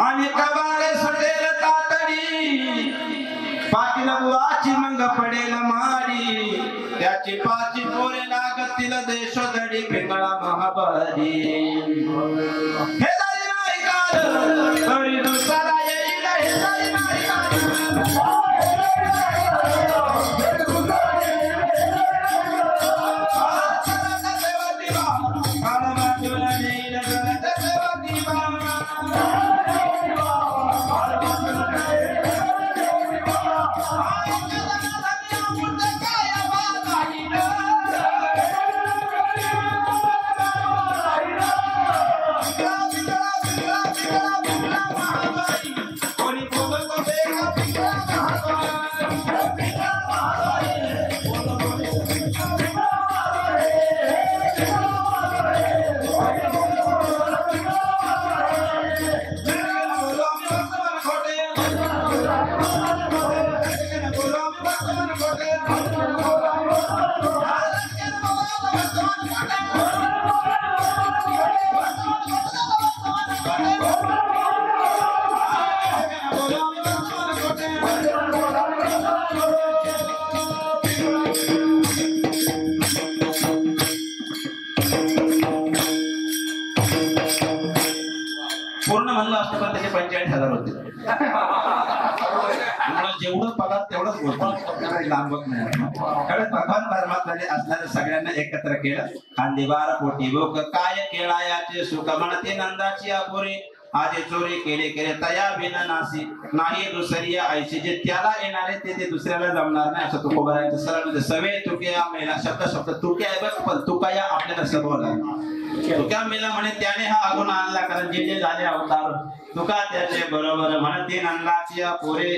आणि कबारे सुटेल तातडी पाटील बुवाची मंग पडेल मारी त्याची पाची पोरे लागतील देशोधडी पिंगळा महाबारी हे झाली नाही काल तरी दुसरा येईल हे झाली नाही काल पूर्ण म्हणलं असतं पण त्याचे 45,000 होते. जेवढं पगार तेवढंच बोलतो लांबत नाही. भगवान परमात्म्याने असणाऱ्या सगळ्यांना एकत्र केलं. खांदेबार पोटी बोक काय केळायाचे सुख म्हणते नंदाची अपुरी आजे चोरी केले केले तया बिन नासी नाही दुसरी ऐशी जे त्याला येणारे ते दुसऱ्याला जमणार नाही असं तुकोबारायचं सरळ म्हणजे सवे तुक्या मेला शब्द तुक्या आहे बघ पण तुकाया आपल्याला सबवला तुक्या मेला म्हणे त्याने हा अगुण आणला कारण जे झाले अवतार तुका त्याचे बरोबर म्हणते नंदाची पोरे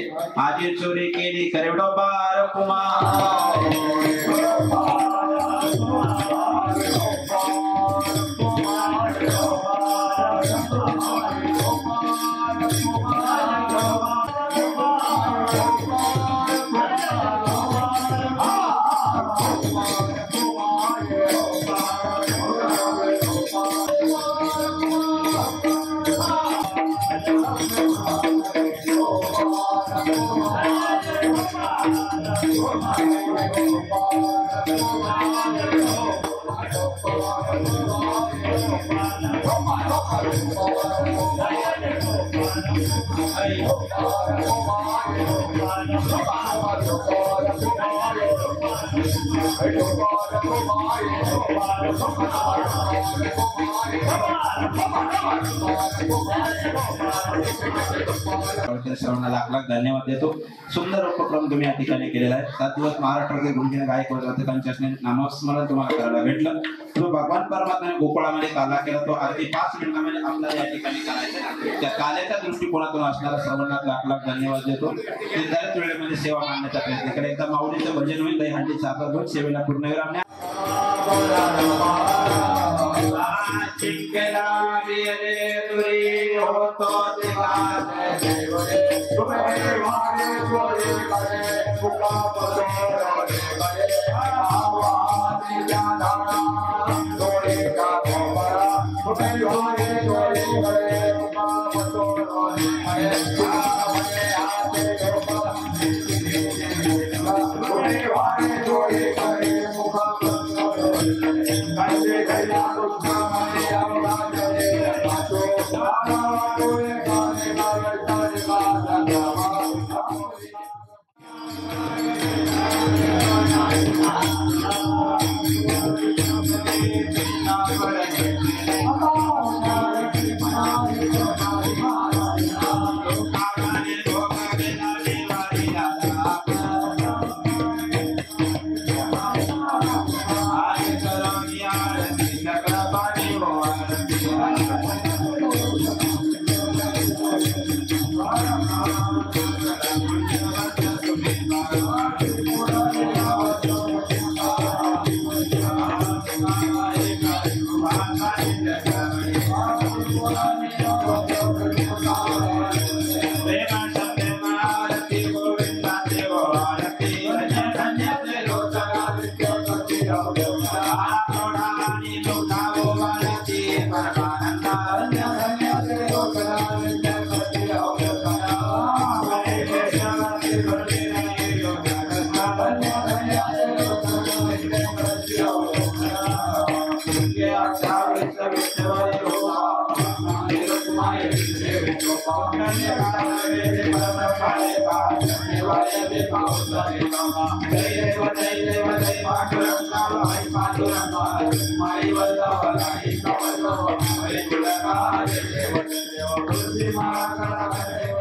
आजी चोरी केली करेवडो बार कुमार Hey, श्रवणाला लाख लाख धन्यवाद देतो. सुंदर उपक्रम तुम्ही या ठिकाणी केलेला आहे. 7 दिवस महाराष्ट्रातील गुरुजन गायक वादकांच्या नामस्मरण तुम्हाला करायला भेटलं. तो भगवान परमात्म्याने गोकुळामध्ये काला केला, तो अगदी 5 मिनिटांमध्ये आपल्याला या ठिकाणी करायचा. त्या काल्याच्या दृष्टिकोनातून असणारा श्रवणात लाख लाख धन्यवाद देतो. निर्धारित वेळेमध्ये सेवा मांडण्याचा प्रयत्न केला. एकदा माऊलीचं भजन होईल, दहीहंडी साखर घेऊन सेवेला पूर्णविराम द्या. Hare